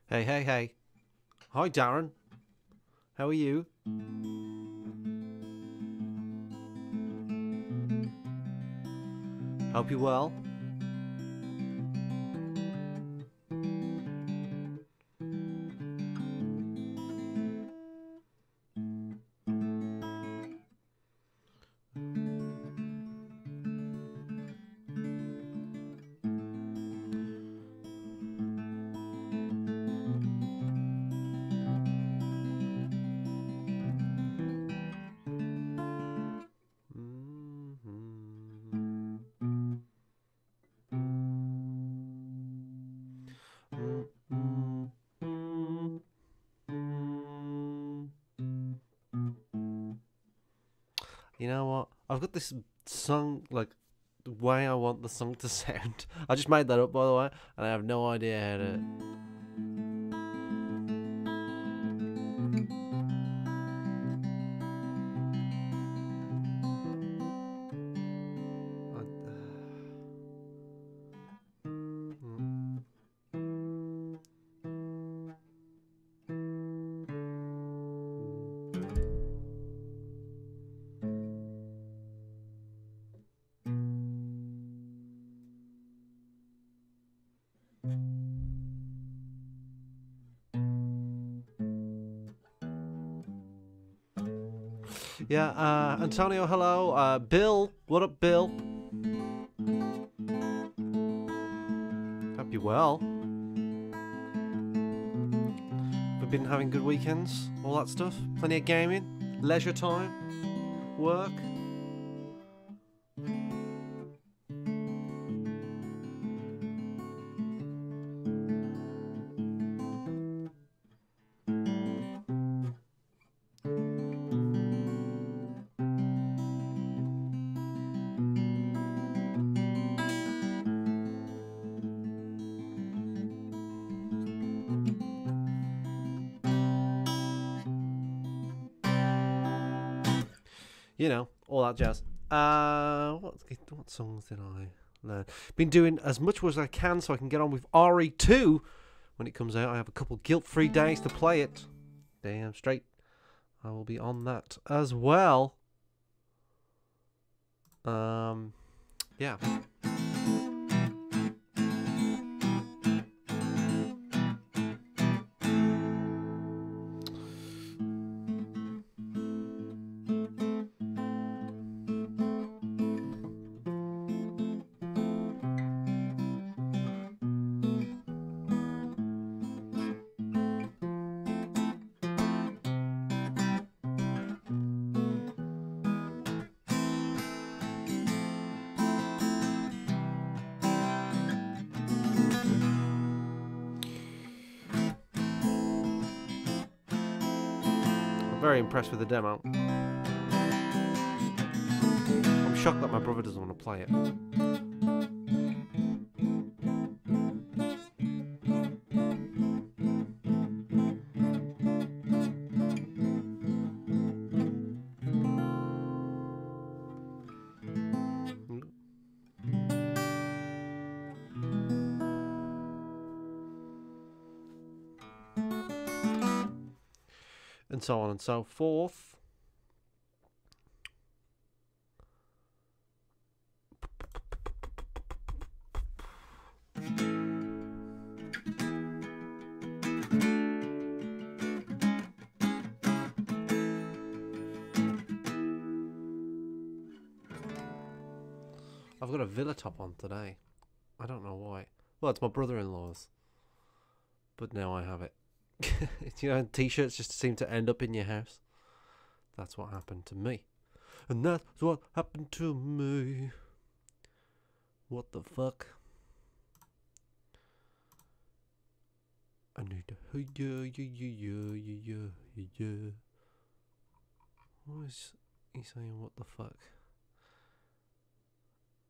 Hey, hey, hey. Hi, Darren. How are you? Hope you well. You know what? I've got this song, like, the way I want the song to sound. I just made that up, by the way, and I have no idea how to. Yeah, Antonio, hello. Bill, what up, Bill? Hope you're well. We've been having good weekends, all that stuff. Plenty of gaming, leisure time, work. You know, all that jazz. What songs did I learn? Been doing as much as I can so I can get on with RE2 when it comes out. I have a couple guilt-free days to play it. Damn straight. I will be on that as well. Yeah. I'm very impressed with the demo. I'm shocked that my brother doesn't want to play it. And so on and so forth. I've got a Villa top on today. I don't know why. Well, it's my brother-in-law's. But now I have it. You know, t-shirts just seem to end up in your house. That's what happened to me. And that's what happened to me. What the fuck? I need to... Yeah. What is he saying? What the fuck?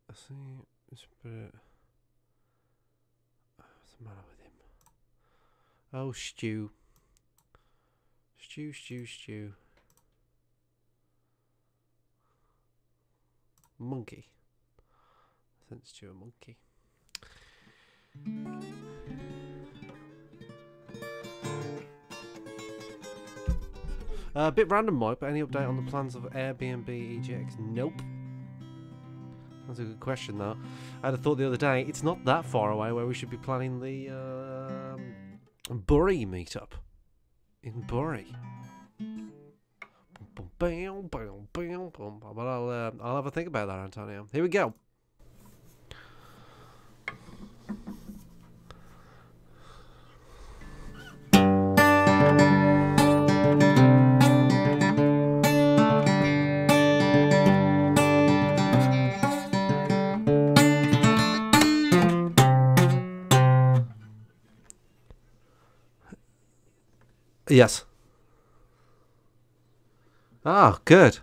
I see... Spirit... What's the matter with him? Oh, Stew. Stew. Monkey. I sent Stew a monkey. A bit random, Mike, but any update on the plans of Airbnb EGX? Nope. That's a good question, though. I had a thought the other day, it's not that far away where we should be planning the Bury meetup. In Bury. But I'll have a think about that, Antonio. Here we go. Yes. Ah, good.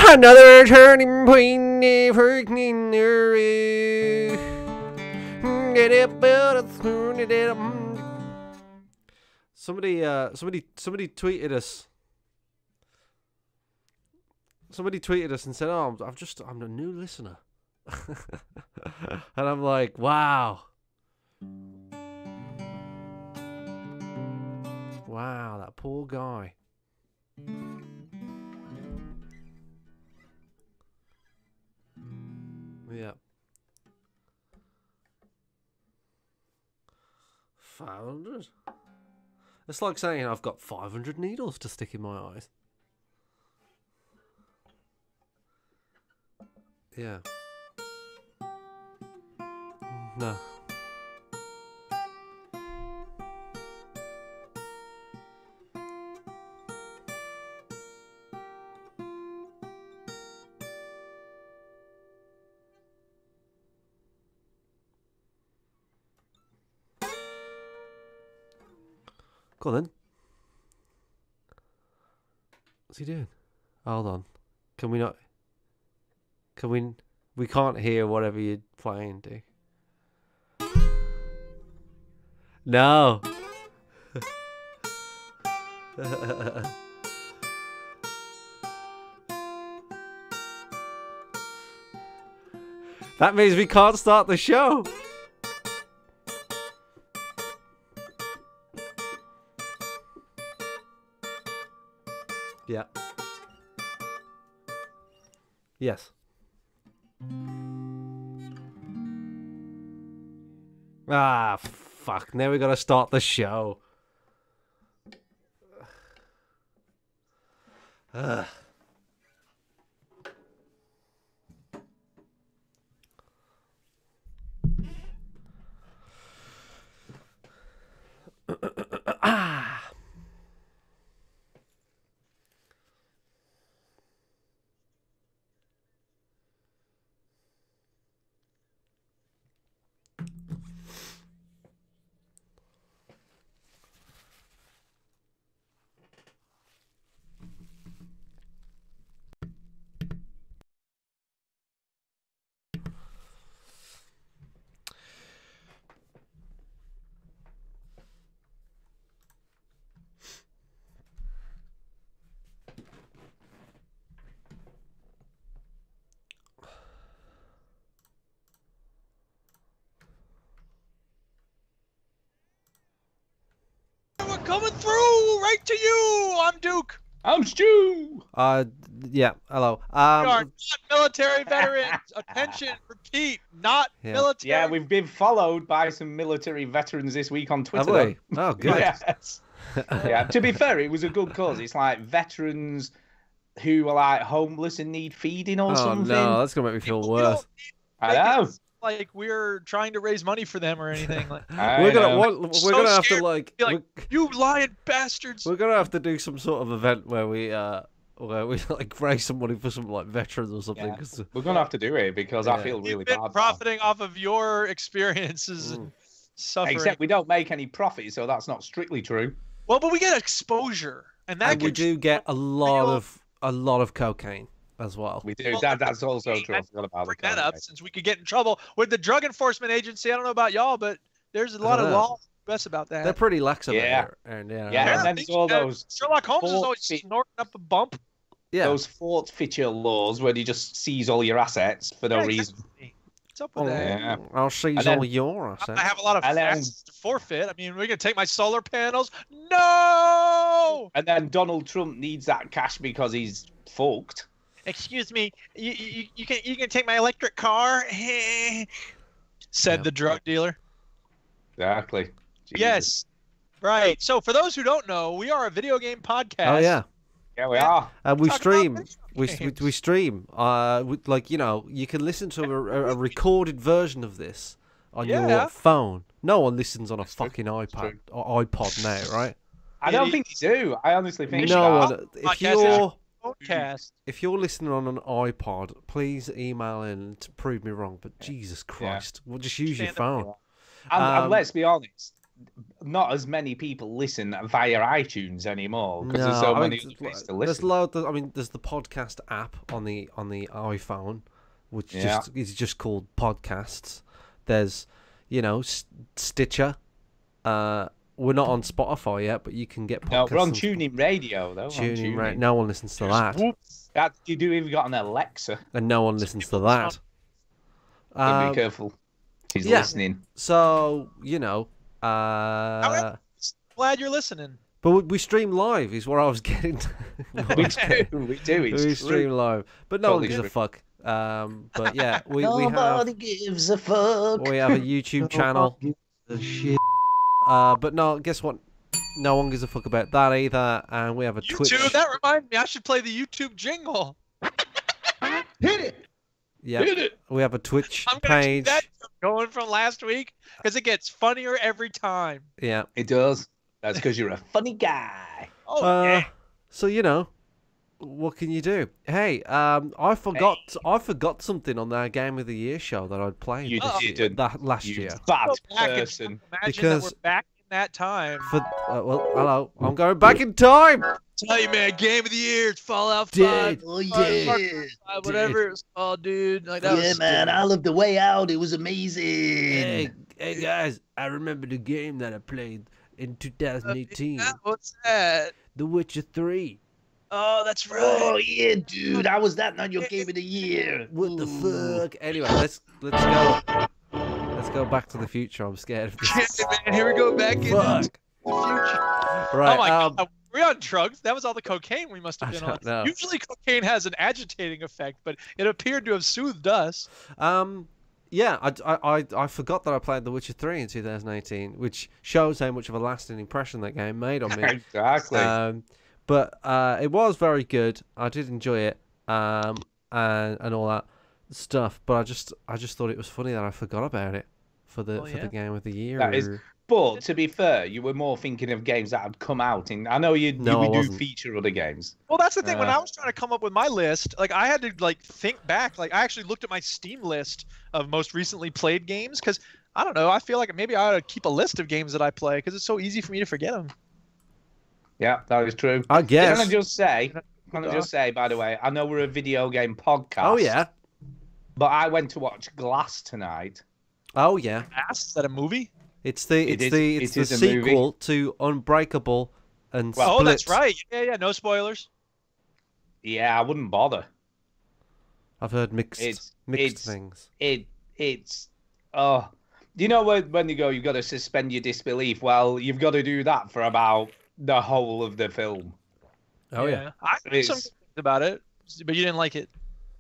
Another turning point for somebody tweeted us. Somebody tweeted us and said, "Oh, I'm a new listener," and I'm like, "Wow, wow, that poor guy." Yeah. 500? It's like saying I've got 500 needles to stick in my eyes. Yeah. No. Go on then. What's he doing? Hold on. Can we not? Can we? We can't hear whatever you're playing, do? No. That means we can't start the show. Yeah. Yes. Ah, fuck. Now we gotta start the show. Ugh. Ah. We're coming through right to you. I'm Duke. I'm Stu. Yeah. Hello. We are not military veterans. Attention. Repeat. Not military. Yeah, we've been followed by some military veterans this week on Twitter. Have we? Oh, good. Yes. Yeah. To be fair, it was a good cause. It's like veterans who are like homeless and need feeding or something. No, that's gonna make me feel worse. I know. Like we're trying to raise money for them or anything. Like we're gonna have to like you lying bastards. We're gonna have to do some sort of event where we like raise some money for some like veterans or something. Yeah. Cause, we're gonna have to do it because I feel really bad. Profiting off of your experiences and suffering. Except we don't make any profit, so that's not strictly true. Well, but we get exposure, and that we do get a lot of cocaine as well. We do. That's also true. I forgot about bring that up since we could get in trouble with the Drug Enforcement Agency. I don't know about y'all, but there's a lot of law about that. They're pretty lax about it. And and then there's all those Sherlock Holmes is always snorting up a bump. Yeah. Those forfeiture laws where he just seize all your assets for no reason. Exactly. What's up with that? Yeah. I'll seize And then- all your assets. I have a lot of And then- assets to forfeit. I mean, we're gonna take my solar panels. No. And then Donald Trump needs that cash because he's fucked. Excuse me. You can take my electric car. Said Yep. the drug dealer. Exactly. Jesus. Yes. Right. So for those who don't know, we are a video game podcast. Oh yeah. Yeah, we are. We Talk about stream. video We stream. Like you can listen to a recorded version of this on your Yeah. phone. No one listens on a It's true. fucking It's iPad true. or iPod now, right? I don't think they do. I honestly think No they are. one. If Podcast. you're Podcast. listening on an iPod, please email in to prove me wrong. But Jesus Christ, we'll just use your Stand phone. And let's be honest, not as many people listen via iTunes anymore because there's so I many mean, other places to there's listen. I mean, there's the podcast app on the iPhone, which Yeah. is just called Podcasts. There's, Stitcher. We're not on Spotify yet, but you can get podcasts. No, we're on on TuneIn Radio though. TuneIn, right? No one listens to that, You do even got an Alexa. and no one listens to that. So be careful. She's yeah. listening. So Glad you're listening. but we stream live is where I was getting. We do. We do. It's we true. stream live, but no Totally one gives true. a fuck. But yeah, we Nobody gives a fuck. have a YouTube channel. Shit. But no, guess what? No one gives a fuck about that either, and we have a Twitch. YouTube. That reminds me. I should play the YouTube jingle. Hit it. Yeah, Hit it. we have a Twitch I'm gonna page. keep that going from last week because it gets funnier every time. Yeah. It does. That's because you're a funny guy. Oh yeah. So what can you do? Hey, I forgot something on our Game of the Year show that I'd played You didn't. that last You year. bad Go back and person. imagine Because- that we're back in that time. For well, hello, I'm going back in time. Tell you, man, game of the year. It's Fallout 5. Dude. Oh Far yeah, whatever it was called, dude. Like that yeah, was man. I love the way out. It was amazing. Hey guys, I remember the game that I played in 2018, What's that? The Witcher 3. Oh, that's right. Oh yeah, dude. How was that not your game of the year? What the Ooh. fuck? Anyway, let's go. Let's go back to the future. I'm scared of this. Shit, man, here we go back in the Fuck. future. Right. Oh my god, we're on drugs. That was all the cocaine we must have I been don't on. know. Usually cocaine has an agitating effect, but it appeared to have soothed us. Yeah, I forgot that I played The Witcher 3 in 2018, which shows how much of a lasting impression that game made on me. Exactly. But it was very good. I did enjoy it, and all that stuff. But I just thought it was funny that I forgot about it for the Game of the Year. That is- But to be fair, you were more thinking of games that had come out. I know you No, I do wasn't. feature other games. Well, that's the thing. When Uh. I was trying to come up with my list, like I had to think back. Like I actually looked at my Steam list of most recently played games because I don't know. I feel like maybe I ought to keep a list of games that I play because it's so easy for me to forget them. Yeah, that is true. I guess. Can I just say, by the way, I know we're a video game podcast. Oh yeah. But I went to watch Glass tonight. Oh yeah. Is that a movie? It's the It it's the is a movie. sequel to Unbreakable and Well, Oh, Split. that's right. Yeah. No spoilers. Yeah, I wouldn't bother. I've heard mixed it's- things. It's you know when you go, you've got to suspend your disbelief. Well, you've got to do that for about the whole of the film. Oh yeah. I heard some It's- things about it, but you didn't like it.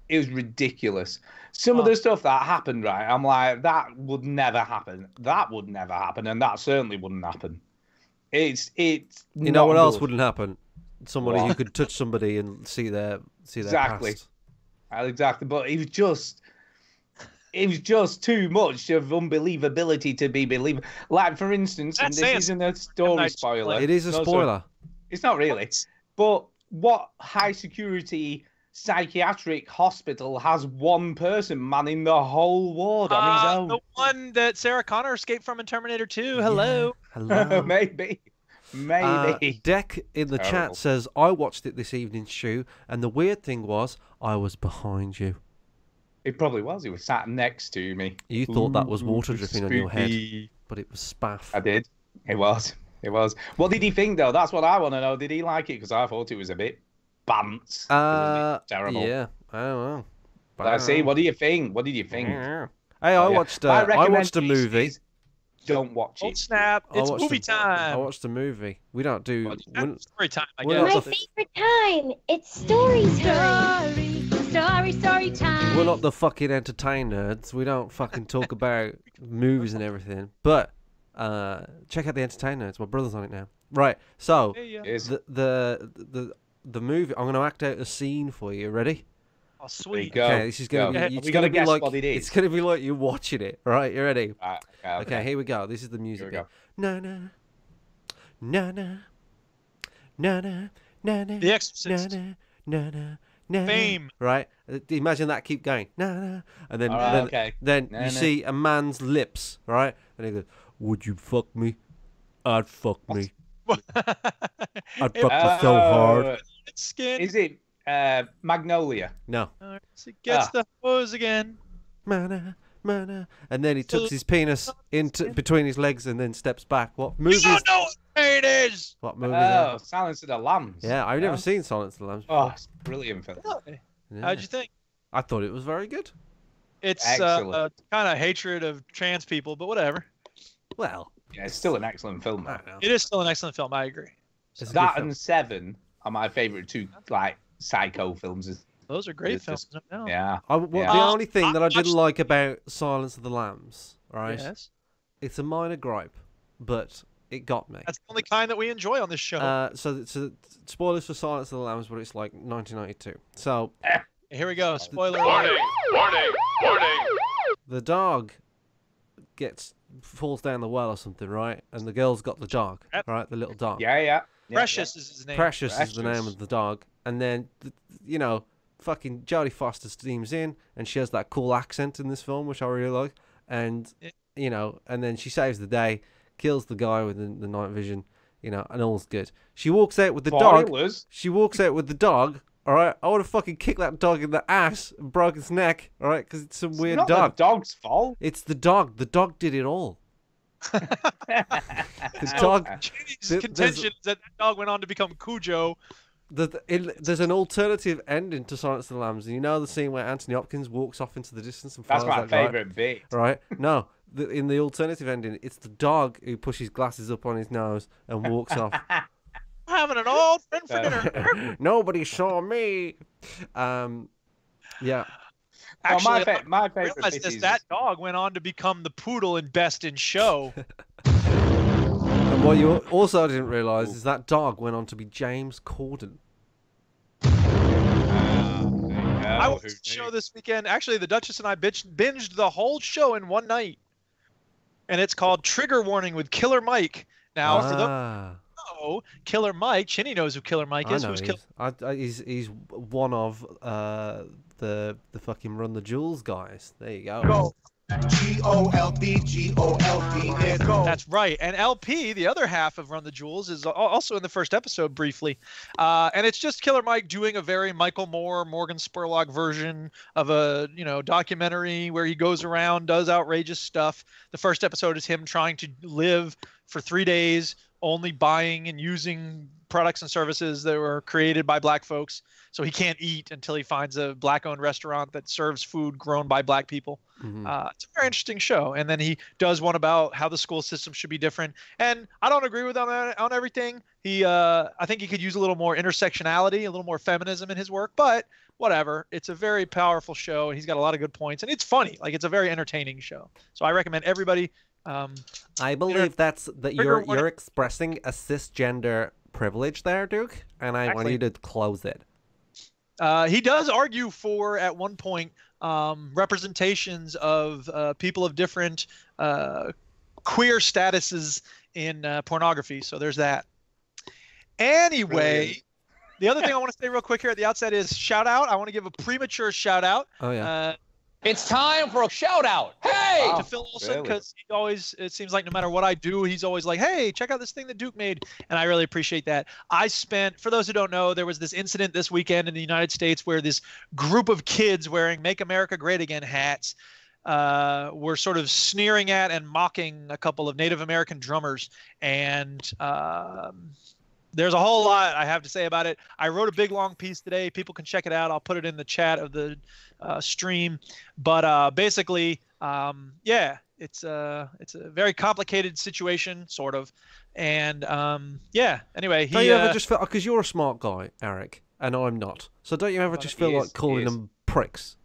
It was ridiculous. Some of the stuff that happened, right? I'm like, that would never happen. That would never happen, and that certainly wouldn't happen. It's You know what not else good. wouldn't happen? Somebody who What? could touch somebody and see their Exactly. past. Exactly, but it was just too much of unbelievability to be believable. Like for instance, and That's this saying isn't a story Night spoiler. It is a No, sorry. spoiler. It's not really. But what high security psychiatric hospital has one person manning the whole ward on his own? The one that Sarah Connor escaped from in Terminator 2. Hello. Hello. Maybe. Deck in the chat Terrible. says, I watched it this evening, Stu, and the weird thing was, I was behind you. It probably was. He was sat next to me. You thought that was water Ooh, dripping on your head, spooky. but it was spaff. I did. It was. It was. What did he think, though? That's what I want to know. Did he like it? Because I thought it was a bit Bants. It was terrible. Yeah, I don't know. Let's see. What do you think? What did you think? Yeah. Hey, Oh, I yeah. watched. My I watched a recommendation movie. is Don't watch Oh it. snap! I It's watched movie I time. watched a movie. We don't do. That's story time, I we're guess. not My the- favorite time. It's story time. Story time. We're not the fucking entertain nerds. We don't fucking talk about movies and everything. But check out the entertain nerds. My brother's on it now. Right. So Hey, Is the movie. I'm going to act out a scene for you. Ready? Oh, There you sweet. go. Okay. This is going to Go. be. Are It's we going gonna to be guess like. what it is? It's going to be like you watching it. Right. You ready? Right, Okay. Here we go. This is the music. Here we go. Na na na na na na na na. The Exorcist. Na, na, na, na, Fame. Right? Imagine that keep going. Na, na. And then, All right, then, okay. then Na, you na. see a man's lips, right? And he goes, "Would you fuck me? I'd fuck me. I'd fuck you so hard." Skin. Is it Magnolia? No. He gets the hose again. Mana, mana. And then he So- tucks his penis into between his legs and then steps back. What movie? You don't know what it is. What movie? Oh, Is that? Silence of the Lambs. Yeah, I've never No? seen Silence of the Lambs. Oh, Before. it's a brilliant film. Really? Yeah. How'd you think? I thought it was very good. It's Excellent. kind of hatred of trans people, but whatever. Well, Yeah, it's still an excellent film. I Though. don't know. It is still an excellent film. I agree. It's a good That film. and Seven are my favorite two, like psycho films. Those are great It's films. just- No doubt. Yeah. The Yeah. only thing that I didn't watched- like about Silence of the Lambs, right? Yes. It's a minor gripe, but it got me. That's the only kind that we enjoy on this show. So spoilers for Silence of the Lambs, but it's like 1992. So Here we go. Spoiler Warning! alert. Warning! Warning! the dog falls down the well or something, right? And the girl's got the dog, Yep. right? The little dog. Yeah, yeah. Yeah, Precious is his name. Precious is the name Precious. of the dog. And then, fucking Jodie Foster steams in, and she has that cool accent in this film, which I really like. And, Yeah. And then she saves the day, kills the guy with the night vision, and all's good. She walks out with the yeah. dog. Spoilers. She walks out with the dog. All right, I would have fucking kicked that dog in the ass and broke its neck. All right, because it's some weird Not dog. the dog's fault. It's the dog. The dog did it all. The dog. Cheney's There's- contention is that dog went on to become Cujo. There's an alternative ending to Silence of the Lambs, and you know the scene where Anthony Hopkins walks off into the distance and That's follows my that guy? favorite bit. Right? No, in the alternative ending, it's the dog who pushes glasses up on his nose and walks off. Having an old friend for dinner. Nobody saw me. Yeah. Actually, my I favorite realized bit this. is That dog went on to become the poodle in Best in Show. And what you also didn't realise is that dog went on to be James Corden. I watched the show this weekend. Actually, the Duchess and I binged the whole show in one night. And it's called Trigger Warning with Killer Mike. Now, for those Ah, who know, Killer Mike, Chinny knows who Killer Mike I is. know Who's he's one of the fucking Run the Jewels guys. There you go. Go. G-O-L-D, G-O-L-D, there go. That's right. And LP, the other half of Run the Jewels, is also in the first episode briefly. And it's just Killer Mike doing a very Michael Moore, Morgan Spurlock version of a, documentary where he goes around, does outrageous stuff. The first episode is him trying to live for 3 days, only buying and using products and services that were created by black folks. So he can't eat until he finds a black-owned restaurant that serves food grown by black people. Mhm. It's a very interesting show. And then he does one about how the school system should be different. And I don't agree with him on everything. I think he could use a little more intersectionality, a little more feminism in his work. But whatever. It's a very powerful show, and he's got a lot of good points. And it's funny. Like, it's a very entertaining show. So I recommend everybody. I believe that Trigger you're warning. expressing a cisgender privilege there, Duke, and I want Exactly. you to close it. He does argue for, at one point, representations of people of different queer statuses in pornography. So there's that. Anyway, Brilliant. the other thing I want to say real quick here at the outset is shout out. I want to give a premature shout out Oh yeah. It's time for a shout out. Hey! Wow. to Phil Olson, really? because he always, it seems like no matter what I do, he's always like, hey, check out this thing that Duke made. And I really appreciate that. For those who don't know, there was this incident this weekend in the United States where this group of kids wearing Make America Great Again hats were sort of sneering at and mocking a couple of Native American drummers. And there's a whole lot I have to say about it. I wrote a big long piece today. People can check it out. I'll put it in the chat of the stream. But basically, yeah, it's a very complicated situation, sort of. And yeah, anyway, Don't you ever just feel, because you're a smart guy, Eric, and I'm not. So don't you ever just feel like calling them pricks?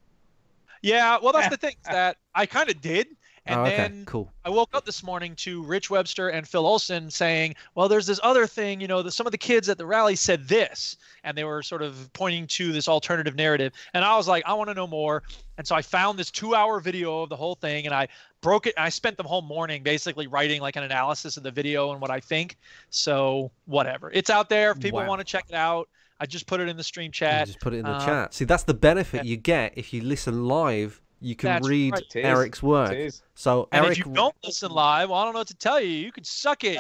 Yeah, well, that's the thing, that I kind of did. And then cool. I woke up this morning to Rich Webster and Phil Olson saying, well, there's this other thing, you know, some of the kids at the rally said this, and they were sort of pointing to this alternative narrative. And I was like, I want to know more. And so I found this 2-hour video of the whole thing, and I broke it. I spent the whole morning basically writing like an analysis of the video and what I think. So whatever. It's out there. If people want to check it out, I just put it in the stream chat. You just put it in the chat. See, that's the benefit you get if you listen live. You can read Eric's work. So and Eric, if you don't listen live, well, I don't know what to tell you. You can suck it.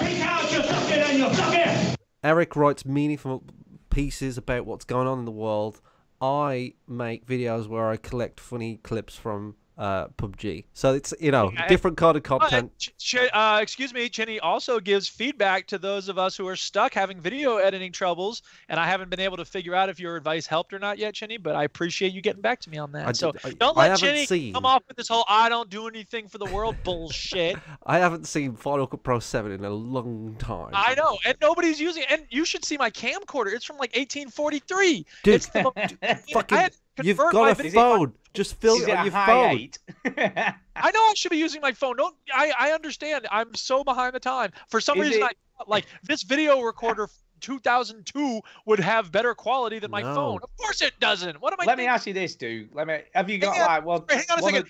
Eric writes meaningful pieces about what's going on in the world. I make videos where I collect funny clips from PUBG. So it's, you know, different kind of content. Excuse me, Chinny also gives feedback to those of us who are stuck having video editing troubles, and I haven't been able to figure out if your advice helped or not yet, Chinny, but I appreciate you getting back to me on that. Don't let Chinny come off with this whole I don't do anything for the world bullshit. I haven't seen Final Cut Pro 7 in a long time. I know, and nobody's using it. And you should see my camcorder. It's from like 1843. Dude, it's fucking... You've got a phone. Just fill it on your phone. I know I should be using my phone. I understand. I'm so behind the time. For some reason, I like this video recorder 2002 would have better quality than my phone. Of course it doesn't. What am I Let me ask you this, dude. Have you got hang on a second.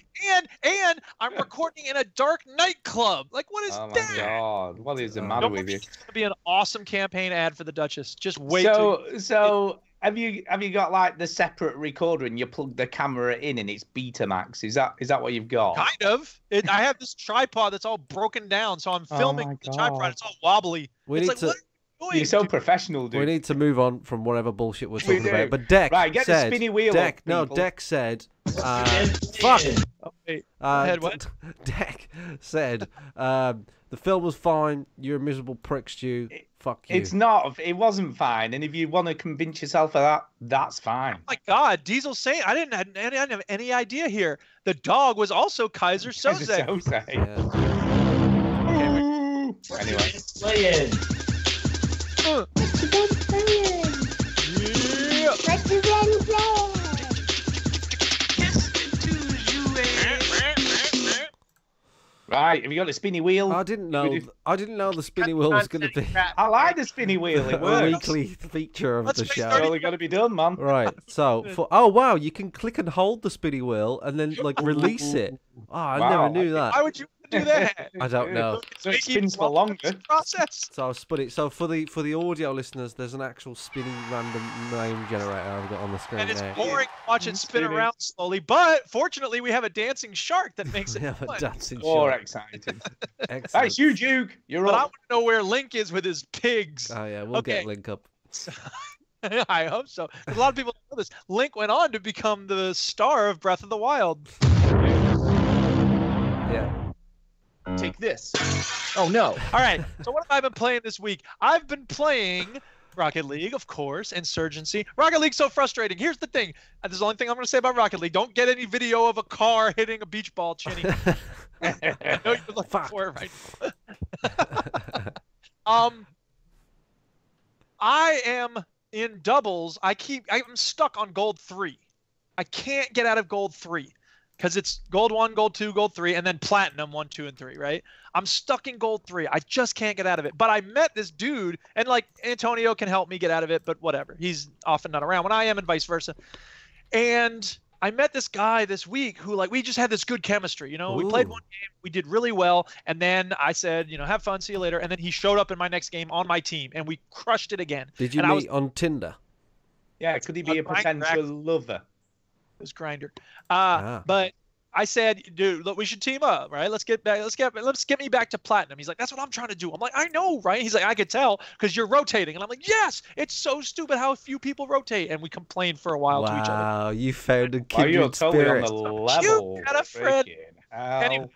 And I'm recording in a dark nightclub. Like, what is that? Oh my God. What is the matter with you? It's going to be an awesome campaign ad for the Duchess. Just wait. So have you got like the separate recorder and you plug the camera in and it's Betamax? Is that what you've got? Kind of. I have this tripod that's all broken down, so I'm filming the tripod. It's all wobbly. You're so professional, dude. We need to move on from whatever bullshit we're talking about. But Deck get said, the spinny wheel. Deck said, fuck. Oh, wait. Deck said, the film was fine. You're a miserable prick, Stu. Fuck you. It's not. It wasn't fine. And if you want to convince yourself of that, that's fine. Oh my God, Diesel saying I didn't have any idea here. The dog was also Kaiser Soze. Anyway. Right, have you got the spinny wheel? I didn't know the spinny wheel was going to be. I like the spinny wheel. It works. A weekly feature of the show. It's only got to be done, man. Right. So oh wow, you can click and hold the spinny wheel and then like release it. Oh, I never knew that. Why would you do that? I don't know. So it spins for longer. Process. So I'll spin it. So for the audio listeners, there's an actual spinning random name generator I've got on the screen. And it's there. boring to watch it spin around slowly, but fortunately we have a dancing shark that makes it fun. Dancing More shark. exciting. Excellent. That's you, Duke. You're But I up. want to know where Link is with his pigs. Oh yeah, we'll get Link up. I hope so. A lot of people don't know this. Link went on to become the star of Breath of the Wild. Yeah. Take this. Oh no. All right. So what have I been playing this week? I've been playing Rocket League, of course, Insurgency. Rocket League's so frustrating. Here's the thing. This is the only thing I'm going to say about Rocket League. Don't get any video of a car hitting a beach ball, Chinny. I know you're looking for it right now. I am in doubles. I'm stuck on gold 3. I can't get out of gold 3. Because it's gold 1, gold 2, gold 3, and then platinum 1, 2, and 3, right? I'm stuck in gold 3. I just can't get out of it. But I met this dude, and like Antonio can help me get out of it, but whatever. He's often not around when I am, and vice versa. And I met this guy this week who, like, we just had this good chemistry. You know, we played one game, we did really well, and then I said, you know, have fun, see you later. And then he showed up in my next game on my team, and we crushed it again. Did you meet on Tinder? Yeah, could he be a potential lover? It was Grinder. But I said, dude, look, we should team up, right? Let's get me back to platinum. He's like, that's what I'm trying to do. I'm like, I know, right? He's like, I could tell because you're rotating. And I'm like, yes, it's so stupid how few people rotate. And we complained for a while to each other. Wow, you found a kindred you're totally spirit. on the level. You got a friend. Anyway,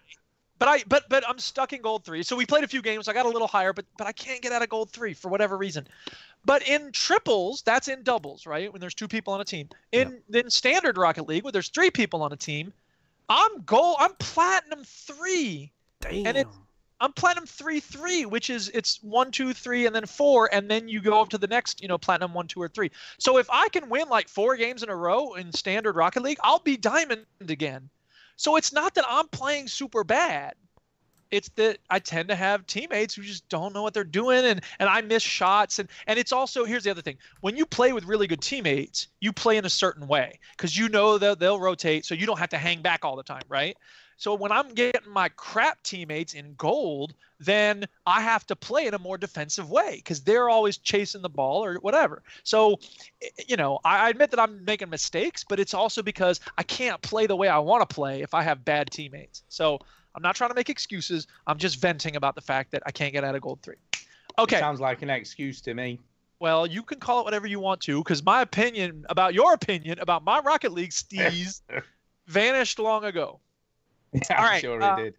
but I'm stuck in gold 3. So we played a few games. I got a little higher, but I can't get out of gold 3 for whatever reason. But in triples, that's in doubles, right? When there's 2 people on a team. In standard Rocket League, where there's 3 people on a team, I'm platinum 3. Damn. And I'm platinum 3, which is it's 1, 2, 3, and then 4, and then you go up to the next, platinum 1, 2, or 3. So if I can win like 4 games in a row in standard Rocket League, I'll be diamond again. So it's not that I'm playing super bad. It's that I tend to have teammates who just don't know what they're doing, and I miss shots. And it's also, here's the other thing. When you play with really good teammates, you play in a certain way because you know that they'll rotate, so you don't have to hang back all the time, right? So when I'm getting my crap teammates in gold, then I have to play in a more defensive way because they're always chasing the ball or whatever. So, I admit that I'm making mistakes, but it's also because I can't play the way I want to play if I have bad teammates. So I'm not trying to make excuses. I'm just venting about the fact that I can't get out of gold 3. Okay. It sounds like an excuse to me. Well, you can call it whatever you want to, because my opinion about your opinion about my Rocket League steez vanished long ago. Yeah, All right, I'm sure it did.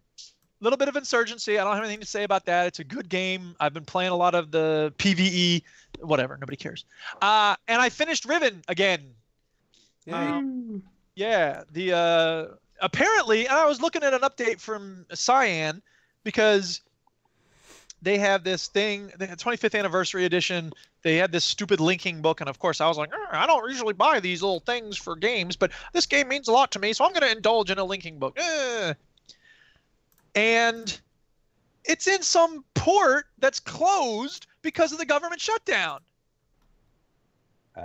Little bit of Insurgency. I don't have anything to say about that. It's a good game. I've been playing a lot of the PvE, whatever. Nobody cares. And I finished Riven again. Yeah. The apparently, I was looking at an update from Cyan because they have this thing, the 25th anniversary edition. They had this stupid linking book, and of course I was like, I don't usually buy these little things for games, but this game means a lot to me, so I'm going to indulge in a linking book. And it's in some port that's closed because of the government shutdown. For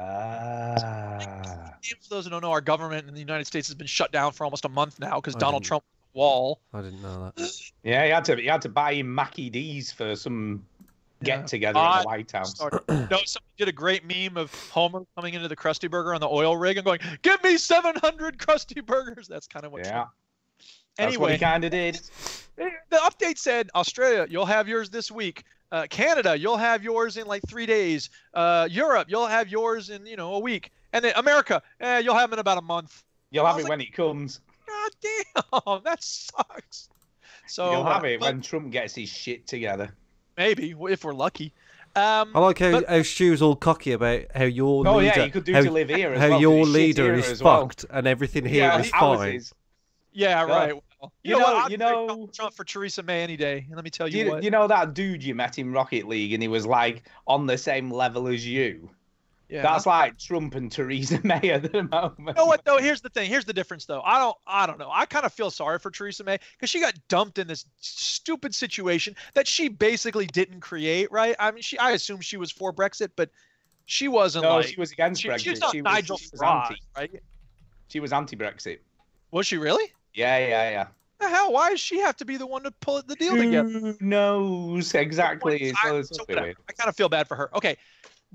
those who don't know, our government in the United States has been shut down for almost a month now because Donald Trump wall. I didn't know that. Yeah, he had to buy him Mackie D's for some get together at the White House. Somebody did a great meme of Homer coming into the Krusty Burger on the oil rig and going, "Give me 700 Krusty Burgers." That's kind of what. Yeah. Anyway, that's what he kind of did. The update said, Australia, you'll have yours this week. Canada, you'll have yours in like 3 days. Europe, you'll have yours in a week. And then America, you'll have them in about a month. You'll have it when it comes. God damn, that sucks. So you'll have it when Trump gets his shit together. Maybe, if we're lucky. I like how Stu's all cocky about how your leader. Oh yeah, you could do to live here as well. How your leader is fucked and everything here is fine. Yeah, right. Well, you know what? You know, Trump for Theresa May any day. And let me tell you what. You know that dude you met in Rocket League, and he was like on the same level as you. Yeah. That's like Trump and Theresa May at the moment. You know what though? Here's the thing. Here's the difference though. I don't know. I kind of feel sorry for Theresa May because she got dumped in this stupid situation that she basically didn't create, right? I mean, I assume she was for Brexit, but she wasn't. No, she was against Brexit. She was not Nigel Farage, right? She was anti-Brexit. Was she really? Yeah. The hell? Why does she have to be the one to pull the deal together? Who knows exactly? I kind of feel bad for her. Okay.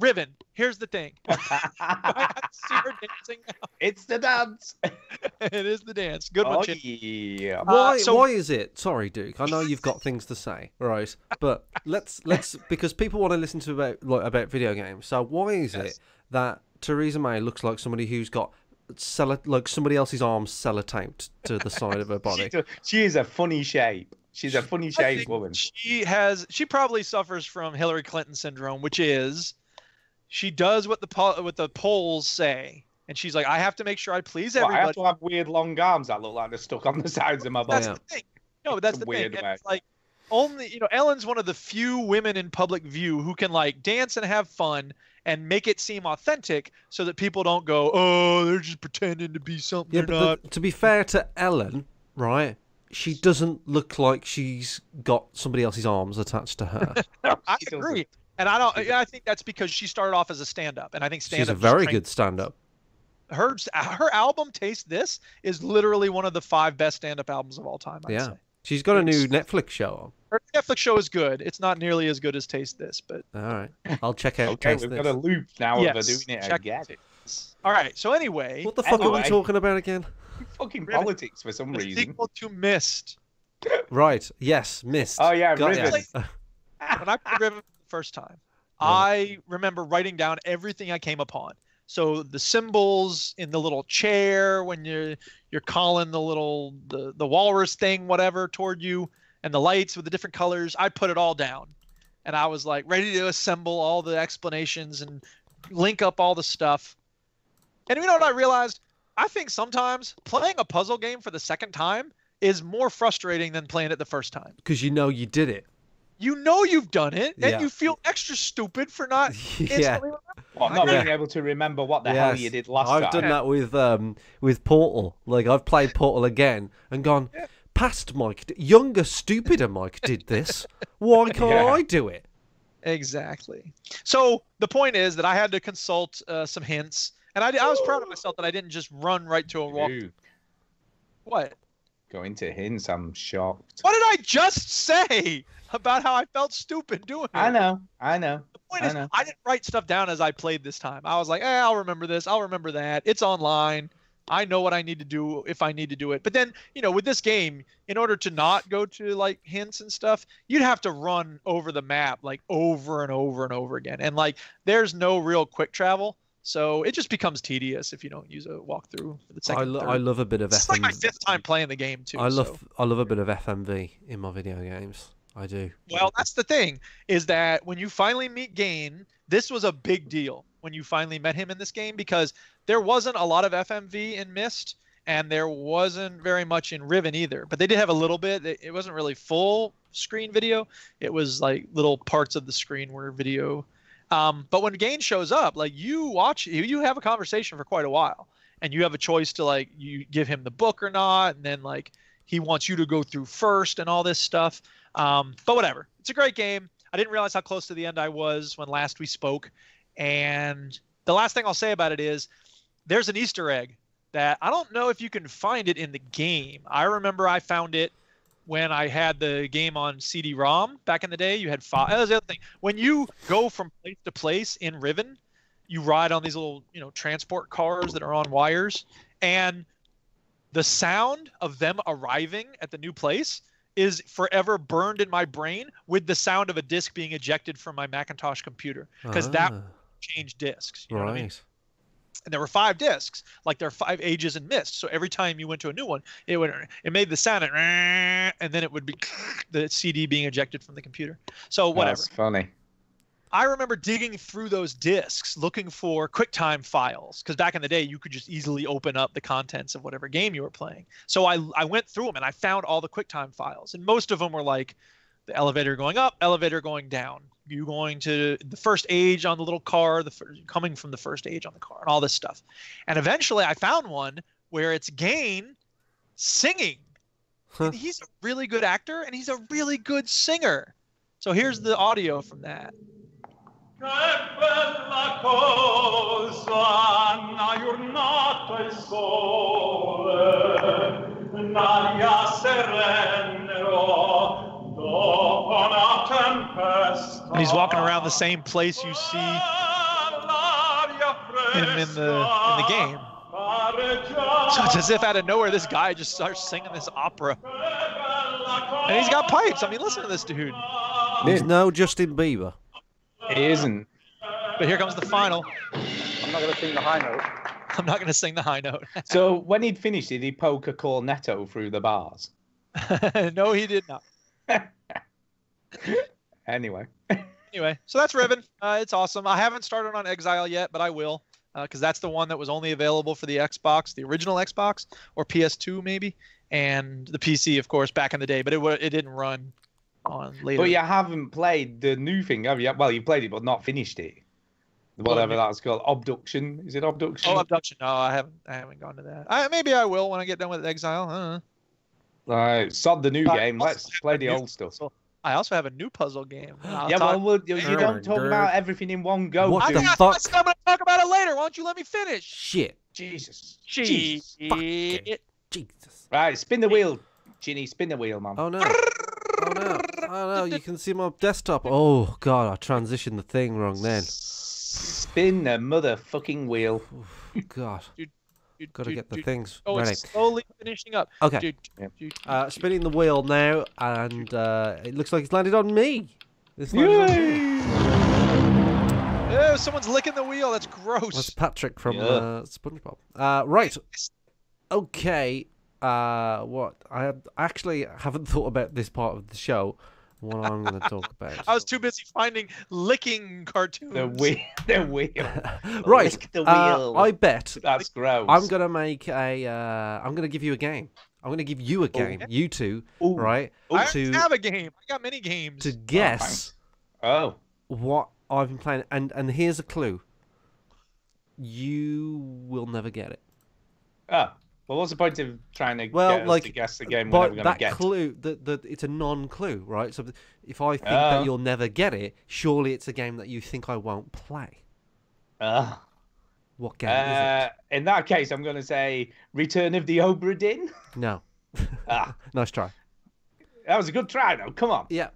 Riven, here's the thing. I see her dancing now. It's the dance. It is the dance. Good one, Chip. Yeah. Why is it? Sorry, Duke. I know you've got things to say, right? But let's because people want to listen to about video games. So why is it that Theresa May looks like somebody who's got somebody else's arms sellotaped to the side of her body? She is a funny shape. She's a funny shaped woman. She probably suffers from Hillary Clinton syndrome, which is she does what the polls say, and she's like, I have to make sure I please everybody. I have to have weird long arms that look like they're stuck on the sides of my body. That's the thing. No, that's the thing. It's like only Ellen's one of the few women in public view who can like dance and have fun and make it seem authentic, so that people don't go, oh, they're just pretending to be something. Yeah, but to be fair to Ellen, right? She doesn't look like she's got somebody else's arms attached to her. I agree. And I think that's because she started off as a stand-up, and I think stand-up. She's a very good stand-up. Her album Taste This is literally one of the 5 best stand-up albums of all time. I'd say. She's got a new Netflix show on. Her Netflix show is good. It's not nearly as good as Taste This, but all right, I'll check out. Okay, Taste we've This. got a loop now of her doing it again. All right. So anyway, what the fuck are we talking about again? Fucking politics for some reason. Sequel to Myst. Right. Yes, Myst. Oh yeah, Riven. When I played Riven for the first time, I remember writing down everything I came upon. So the symbols in the little chair when you're calling the walrus thing, whatever, toward you, and the lights with the different colors, I put it all down. And I was like ready to assemble all the explanations and link up all the stuff. And you know what I realized? I think sometimes playing a puzzle game for the second time is more frustrating than playing it the first time. Because you know you did it. You know you've done it, and Yeah. you feel extra stupid for not instantly remembering. Not being able to remember what the hell you did last I've time. done that with Portal. Like, I've played Portal again and gone, past Mike, younger, stupider Mike did this. Why can't I do it? Exactly. So the point is that I had to consult some hints, and I was proud of myself that I didn't just run right to a wall. Ooh, What? going to hints, I'm shocked. What did I just say about how I felt stupid doing it? I know. The point is, I didn't write stuff down as I played this time. I was like, I'll remember this. I'll remember that. It's online. I know what I need to do if I need to do it. But then, with this game, in order to not go to like hints and stuff, you'd have to run over the map like over and over and over again. And like, there's no real quick travel. So it just becomes tedious if you don't use a walkthrough for the second. I love a bit of It's FMV. like my 5th time playing the game too. I so. love a bit of FMV in my video games. I do. Well, that's the thing, is that when you finally meet Gain, this was a big deal when you finally met him in this game, because there wasn't a lot of FMV in Myst, and there wasn't very much in Riven either. But they did have a little bit. It wasn't really full screen video. It was like little parts of the screen were video. But when Gain shows up, like you have a conversation for quite a while, and you have a choice to like you give him the book or not, and then like he wants you to go through first and all this stuff. But whatever, it's a great game. I didn't realize how close to the end I was when last we spoke, and the last thing I'll say about it is there's an Easter egg that I don't know if you can find it in the game. I remember I found it when I had the game on CD-ROM back in the day. You had 5. That was the other thing. When you go from place to place in Riven, you ride on these little, transport cars that are on wires, and the sound of them arriving at the new place is forever burned in my brain with the sound of a disc being ejected from my Macintosh computer, because that changed discs. You know what I mean? And there were 5 discs, like there are 5 ages in Myst. So every time you went to a new one, it made the sound, and then it would be the CD being ejected from the computer. So whatever. That's funny. I remember digging through those discs looking for QuickTime files, because back in the day you could just easily open up the contents of whatever game you were playing. So I went through them and I found all the QuickTime files, and most of them were like the elevator going up, elevator going down, you going to the first age on the little car, coming from the first age on the car, and all this stuff. And eventually I found one where it's Gain singing. And he's a really good actor and he's a really good singer. So here's the audio from that. Che bella cosa, una giornata il sole, un'aria sereno, dopo una tempesta. And he's walking around the same place you see him in the game. So it's as if out of nowhere this guy just starts singing this opera. And he's got pipes. I mean, listen to this dude. He's no Justin Bieber. He isn't. But here comes the final. I'm not going to sing the high note. I'm not going to sing the high note. So when he'd finished, did he poke a cornetto through the bars? No, he did not. Anyway, so that's Riven. It's awesome. I haven't started on Exile yet, but I will, because that's the one that was only available for the Xbox, the original Xbox, or PS2 maybe, and the PC, of course, back in the day. But it didn't run on later. but you haven't played the new thing, have you? Well, you played it, but not finished it. Whatever that's called, Abduction. Is it Abduction? Oh, Abduction. No, I haven't gone to that. Maybe I will when I get done with Exile. I don't know. Right, sod the new game. Let's play the old stuff. I also have a new puzzle game. Well, you don't talk about everything in one go. What dude. the fuck? I'm going to talk about it later. Why don't you let me finish? Shit. Jesus. Jesus. Jesus. Right, spin the wheel, Ginny. Spin the wheel, man. Oh no. Oh no. Oh no. You can see my desktop. Oh god, I transitioned the thing wrong then. Spin the motherfucking wheel. God. Got to get the things Oh, ready. it's slowly finishing up. Okay. Spinning the wheel now, and it looks like it's landed on me. It's landed on me. Oh, someone's licking the wheel. That's gross. That's Patrick from Yeah. SpongeBob. Right. Okay. What? I actually haven't thought about this part of the show. What I'm going to talk about. I was too busy finding licking cartoons. The wheel. The wheel. Right. Lick the wheel. I bet That's gross. I'm going to make a. I'm going to give you a game. I'm going to give you a game. You two, Ooh. right? I to already have a game. I got many games. to guess Oh. what I've been playing, and here's a clue. You will never get it. Oh. Well, what's the point of trying to Well, get us like, to guess the game we're never but going to that get? clue, it's a non-clue, right? So if I think that you'll never get it, surely it's a game that you think I won't play. What game is it? In that case, I'm going to say Return of the Obra Dinn. No. Ah. Nice try. That was a good try, though. Come on. Yeah.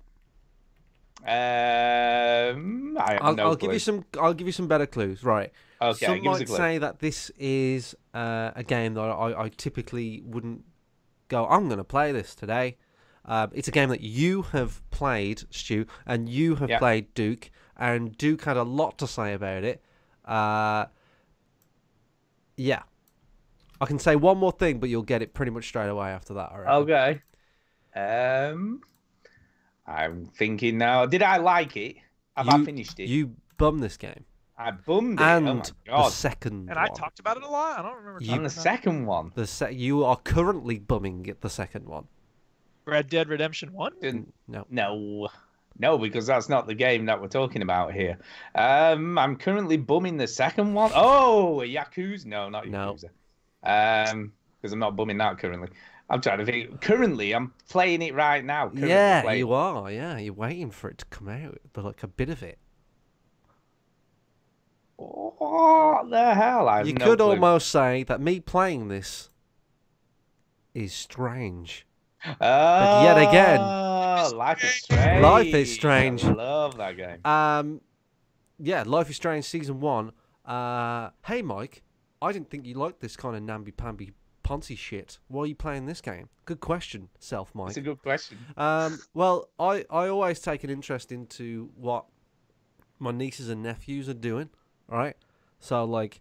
I have no I'll clue. give you some. I'll give you some better clues. Right. Okay, Some give us a might clue. say that this is a game that I typically wouldn't go. I'm going to play this today. It's a game that you have played, Stu, and you have played, Duke, and Duke had a lot to say about it. Yeah. I can say one more thing, but you'll get it pretty much straight away after that. I reckon. Okay. I'm thinking now. Did I like it? Have I finished it? You bummed this game. I bummed it. And Oh my the god. second And one. I talked about it a lot. I don't remember. And talking the about it. second one. You are currently bumming it, the second one. Red Dead Redemption 1? No. No, because that's not the game that we're talking about here. I'm currently bumming the second one. Oh, Yakuza. No, not Yakuza. Because I'm not bumming that currently. I'm trying to think. Currently, I'm playing it right now. Yeah, playing. you are. Yeah, you're waiting for it to come out, but like a bit of it. What the hell? I have You no could clue. almost say that me playing this is strange. But yet again, Life is Strange. Life is Strange. I love that game. Yeah, Life is Strange season 1. Hey Mike, I didn't think you liked this kind of namby-pamby poncy shit. Why are you playing this game? Good question, Self Mike. It's a good question. Well, I always take an interest into what my nieces and nephews are doing, right? So like,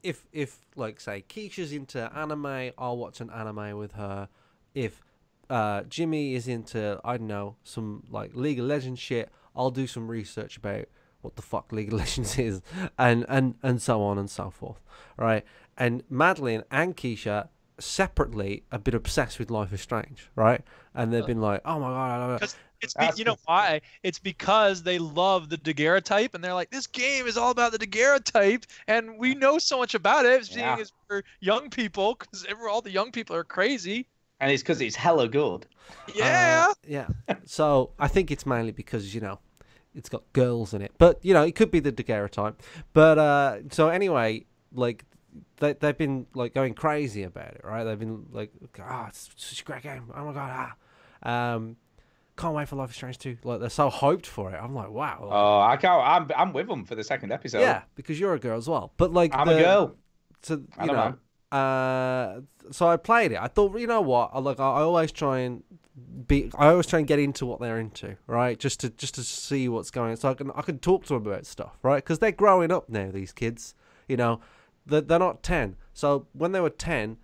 if like say Keisha's into anime, I'll watch an anime with her. If Jimmy is into, I don't know, some like League of Legends shit, I'll do some research about what the fuck League of Legends is, and so on and so forth, right? And Madeline and Keisha separately have been obsessed with Life is Strange, right? And they've been like, oh my god, I love it. You know why? It's because they love the daguerreotype, and they're like, this game is all about the daguerreotype, and we know so much about it, seeing as we're young people, because all the young people are crazy. And it's because it's hella good. Yeah. Yeah. So I think it's mainly because, you know, it's got girls in it. But, you know, it could be the daguerreotype. But, so anyway, like, they've been, like, going crazy about it, right? They've been like, it's such a great game. Oh, my God. Can't wait for Life is Strange 2. Like, they're so hyped for it. I'm like, wow. Oh, I can't. I'm with them for the second episode. Yeah, because you're a girl as well. But, like, I'm a girl. So, I you don't know. So I played it. I thought, you know what? I always try and get into what they're into, right? Just to see what's going on, so I can talk to them about stuff, right? Because they're growing up now. These kids, you know, they're not 10. So when they were 10,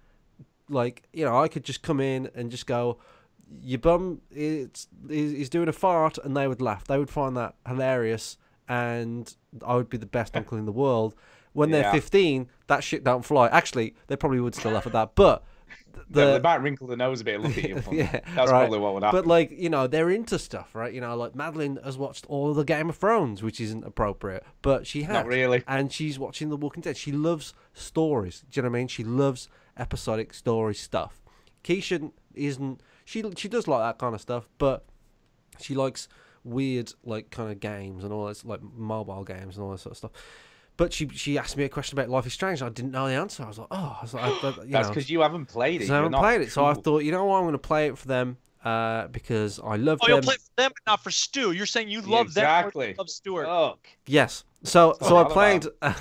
like, you know, I could just come in and just go, your bum is doing a fart, and they would laugh. They would find that hilarious, and I would be the best uncle in the world. When they're 15, that shit don't fly. Actually, they probably would still laugh at that, but they might wrinkle the nose a bit and look at you. Yeah, that's right. probably what would happen. But like, you know, they're into stuff, right? You know, like Madeline has watched all of the Game of Thrones, which isn't appropriate, but she has. Not really. And she's watching The Walking Dead. She loves stories. Do you know what I mean? She loves episodic story stuff. Keisha isn't. She does like that kind of stuff, but she likes weird, like, kind of games and all this, like mobile games and all that sort of stuff. But she asked me a question about Life is Strange. I didn't know the answer. I was like, that's because you haven't played it. I haven't played it. So I thought, you know what, I'm going to play it for them because I love them. You'll play for them, but not for Stu. You're saying you love them, or you love Stuart. Look. Yes. So I played. I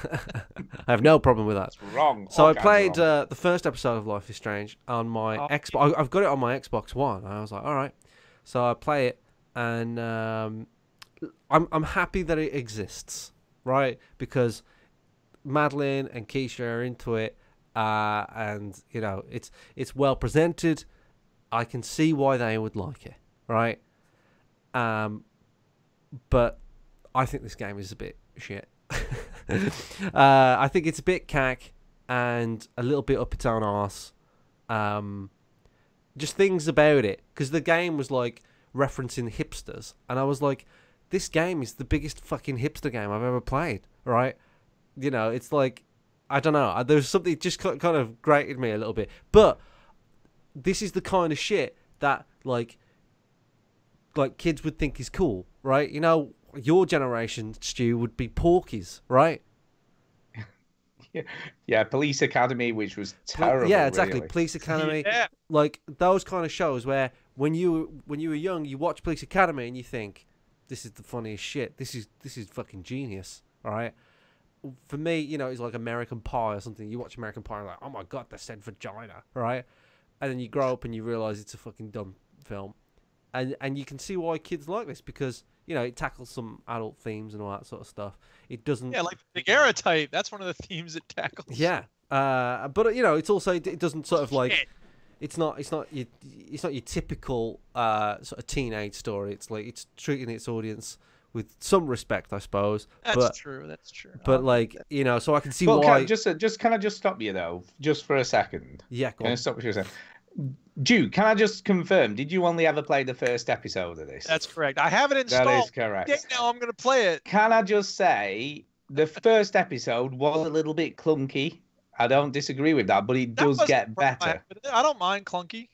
have no problem with that. It's wrong. So I played the first episode of Life is Strange on my Xbox. I've got it on my Xbox One. I was like, all right. So I play it, and I'm happy that it exists. right? Because Madeline and Keisha are into it, and you know it's well presented. I can see why they would like it, right? But I think this game is a bit shit. I think it's a bit cack and a little bit up its own arse. Just things about it, because the game was like referencing hipsters, and I was like, this game is the biggest fucking hipster game I've ever played, right? You know, it's like, I don't know, there's something just kind of grated me a little bit, but this is the kind of shit that like kids would think is cool, right? You know, your generation, Stu, would be Porkies, right? Yeah, Police Academy, which was terrible. Yeah, exactly. Really. Police Academy, Yeah. like those kind of shows where when you were young, you watch Police Academy and you think, this is the funniest shit. This is fucking genius, all right? For me, you know, it's like American Pie or something. You watch American Pie and like, oh my god, they said vagina, right? And then you grow up and you realize it's a fucking dumb film, and you can see why kids like this, because you know it tackles some adult themes and all that sort of stuff. It doesn't. Yeah, like the Daguerreotype. That's one of the themes it tackles. Yeah, but you know, it's also it doesn't sort of like. It's not your typical sort of teenage story. It's like it's treating its audience with some respect, I suppose. That's true. That's true. But like, you know, so I can see Well, why. can I just stop you though, just for a second? Yeah, go Can I on. stop you for a second? Dude, can I just confirm? Did you only ever play the first episode of this? That's correct. I have it installed. That is correct. Yeah, now I'm going to play it. Can I just say the first episode was a little bit clunky. I don't disagree with that, but it does get better. I don't mind clunky.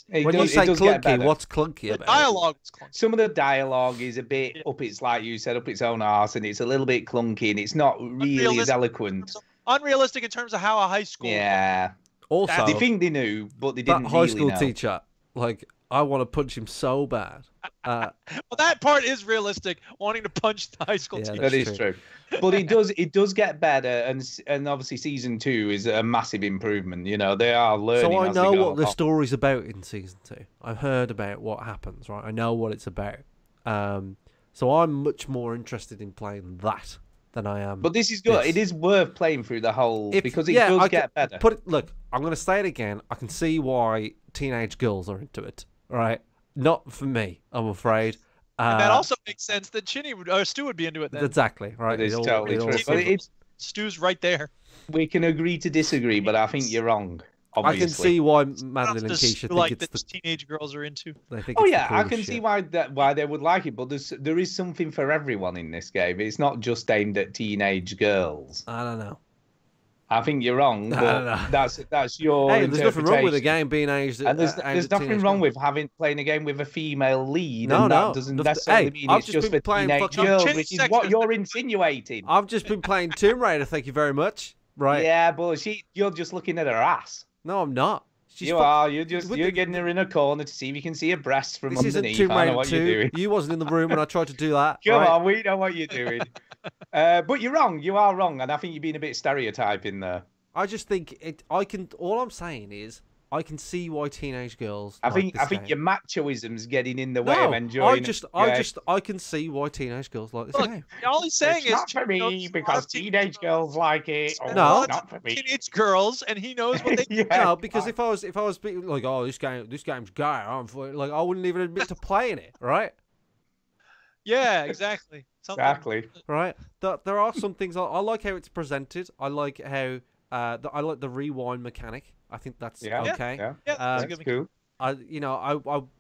When you say clunky, what's clunky about it? Dialogue is clunky. Some of the dialogue is a bit up its, like you said, up its own arse, and it's a little bit clunky, and it's not really as eloquent. Unrealistic in terms of how a high school. Yeah. Also, they think they knew, but they didn't that high really school know. teacher, like, I want to punch him so bad. Well, that part is realistic, wanting to punch the high school teacher. That is true. But it does get better, and obviously season 2 is a massive improvement. You know, they are learning. So I as know they go what the along. story's about in season 2. I've heard about what happens, right? I know what it's about. So I'm much more interested in playing that than I am. But this is good. It is worth playing through the whole because it does get better. Look, I'm going to say it again. I can see why teenage girls are into it. Right? Not for me, I'm afraid. And that also makes sense that Stu would be into it then. Exactly, right? It is totally true. But Stu's right there. We can agree to disagree, but I think you're wrong. Obviously. I can see why Madeline and Keisha think it's the teenage girls are into. They think oh it's yeah, the I coolest can see shit. why they would like it, but there is something for everyone in this game. It's not just aimed at teenage girls. I don't know. I think you're wrong, I but don't know. that's your Hey, there's nothing wrong with a interpretation. game being aged. And there's aimed at nothing teenage wrong girls. with playing a game with a female lead. No, and no. that doesn't necessarily mean I've it's just just been for playing teenage fucking- girls, Change which is sex what with- you're insinuating. I've just been playing Tomb Raider. Thank you very much. Right? Yeah, but you're just looking at her ass. No, I'm not. She's You are. You're getting her in a corner to see if you can see her breasts from This isn't underneath. Tomb I know Raider what you're 2. doing. You wasn't in the room when I tried to do that. Come right? on, we know what you're doing. But you're wrong. You are wrong, and I think you're being a bit stereotyping there. I just think it. I can. All I'm saying is, I can see why teenage girls. I like think this game. your machoism's getting in the way No, of enjoying. I can see why teenage girls like this Look, game. all he's saying It's is not for me because teenage girls like it. Oh, No. not for me. teenage girls, and he knows what they. Yeah. No, because if I was being like, oh, this game's gay, like I wouldn't even admit to playing it, right? Yeah, exactly. Something. Exactly. Right. There are some things I like how it's presented. I like how I like the rewind mechanic. I think that's okay. Yeah. that's That's good. cool.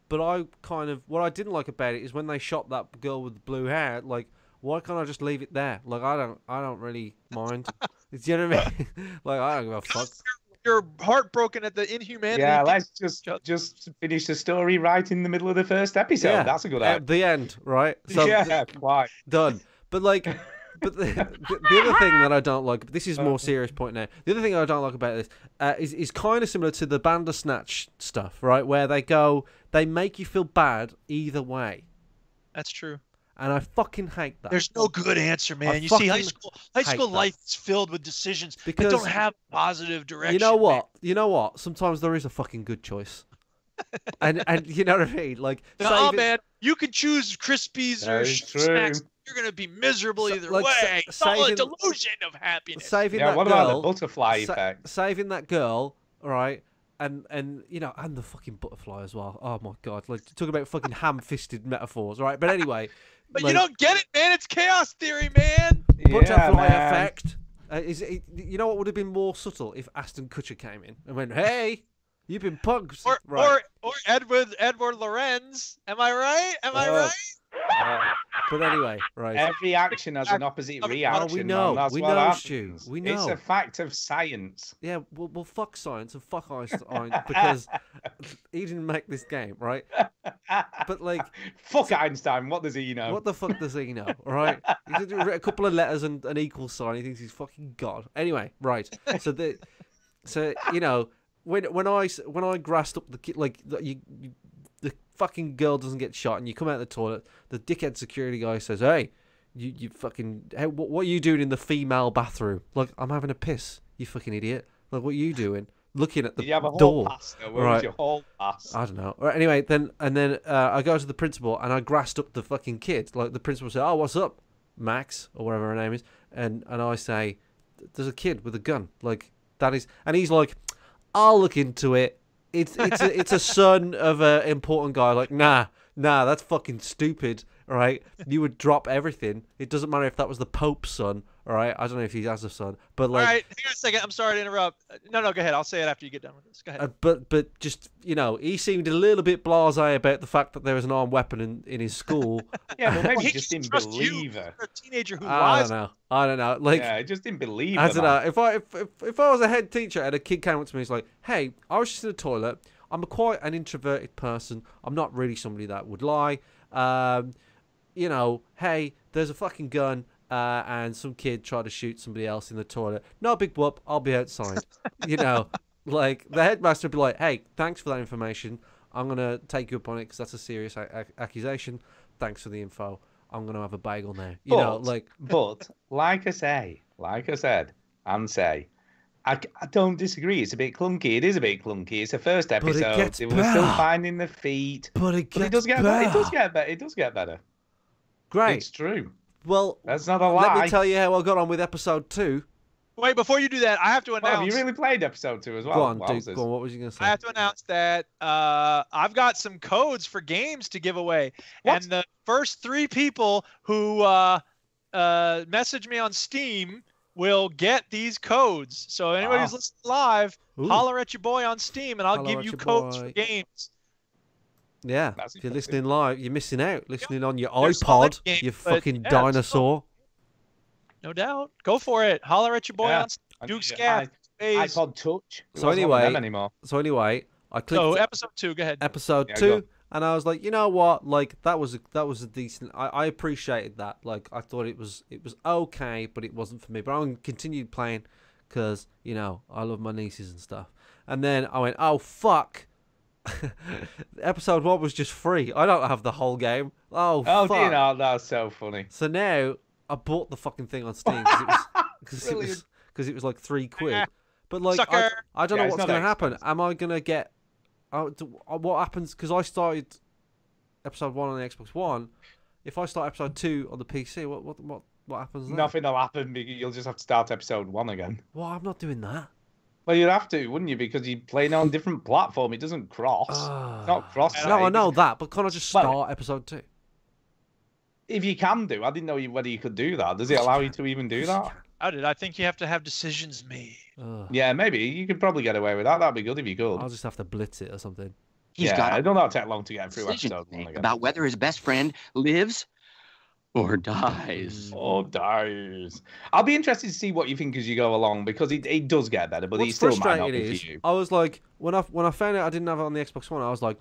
But I kind of what I didn't like about it is when they shot that girl with the blue hair. Like, why can't I just leave it there? Like, I don't really mind. Do you know what I mean? Like, I don't give a fuck. You're heartbroken at the inhumanity. Yeah, let's just finish the story right in the middle of the first episode. Yeah, That's a good at idea. the end, right? So Yeah, quite. done. But like, but the other thing that I don't like, this is a more serious point now. The other thing I don't like about this is kind of similar to the Bandersnatch stuff, right? Where they make you feel bad either way, That's true. and I fucking hate that. There's no good answer, man. I You see, high fucking school hate that. life is filled with decisions Because- that don't have positive direction. You know man. what? You know what? Sometimes there is a fucking good choice, and you know what I mean. Like, Oh save it- man, you can choose Krispies That or is true. snacks. you're gonna be miserable either like, way. It's all a saving- delusion of happiness. Saving Yeah, that what girl. about the butterfly effect? Saving that girl, right? And you know, and the fucking butterfly as well. Oh my god! Like talk about fucking ham-fisted metaphors, right? But anyway, But like, you don't get it, man. It's chaos theory, man. butterfly man. effect. You know what would have been more subtle if Aston Kutcher came in and went, "Hey, you've been punked." Right. Or Edward Lorenz. Am I right? Am I right? But anyway, right. Every action has an opposite reaction. we know. Man. That's We what know, Stu. happens. We It's know. a fact of science. Yeah, well, fuck science and fuck Einstein because he didn't make this game, right? But like, Fuck Einstein. What does he know? what the fuck does he know, all right? He's written a couple of letters and an equal sign. He thinks he's fucking god. Anyway, right. So you know, when I grasped up the kid, like the fucking girl doesn't get shot, and you come out of the toilet, the dickhead security guy says, "Hey, you fucking, hey, what are you doing in the female bathroom?" Like, I'm having a piss. You fucking idiot. Like, what are you doing? Looking at the Did you have a hall door. pass? Where was your hall pass? I don't know. Right, anyway, then I go to the principal and I grassed up the fucking kid. Like the principal said, "Oh, what's up, Max?" or whatever her name is, and I say, "There's a kid with a gun." Like that is, and he's like, "I'll look into it. It's a son of an important guy." Like, nah, that's fucking stupid. All right, you would drop everything. It doesn't matter if that was the Pope's son. All right, I don't know if he has a son, but like, All right, hang on a second. I'm sorry to interrupt. No, go ahead. I'll say it after you get done with this. Go ahead. but just, you know, he seemed a little bit blasé about the fact that there was an armed weapon in his school. Yeah, but maybe He he just didn't trust you. believe her. You're a teenager who I lies. don't know. Like, Yeah, he just didn't believe her. I don't man. know. If I was a head teacher and a kid came up to me, he's like, "Hey, I was just in the toilet. I'm quite an introverted person. I'm not really somebody that would lie. You know, hey, there's a fucking gun." And some kid tried to shoot somebody else in the toilet. No big whoop, I'll be outside. You know, like the headmaster would be like, "Hey, thanks for that information. I'm going to take you up on it because that's a serious accusation. Thanks for the info. I'm going to have a bagel now." You know, like. But, like I said, I don't disagree. It's a bit clunky. It is a bit clunky. It's the first episode. gets We're still better. finding the feet. But it does get better. It does get better. It does get better. Great. It's true. Well, That's not a lie. let me tell you how I got on with episode 2. Wait, before you do that, I have to Well, announce. have you really played episode 2 as well? Go on, Wowzers. dude. Go on. What was you going to say? I have to announce that I've got some codes for games to give away, What? and the first 3 people who message me on Steam will get these codes. So anybody who's listening live, Ooh. holler at your boy on Steam, and I'll Holler give at you your codes boy. for games. Yeah, That's if you're impressive. listening live, you're missing out. Listening on your They're solid iPod, games, you but fucking yeah, it's dinosaur. No doubt. Go for it. Holler at your boy Yeah. on Steam. I Duke need Scaff. Phase. iPod Touch. So It wasn't one of anyway- them anymore. So anyway, I clicked So episode 2. Go ahead. episode Yeah, 2, go. and I was like, you know what? Like that was a decent. I appreciated that. Like I thought it was okay, but it wasn't for me. But I continued playing because you know I love my nieces and stuff. And then I went, oh fuck. Episode 1 was just free. I don't have the whole game. Oh, Oh, fuck. do you know? That's so funny. So now I bought the fucking thing on Steam because it was like £3. But like Sucker. I don't Yeah, know it's what's not going to that happen. expensive. Am I going to get what happens? Because I started episode 1 on the Xbox One. If I start episode 2 on the PC, what happens then? Nothing will happen. You'll just have to start episode 1 again. Well, I'm not doing that. Well, you'd have to, wouldn't you? Because you're playing on a different platform. It doesn't cross. It's not cross. No, I know that, but can't I just Well- start episode 2? If you can do, I didn't know whether you could do that. Does it allow you to even do that? How did I think you have to have decisions made? Yeah, maybe you could probably get away with that. That'd be good if you could. I'll just have to blitz it or something. He's yeah, got it a don't take long to get through decision episode to 1 make again. about whether his best friend lives or dies. Oh, dies. I'll be interested to see what you think as you go along because it does get better, but it What's still might not frustrating be is, for you. I was like, when I found out I didn't have it on the Xbox One, I was like,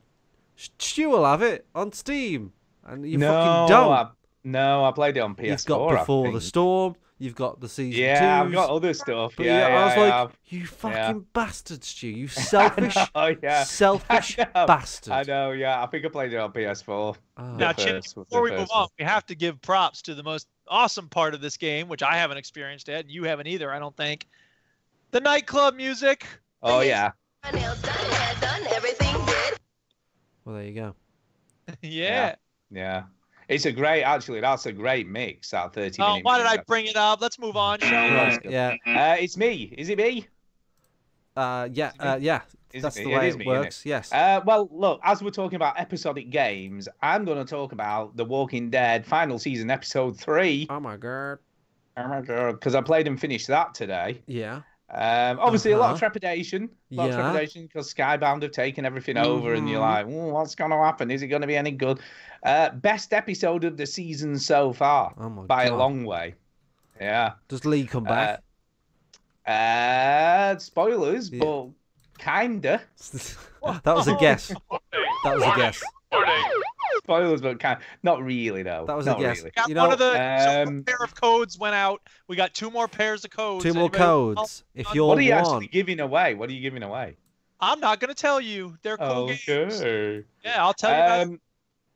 Stu will have it on Steam, and you fucking don't. No, I played it on PS4. You've got I Before the think. Storm. You've got the season 2. Yeah, I've got other stuff. But Yeah, I was yeah, like, yeah. you fucking Yeah. bastard, Stu. You selfish, Oh yeah, selfish I know. bastard. I know. Yeah, I think I played it on PS4. Ah. Now, The Chip, first- the before we move first on, one. we have to give props to the most awesome part of this game, which I haven't experienced yet. You haven't either, I don't think. The nightclub music. Oh yeah. Well, there you go. Yeah. Yeah. It's a great, actually, that's a great mix, that 30-minute. Why did I bring it up? Let's move on, shall we? Right, yeah. It's me. Is it me? Yeah. That's the way it works. Yes. Well, look, as we're talking about episodic games, I'm going to talk about The Walking Dead final season, episode 3. Oh my god. Because I played and finished that today. Yeah. Obviously, a lot of trepidation. Because Skybound have taken everything over, and you're like, what's going to happen? Is it going to be any good? Best episode of the season so far, by a long way. Yeah. Does Lee come back? Spoilers, but kinda. That was a guess. That was a guess. Spoilers, but not really though. That was a guess. Really. You know, one of the pair of codes went out. We got 2 more pairs of codes. 2 more codes. If you're what are you actually giving away? What are you giving away? I'm not going to tell you. They're cool games. Okay. Yeah, I'll tell you guys.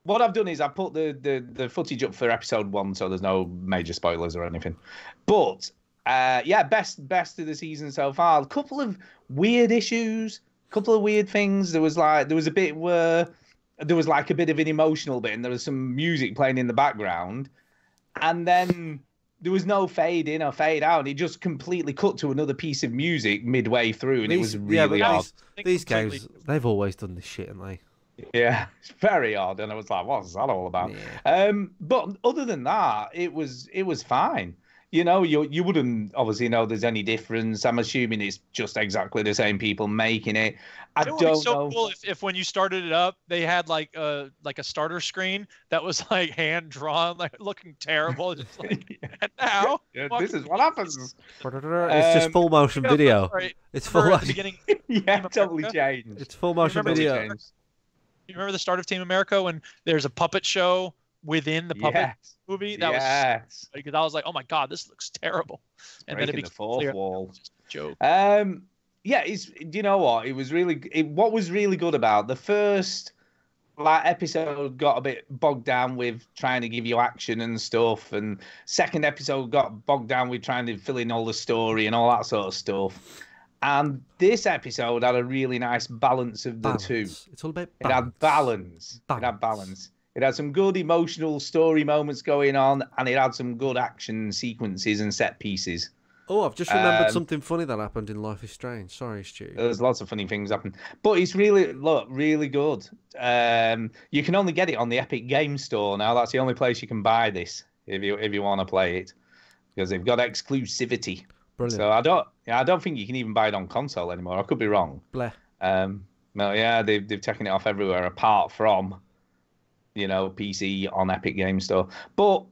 What I've done is I put the footage up for episode 1, so there's no major spoilers or anything. But best of the season so far. A couple of weird issues, a couple of weird things. There was a bit where there was like a bit of an emotional bit, and there was some music playing in the background, and then there was no fade in or fade out. It just completely cut to another piece of music midway through, and it was really odd. These games, they've always done this shit, haven't they? Yeah, it's very odd, and I was like, "What's that all about?" Yeah. But other than that, it was fine. You know, you wouldn't obviously know there's any difference. I'm assuming it's just exactly the same people making it. It would be so cool if when you started it up, they had like a starter screen that was like hand drawn, like looking terrible. Just like, and now this is what happens. It's just full motion video. It's full at the beginning. Yeah, totally changed. It's full motion video. You remember the start of Team America when there's a puppet show within the puppet movie? That was because I was like, oh my god, this looks terrible. And then it became the fourth wall. Joke. Yeah, do you know what? What was really good about the first episode got a bit bogged down with trying to give you action and stuff, and second episode got bogged down with trying to fill in all the story and all that sort of stuff. And this episode had a really nice balance of the two. It's all about balance. It had balance. It had balance. It had some good emotional story moments going on, and it had some good action sequences and set pieces. Oh, I've just remembered something funny that happened in Life is Strange. Sorry, Stu. There's lots of funny things happen, but it's really good. You can only get it on the Epic Game Store now. That's the only place you can buy this if you want to play it, because they've got exclusivity. Brilliant. So I don't think you can even buy it on console anymore. I could be wrong. Bleh. No, yeah, they've taken it off everywhere apart from, PC on Epic Game Store. But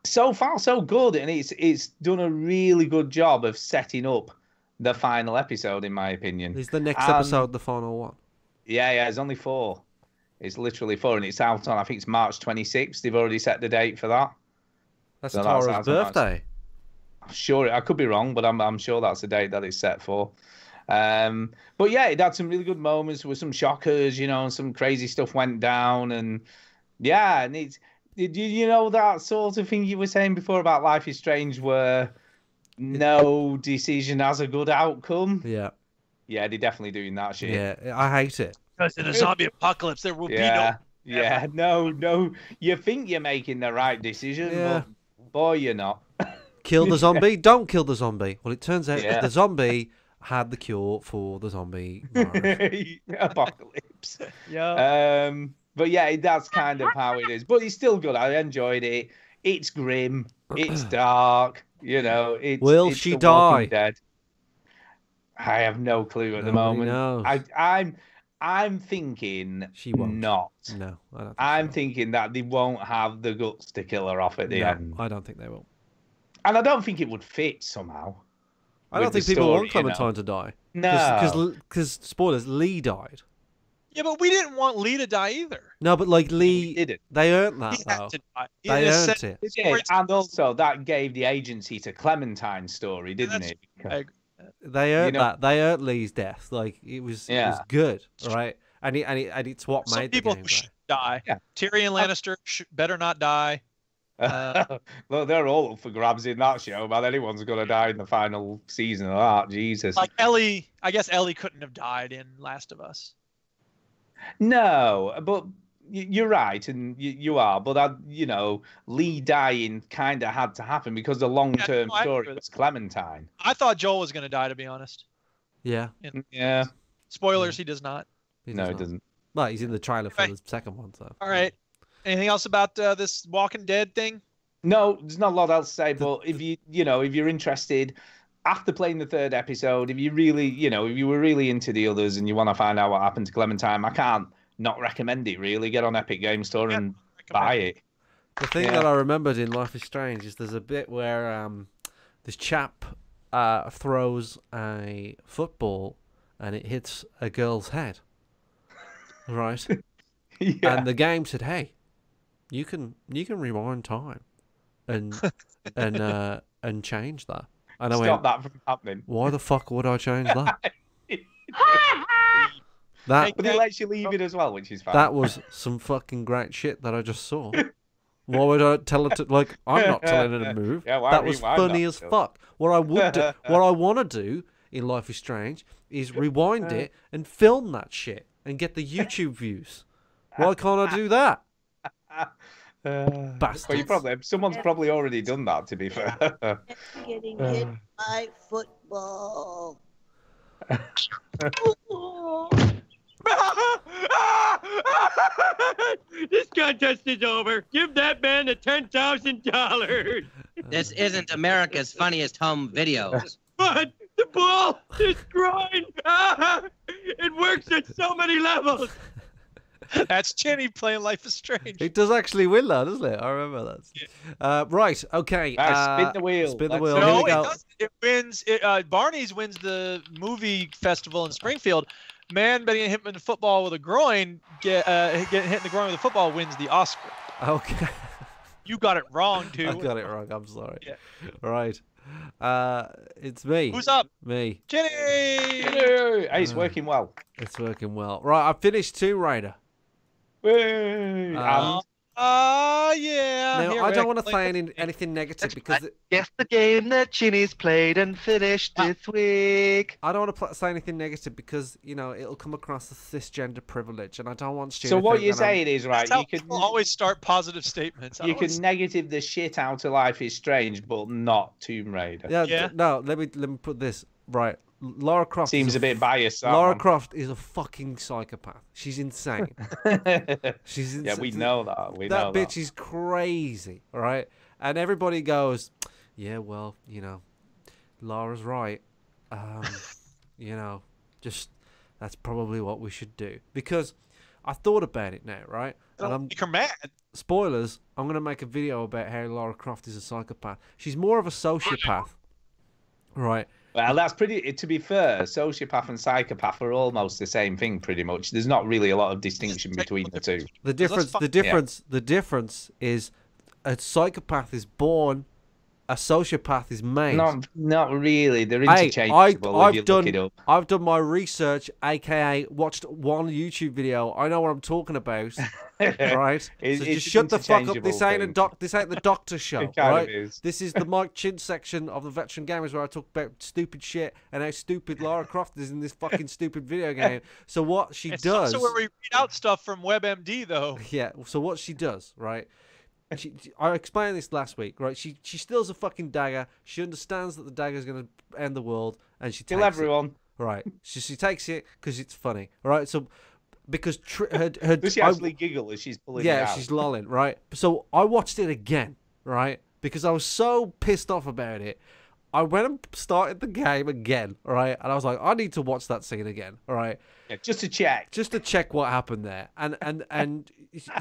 so far so good, and it's done a really good job of setting up the final episode, in my opinion. Is the next episode the final one? Yeah, it's only 4. It's literally 4, and it's out on, I think it's March 26th. They've already set the date for that. That's Tara's birthday. Sure, I could be wrong, but I'm sure that's the date that it's set for. But yeah, it had some really good moments with some shockers, and some crazy stuff went down, and yeah, and it's that sort of thing you were saying before about Life is Strange, where no decision has a good outcome. Yeah, they're definitely doing that shit. Yeah, I hate it. Because in a zombie apocalypse, there will be no. Yeah, no. You think you're making the right decision, but boy, you're not. Kill the zombie? Don't kill the zombie. Well, it turns out that the zombie had the cure for the zombie apocalypse. Yeah. But yeah, that's kind of how it is. But it's still good. I enjoyed it. It's grim. It's dark. Will she die? Dead. I have no clue at the moment. Knows. I'm thinking she won't. Not. No, I don't think I'm thinking that they won't have the guts to kill her off at the end. I don't think they will. And I don't think it would fit somehow. I don't think people want Clementine to die. No. Because, spoilers, Lee died. Yeah, but we didn't want Lee to die either. No, but Lee, didn't. They earned that, He had to die. They earned it. It did. And also, that gave the agency to Clementine's story, didn't it? They earned that. They earned Lee's death. It was good, right? And it's what made the game. Some people should die. Yeah. Tyrion Lannister better not die. Well, they're all up for grabs in that show, but anyone's going to die in the final season of that. Jesus. Like Ellie, I guess Ellie couldn't have died in Last of Us. No, but you're right, and you are, but Lee dying kind of had to happen because the long-term story was Clementine. I thought Joel was going to die, to be honest. Yeah. Yeah. Spoilers, he does not. He doesn't. Well, he's in the trailer for the second one, so. All right. Anything else about this Walking Dead thing? No, there's not a lot else to say. But if if you're interested, after playing the third episode, if you really, if you were really into the others and you want to find out what happened to Clementine, I can't not recommend it. Really, get on Epic Game Store and buy it. The thing that I remembered in Life is Strange is there's a bit where this chap throws a football and it hits a girl's head, right? And the game said, "Hey, you can rewind time and change that." And I Stop that from happening. Why the fuck would I change that? But it lets you leave it as well, which is fine. That was some fucking great shit that I just saw. Why would I tell it to, like, I'm not telling it to move. That was funny as fuck. What I would do, what I want to do in Life is Strange is rewind it and film that shit and get the YouTube views. Why can't I do that? Bastards. Well, someone's probably already done that, to be fair. Getting hit by football. This contest is over. Give that man the $10,000. This isn't America's Funniest Home Videos. But the ball is groin. It works at so many levels. That's Jenny playing Life is Strange. It does actually win that, doesn't it? I remember that. Yeah. Right, okay. Spin the wheel. Spin the wheel. No, Here we go. it doesn't. It wins. Barney's wins the movie festival in Springfield. Man getting hit in the football with a groin, getting hit in the groin with a football wins the Oscar. Okay. You got it wrong, dude. I got it wrong. I'm sorry. Yeah. Right. It's me. Who's up? Me. Jenny! Hey, it's working well. It's working well. Right, I finished Tomb Raider. And yeah. Now, Here, I don't Rick, want to say anything negative because Guess the game that Ginny's played and finished this week. I don't want to say anything negative because it'll come across as cisgender privilege, and I don't want Stu. So to what think you're that I'm- saying is right. That's how You can people always start positive statements. you can negative the shit out of Life is Strange, but not Tomb Raider. Yeah. No, let me put this right. Laura Croft Seems a bit biased. that Laura one. Croft is a fucking psychopath. She's insane. She's insane. Yeah, we know that. That bitch is crazy, all right? And everybody goes, yeah, well, Laura's right. Just that's probably what we should do. Because I thought about it now, right? And I'm mad. Spoilers, I'm going to make a video about how Laura Croft is a psychopath. She's more of a sociopath, right? Well, that's pretty. To be fair, sociopath and psychopath are almost the same thing, pretty much. There's not really a lot of distinction between the two. The difference is a psychopath is born, a sociopath is made. Not really. They're interchangeable. If you look it up. I've done my research, aka watched one YouTube video. I know what I'm talking about, right? So It's just shut the fuck up. interchangeable This ain't thing. This ain't the doctor show, It kind of right? is. This is the Mike Chin section of the Veteran Gamers where I talk about stupid shit and how stupid Lara Croft is in this fucking stupid video game. So what she It's does? also where we read out stuff from WebMD, though. Yeah. So what she does, right? I explained this last week, right? She steals a fucking dagger. She understands that the dagger is going to end the world, and she Kill takes everyone. it. Right. She takes it because it's funny, right? So because Does she actually giggle as she's pulling it out? she's lolling, right? So I watched it again, right? Because I was so pissed off about it. I went and started the game again, right? And I was like, I need to watch that scene again, all right? Yeah, just to check. Just to check what happened there. And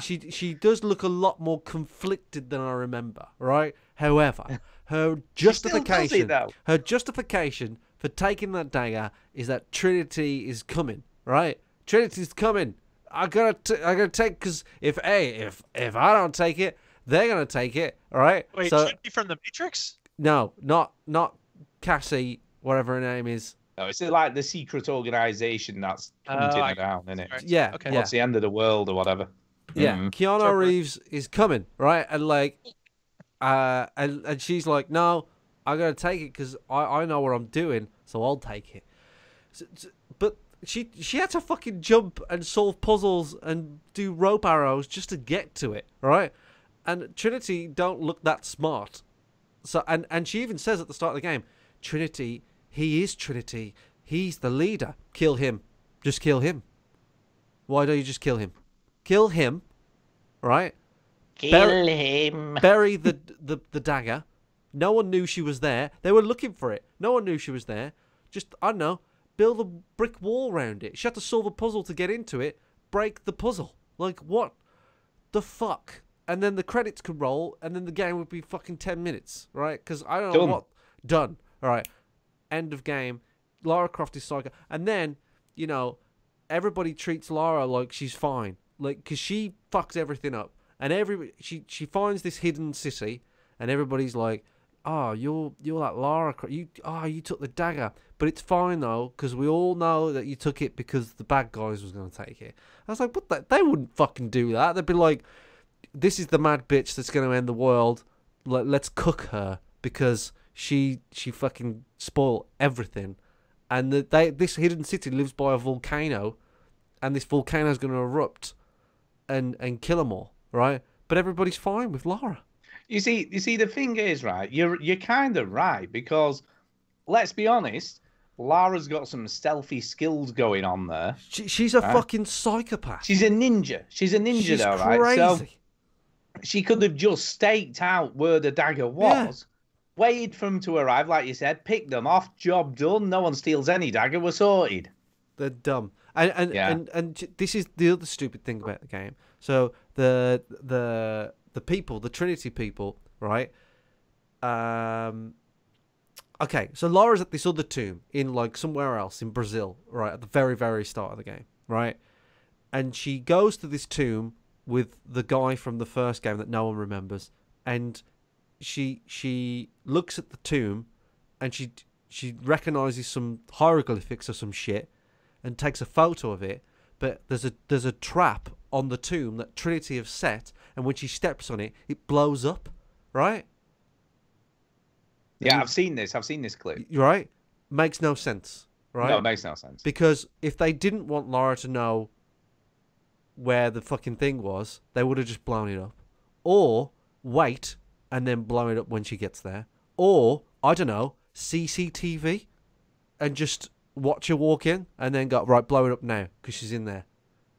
she does look a lot more conflicted than I remember, right? However, her justification for taking that dagger is that Trinity is coming, right? Trinity's coming. I gotta take, because if I don't take it, they're gonna take it, all right? Wait, so, Trinity from the Matrix? No, not Cassie, whatever her name is. No, it's like the secret organization that's hunting her down, isn't it? Yeah, okay. What's the end of the world or whatever? Yeah, Mhm. Keanu Reeves is coming, right? And like, and she's like, no, I gotta take it because I know what I'm doing, so I'll take it. But She had to fucking jump and solve puzzles and do rope arrows just to get to it, right? And Trinity don't look that smart. So and she even says at the start of the game, Trinity, he is Trinity. He's the leader. Kill him. Just kill him. Why don't you just kill him? Kill him, right? Kill him. Bury the dagger. No one knew she was there. They were looking for it. No one knew she was there. Just, I don't know, build a brick wall around it. She had to solve a puzzle to get into it. Break the puzzle. Like, what the fuck? And then the credits could roll, and then the game would be fucking 10 minutes, right? Because I don't know what. Done. All right. End of game. Lara Croft is Psycho. And then, you know, everybody treats Lara like she's fine. Like, because she fucks everything up. And she finds this hidden city, and everybody's like, oh, you're that Lara Croft. You took the dagger. But it's fine, though, because we all know that you took it because the bad guys was going to take it. I was like, what the? They wouldn't fucking do that. They'd be like, this is the mad bitch that's going to end the world. Let's cook her because she fucking spoiled everything. And this hidden city lives by a volcano, and this volcano is going to erupt and kill them all, right? But everybody's fine with Lara. You see, the thing is, right, you're kind of right, because let's be honest, Lara's got some stealthy skills going on there. She's a fucking psychopath. She's a ninja. She's though, right? Crazy. So she could have just staked out where the dagger was, waited for them to arrive, like you said, picked them off, job done. No one steals any dagger. We're sorted. They're dumb. And this is the other stupid thing about the game. So the people, the Trinity people, right? Okay, so Lara's at this other tomb in like somewhere else in Brazil, right, at the very, very start of the game, right? And she goes to this tomb with the guy from the first game that no one remembers, and she looks at the tomb, and she recognizes some hieroglyphics or some shit, and takes a photo of it. But there's a trap on the tomb that Trinity have set, and when she steps on it, it blows up, right? Yeah, I've seen this clip. Right? Makes no sense, right? No, it makes no sense. Because if they didn't want Lara to know where the fucking thing was, they would have just blown it up. Or wait and then blow it up when she gets there. Or, I don't know, CCTV and just watch her walk in and then go, right, blow it up now because she's in there.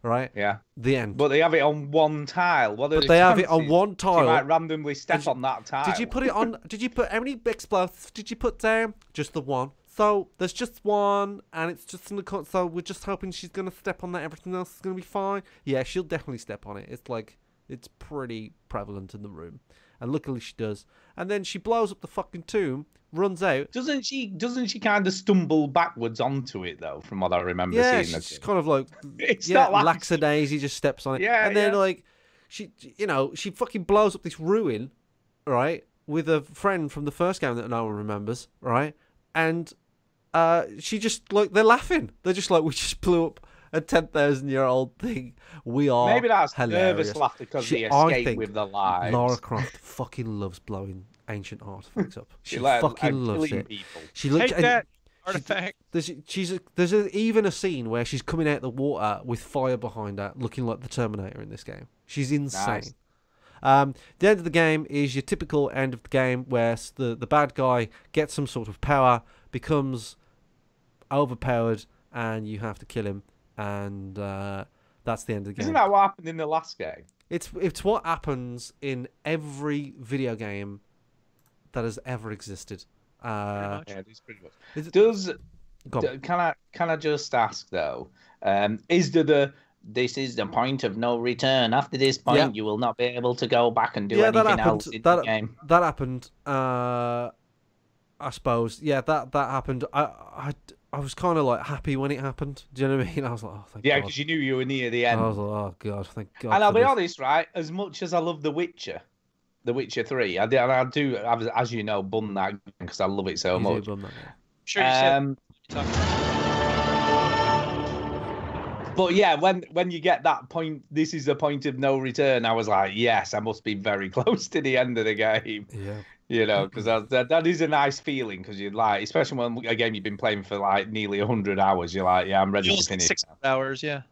Right? Yeah. The end. But they have it on one tile. But they have it on one tile. She might randomly step on that tile. Did you put it on? Did you put how many explosives did you put down? Just the one. So there's just one, and it's just in the so we're just hoping she's gonna step on that. Everything else is gonna be fine. Yeah, she'll definitely step on it. It's pretty prevalent in the room, and luckily she does. And then she blows up the fucking tomb. Runs out. Doesn't she kind of stumble backwards onto it though? From what I remember seeing. Yeah, she's kind of like it's not like lackadaisy, just steps on it. Yeah, and then like she fucking blows up this ruin, right, with a friend from the first game that no one remembers, right? And she just like they're laughing. They're just like, we just blew up a 10,000-year-old thing. We are maybe that's hilarious. Nervous laughter because they escape with their lives. Lara Croft fucking loves blowing ancient artifacts up. She like, fucking loves it. People. She looks Take that artifact. There's even a scene where she's coming out of the water with fire behind her, looking like the Terminator in this game. She's insane. Nice. The end of the game is your typical end of the game where the bad guy gets some sort of power, becomes overpowered, and you have to kill him. And that's the end of the game. Isn't that what happened in the last game? It's what happens in every video game that has ever existed. Yeah, it is pretty much. Can I just ask though? Is there this is the point of no return? After this point, you will not be able to go back and do anything else in the game. That happened. I suppose. Yeah, that happened. I was kind of like happy when it happened. Do you know what I mean? I was like, oh, thank God. Yeah, because you knew you were near the end. I was like, oh God, thank God. And I'll be honest, right? As much as I love The Witcher 3, I do, as you know, bun that because I love it so much. Sure, you said. But yeah, when you get that point, this is the point of no return. I was like, yes, I must be very close to the end of the game. Yeah. You know, because that is a nice feeling. Because you're like, especially when a game you've been playing for like nearly 100 hours, you're like, yeah, I'm ready to finish. 6 hours, yeah.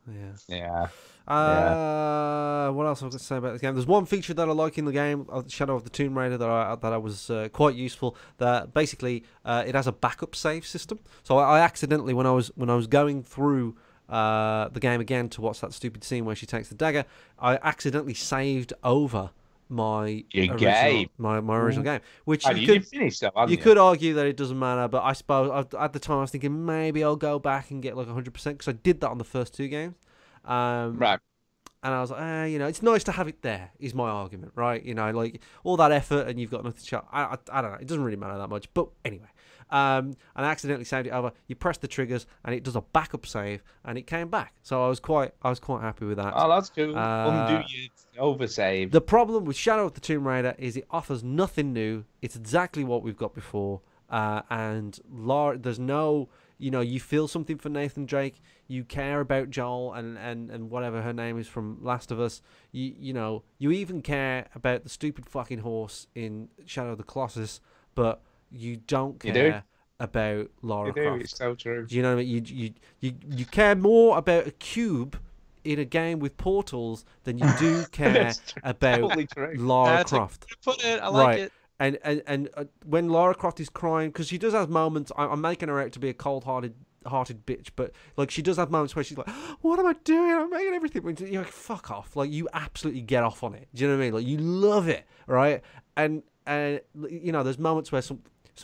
Yeah. What else I was going to say about this game? There's one feature that I like in the game, Shadow of the Tomb Raider, that I was quite useful. That basically it has a backup save system. So I accidentally, when I was going through the game again to watch that stupid scene where she takes the dagger, I accidentally saved over my original game, which you could argue that it doesn't matter, but I suppose at the time I was thinking maybe I'll go back and get like 100% because I did that on the first 2 games. Right. And I was like, you know, it's nice to have it there, is my argument, right? You know, like all that effort and you've got nothing to show. I don't know. It doesn't really matter that much. But anyway, and I accidentally saved it over. You press the triggers and it does a backup save and it came back. So I was quite happy with that. Oh, that's cool. Undo your oversave. The problem with Shadow of the Tomb Raider is it offers nothing new. It's exactly what we've got before. And there's no, you know, you feel something for Nathan Drake. You care about Joel and whatever her name is from Last of Us. You know, you even care about the stupid fucking horse in Shadow of the Colossus, but you don't care about Lara Croft. It's so true. Do you know what I mean? You care more about a cube in a game with portals than you do care about Lara Croft. Put it. I like it. And when Lara Croft is crying, because she does have moments, I'm making her out to be a cold-hearted bitch, but like she does have moments where she's like, what am I doing? I'm making everything. You're like, fuck off. Like, you absolutely get off on it. Do you know what I mean? Like, you love it, right? And you know, there's moments where some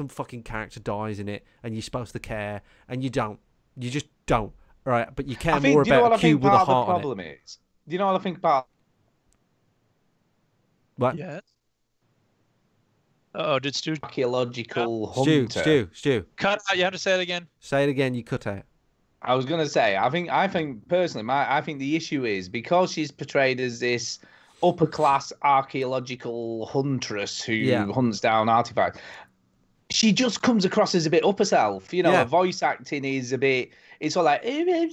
fucking character dies in it and you're supposed to care and you don't. You just don't, right? But you care more about a cube with a heart on it. Do you know what I think about? What? Yes. Oh, did Stu? Archaeological hunter. Stu. Cut out. You have to say it again. Say it again. You cut out. I was gonna say. I think personally, I think the issue is because she's portrayed as this upper class archaeological huntress who hunts down artifacts. She just comes across as a bit up herself. You know, her voice acting is a bit. It's all like, I'm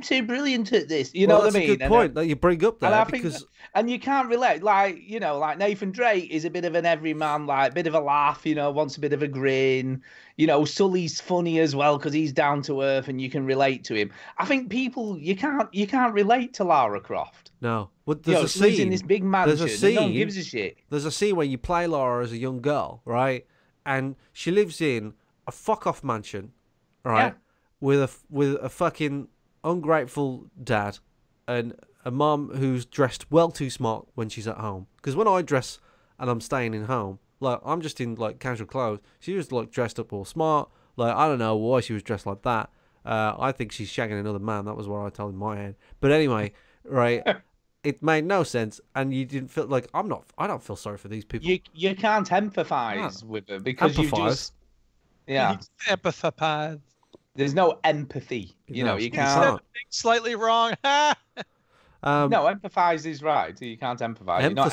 so brilliant at this. You know what I mean? That's a good point that you bring up there, because and you can't relate. Like, you know, like Nathan Drake is a bit of an everyman, like bit of a laugh. You know, wants a bit of a grin. You know, Sully's funny as well because he's down to earth and you can relate to him. I think people you can't relate to Lara Croft. No, but there's a scene in this big mansion. There's a scene. No one gives a shit. There's a scene where you play Lara as a young girl, right? And she lives in a fuck off mansion, right? Yeah. With a fucking ungrateful dad and a mum who's dressed well too smart when she's at home. Because when I dress and I'm staying in home, like I'm just in like casual clothes. She was like dressed up all smart. Like I don't know why she was dressed like that. I think she's shagging another man. That was what I told in my head. But anyway, right? It made no sense, and you didn't feel like I don't feel sorry for these people. You can't empathise with them because you just empathize. There's no empathy. You know, you can't. Slightly wrong. No, empathise is right. You can't empathise. You don't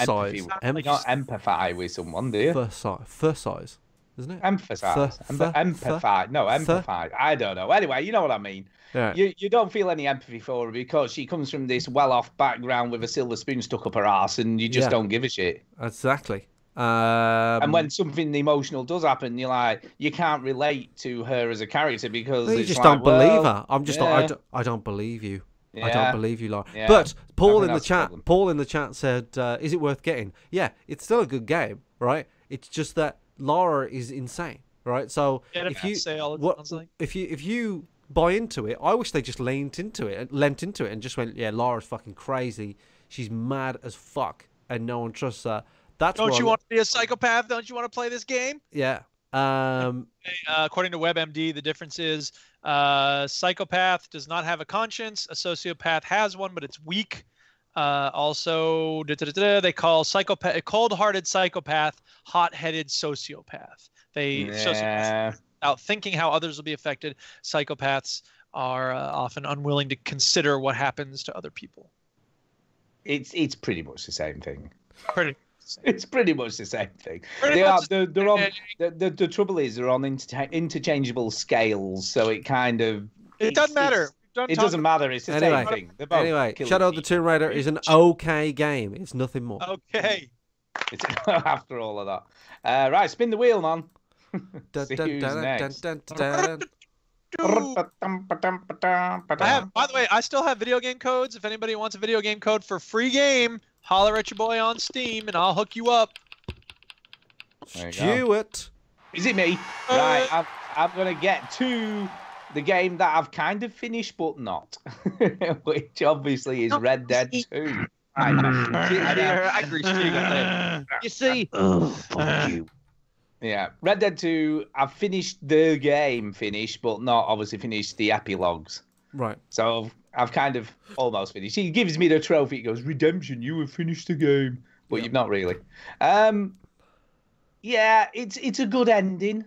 empathise with someone, do you? Emphasize, isn't it? Emphasize. Empathise. No, empathise. I don't know. Anyway, you know what I mean. Yeah. You don't feel any empathy for her because she comes from this well-off background with a silver spoon stuck up her ass, and you just don't give a shit. Exactly. And when something emotional does happen, you're like, you can't relate to her as a character because you just don't believe her. I'm just like, I don't believe you. Yeah. I don't believe you, Lara. Yeah. But Paul in the chat said, "Is it worth getting?" Yeah, it's still a good game, right? It's just that Lara is insane, right? So if you buy into it, I wish they just lent into it and just went, yeah, Lara's fucking crazy. She's mad as fuck, and no one trusts her. Don't you want to be a psychopath? Don't you want to play this game? Yeah. According to WebMD, the difference is psychopath does not have a conscience. A sociopath has one, but it's weak. Also, they call psychopath, cold-hearted psychopath, hot-headed sociopath. Sociopaths, without thinking how others will be affected, psychopaths are often unwilling to consider what happens to other people. It's pretty much the same thing. It's pretty much the same thing. The trouble is they're on interchangeable scales, so it kind of it doesn't matter. It doesn't matter. It's the same thing. Anyway, Shadow of the Tomb Raider is an okay game. It's nothing more. Okay. It's after all of that. Right, spin the wheel, man. Dun, See dun, who's dun, next. dun, dun, dun. By the way, I still have video game codes. If anybody wants a video game code for free game, holler at your boy on Steam, and I'll hook you up. Stuart. Is it me? Right, I'm going to get to the game that I've kind of finished, but not. Which obviously is Red Dead 2. I agree. You see? Oh, fuck you. Yeah, Red Dead 2, I've finished the game, but not obviously finished the epilogues. Right. So I've kind of almost finished. He gives me the trophy. He goes, "Redemption, you have finished the game." But you've not really. Yeah, it's a good ending.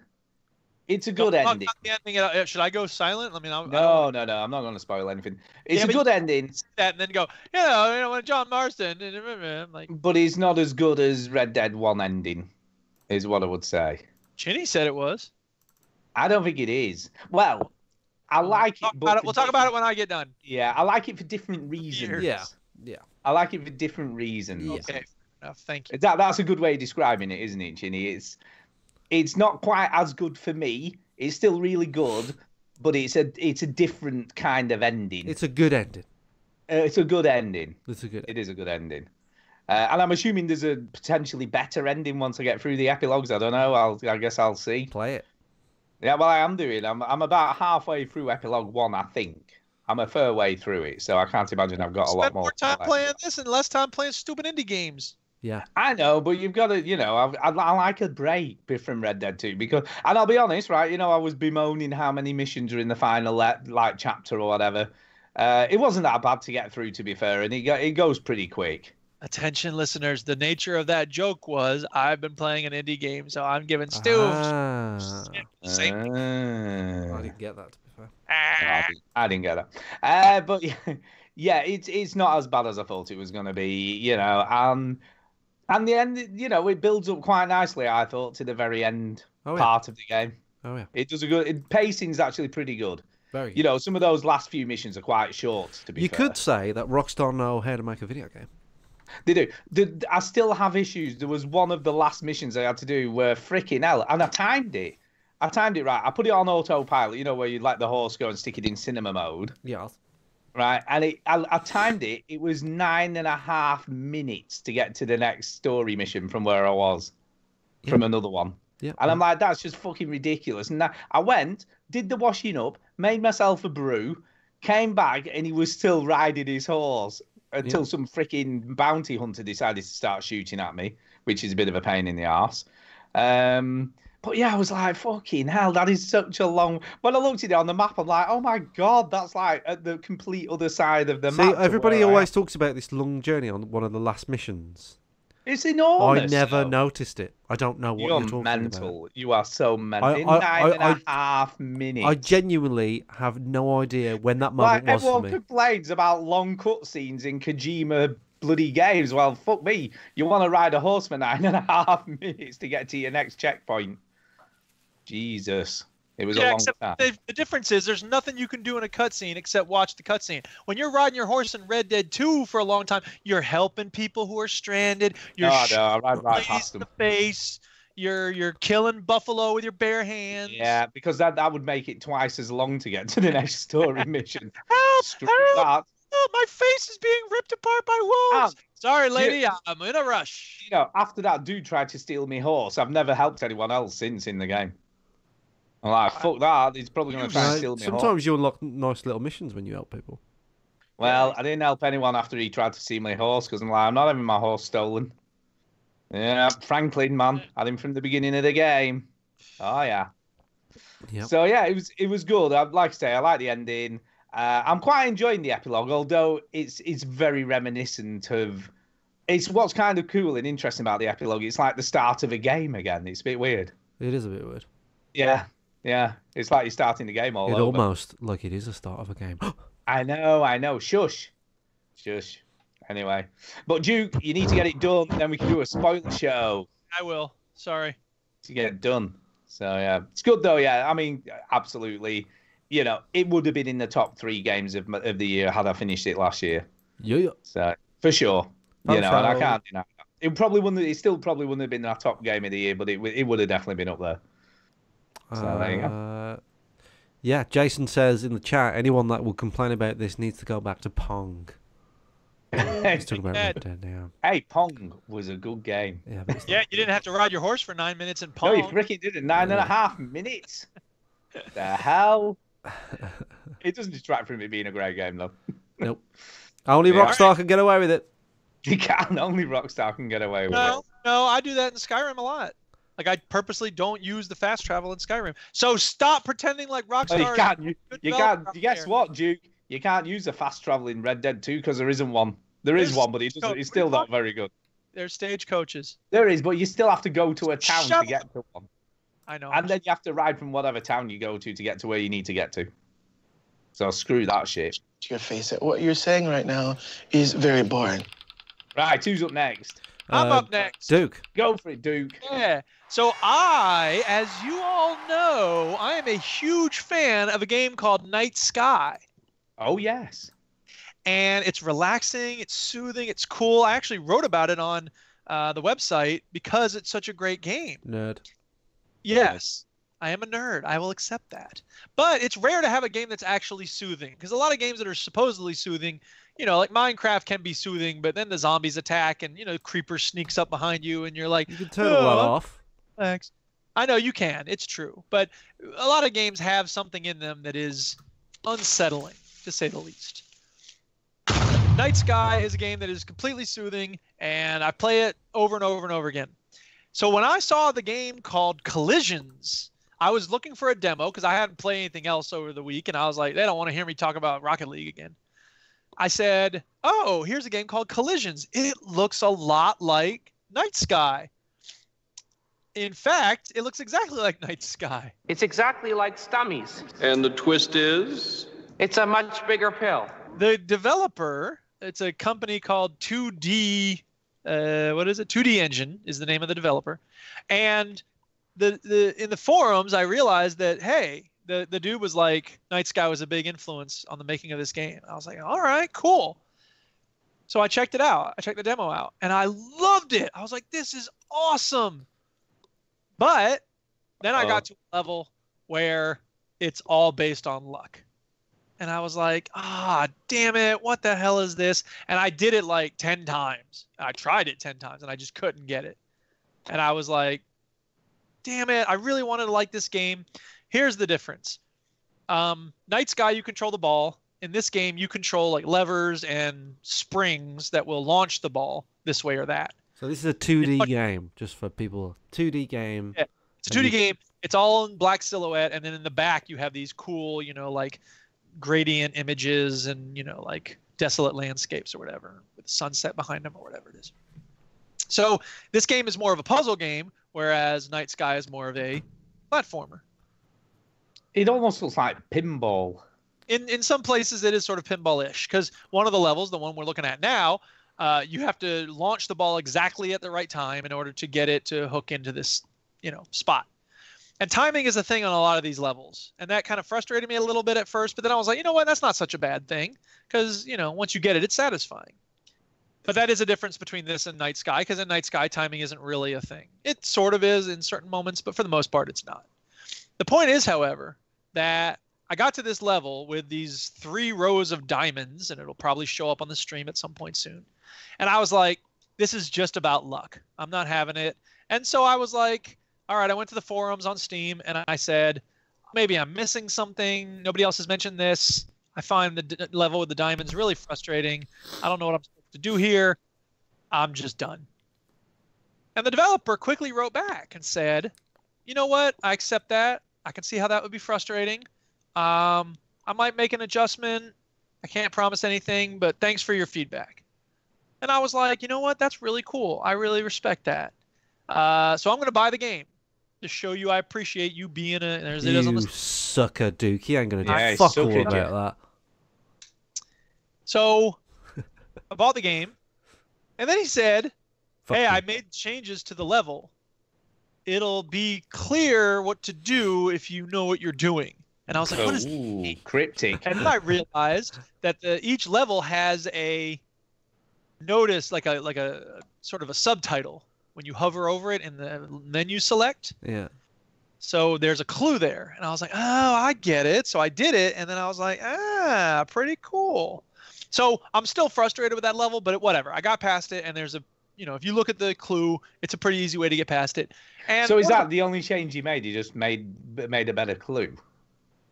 It's a good ending. The ending. Should I go silent? I mean, No, I'm not going to spoil anything. It's a good ending. That and then go, when John Marston. I'm like, but it's not as good as Red Dead 1 ending, is what I would say. Chinny said it was. I don't think it is. Well, I like it. We'll talk about it when I get done. Yeah, I like it for different reasons. Yeah. I like it for different reasons. Okay, enough. Thank you. That's a good way of describing it, isn't it, Chinny? It's not quite as good for me. It's still really good, but it's a different kind of ending. It's a good ending. It's a good ending. It is a good ending. And I'm assuming there's a potentially better ending once I get through the epilogues. I don't know. I guess I'll see. Play it. Yeah, well, I am doing. I'm about halfway through epilogue 1, I think. I'm a fair way through it, so I can't imagine I've got a lot more. Spend more time playing this and less time playing stupid indie games. Yeah. I know, but you've got to, I like a break from Red Dead 2 because, and I'll be honest, right, I was bemoaning how many missions are in the final chapter or whatever. It wasn't that bad to get through, to be fair, and it goes pretty quick. Attention, listeners. The nature of that joke was I've been playing an indie game, so I'm giving Stu. I didn't get that, to be fair. I didn't get that. But yeah, it's not as bad as I thought it was going to be, and the end, it builds up quite nicely, I thought, to the very end part of the game. Oh, yeah. It does a good... Pacing's actually pretty good. Very good. Some of those last few missions are quite short, to be fair. You could say that Rockstar know how to make a video game. They do. I still have issues. There was one of the last missions I had to do where freaking hell, and I timed it. Right. I put it on autopilot, where you let the horse go and stick it in cinema mode. Yeah. Right, and I timed it. It was 9.5 minutes to get to the next story mission from where I was, from another one. Yeah. And I'm like, that's just fucking ridiculous. And I went, did the washing up, made myself a brew, came back, and he was still riding his horse until some freaking bounty hunter decided to start shooting at me, which is a bit of a pain in the arse. But yeah, I was like, fucking hell, that is such a long... When I looked at it on the map, I'm like, oh my God, that's like at the complete other side of the map. See, everybody always talks about this long journey on one of the last missions. It's enormous. I never noticed it. I don't know what you're talking mental. about. You are so mental. In 9.5 minutes. I genuinely have no idea when that moment was for me. Everyone complains about long cutscenes in Kojima bloody games. Well, fuck me. You want to ride a horse for 9.5 minutes to get to your next checkpoint. Jesus. It was a long time. The difference is there's nothing you can do in a cutscene except watch the cutscene. When you're riding your horse in Red Dead 2 for a long time, you're helping people who are stranded. You're I ride right past them. The face. You're killing buffalo with your bare hands. Yeah, because that would make it twice as long to get to the next story mission. Help! My face is being ripped apart by wolves. Sorry, lady, I'm in a rush. After that dude tried to steal me horse, I've never helped anyone else since in the game. I'm like, fuck that. He's probably going to try and steal me horse. Sometimes you unlock nice little missions when you help people. Well, I didn't help anyone after he tried to steal my horse because I'm like, I'm not having my horse stolen. Yeah, Franklin, man. Had him from the beginning of the game. Oh, yeah. Yep. So, yeah, it was good. Like I say, I like the ending. I'm quite enjoying the epilogue, although it's very reminiscent of... It's what's kind of cool and interesting about the epilogue. It's like the start of a game again. It's a bit weird. It is a bit weird. Yeah. It's like you're starting the game all over. Almost like it is the start of a game. I know. Shush. Anyway. But Duke, you need to get it done, then we can do a spoiler show. I will. Sorry. To get it done. So, yeah. It's good, though, yeah. I mean, absolutely. It would have been in the top 3 games of the year had I finished it last year. Yeah. So, for sure. And I can't deny that. It still probably wouldn't have been our top game of the year, but it would have definitely been up there. So there you go. Yeah, Jason says in the chat, anyone that will complain about this needs to go back to Pong. He's talking about Red Dead now. Hey, Pong was a good game. Yeah, you didn't have to ride your horse for 9 minutes in Pong. No, you freaking did it. 9.5 minutes. The hell? It doesn't distract from it being a great game, though. Nope. Only Rockstar can get away with it. You can. Only Rockstar can get away with it. No, I do that in Skyrim a lot. Like, I purposely don't use the fast travel in Skyrim. So stop pretending like Rockstar. You can't. You can't. Guess what, Duke? You can't use the fast travel in Red Dead 2 because there isn't one. There is one, but it's still not very good. They're stagecoaches. There is, but you still have to go to a town to get to one. I know. And then you have to ride from whatever town you go to get to where you need to get to. So screw that shit. You face it. What you're saying right now is very boring. Right, who's up next? I'm up next. Duke. Go for it, Duke. Yeah. So as you all know, I am a huge fan of a game called Night Sky. Oh, yes. And it's relaxing, it's soothing, it's cool. I actually wrote about it on the website because it's such a great game. Nerd. Yes, I am a nerd. I will accept that. But it's rare to have a game that's actually soothing, because a lot of games that are supposedly soothing, you know, like Minecraft can be soothing, but then the zombies attack and, you know, creeper sneaks up behind you and you're like, you can turn it off. Thanks. I know you can. It's true. But a lot of games have something in them that is unsettling, to say the least. Night Sky is a game that is completely soothing, and I play it over and over and over again. So when I saw the game called Collisions, I was looking for a demo because I hadn't played anything else over the week, and I was like, they don't want to hear me talk about Rocket League again. I said, oh, here's a game called Collisions. It looks a lot like Night Sky. In fact, it looks exactly like Night Sky. It's exactly like Stummies. And the twist is? It's a much bigger pill. The developer, it's a company called 2D, 2D Engine is the name of the developer. And in the forums, I realized that, hey, the dude was like, Night Sky was a big influence on the making of this game. I was like, all right, cool. So I checked it out. I checked the demo out, and I loved it. I was like, this is awesome. But then I got to a level where it's all based on luck. And I was like, damn it, what the hell is this? And I did it like 10 times. I tried it 10 times, and I just couldn't get it. And I was like, damn it, I really wanted to like this game. Here's the difference. Night Sky, you control the ball. In this game, you control like levers and springs that will launch the ball this way or that. So this is a 2D game, just for people. 2D game. Yeah, it's a 2D game. It's all in black silhouette, and then in the back you have these cool, you know, like gradient images and, you know, like desolate landscapes or whatever with sunset behind them or whatever it is. So this game is more of a puzzle game, whereas Night Sky is more of a platformer. It almost looks like pinball. In some places it is sort of pinball-ish, because one of the levels, the one we're looking at now, you have to launch the ball exactly at the right time in order to get it to hook into this, you know, spot. And timing is a thing on a lot of these levels. And that kind of frustrated me a little bit at first, but then I was like, you know what, that's not such a bad thing, because, you know, once you get it, it's satisfying. But that is a difference between this and Night Sky, because in Night Sky, timing isn't really a thing. It sort of is in certain moments, but for the most part, it's not. The point is, however, that I got to this level with these 3 rows of diamonds, and it'll probably show up on the stream at some point soon. And I was like, this is just about luck. I'm not having it. And so I was like, all right, I went to the forums on Steam, and I said, maybe I'm missing something. Nobody else has mentioned this. I find the level with the diamonds really frustrating. I don't know what I'm supposed to do here. I'm just done. And the developer quickly wrote back and said, you know what? I accept that. I can see how that would be frustrating. I might make an adjustment. I can't promise anything, but thanks for your feedback. And I was like, you know what? That's really cool. I really respect that. So I'm going to buy the game to show you I appreciate you being a... You sucker, Duke. He ain't going to do fuck all about that. So I bought the game, and then he said, hey, I made changes to the level. It'll be clear what to do if you know what you're doing. And I was like, what is cryptic. And then I realized that each level has a notice like a sort of a subtitle when you hover over it in the menu select. Yeah. So there's a clue there, and I was like, oh, I get it. So I did it, and then I was like, pretty cool. So I'm still frustrated with that level, but whatever. I got past it, and there's a, if you look at the clue, it's a pretty easy way to get past it. And so is that the only change he made? He just made a better clue?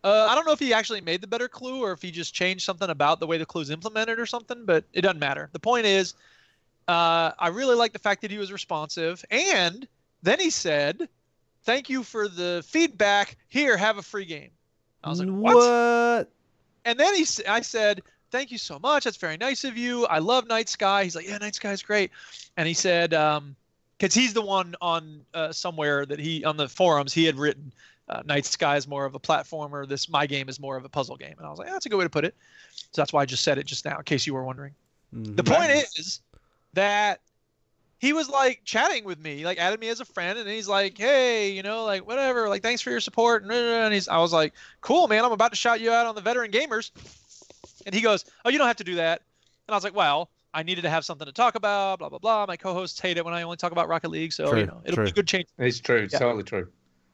I don't know if he actually made the better clue or if he just changed something about the way the clue's implemented or something, but it doesn't matter. The point is, I really like the fact that he was responsive, and then he said, thank you for the feedback. Here, have a free game. I was like, what? And then I said, thank you so much. That's very nice of you. I love Night Sky. He's like, yeah, Night Sky's great. And he said, because he's the one on somewhere that on the forums, he had written, Night Sky is more of a platformer. My game is more of a puzzle game. And I was like, that's a good way to put it. So that's why I just said it just now, in case you were wondering. Mm-hmm. The point is that he was like chatting with me, like added me as a friend, and he's like, hey, like whatever, like thanks for your support. And I was like, cool, man, I'm about to shout you out on the Veteran Gamers. And he goes, oh, you don't have to do that. And I was like, well, I needed to have something to talk about, blah, blah, blah. My co-hosts hate it when I only talk about Rocket League. So, it'll be a good change. It's true. It's totally true.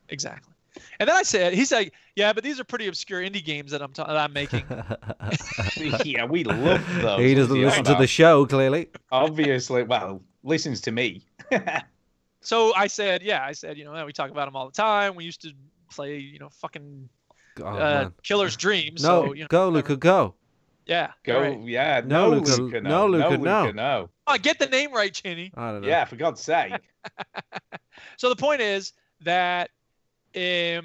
Exactly. And then he's like, yeah, but these are pretty obscure indie games that I'm making. Yeah, we love those. He doesn't listen to the show, clearly. Obviously. Well, listens to me. So I said, we talk about them all the time. We used to play, fucking Killer's Dreams. No, so, go, Luca, go. Yeah. Go. Right. Yeah. No, Luca. No, Luca. No. Oh, get the name right, Chinny. I don't know. Yeah, for God's sake. So the point is that he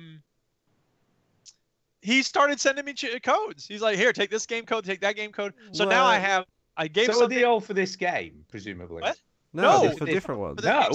started sending me codes. He's like, here, take this game code, take that game code. So now I gave So are they all for this game, presumably? What? No, for different ones. No.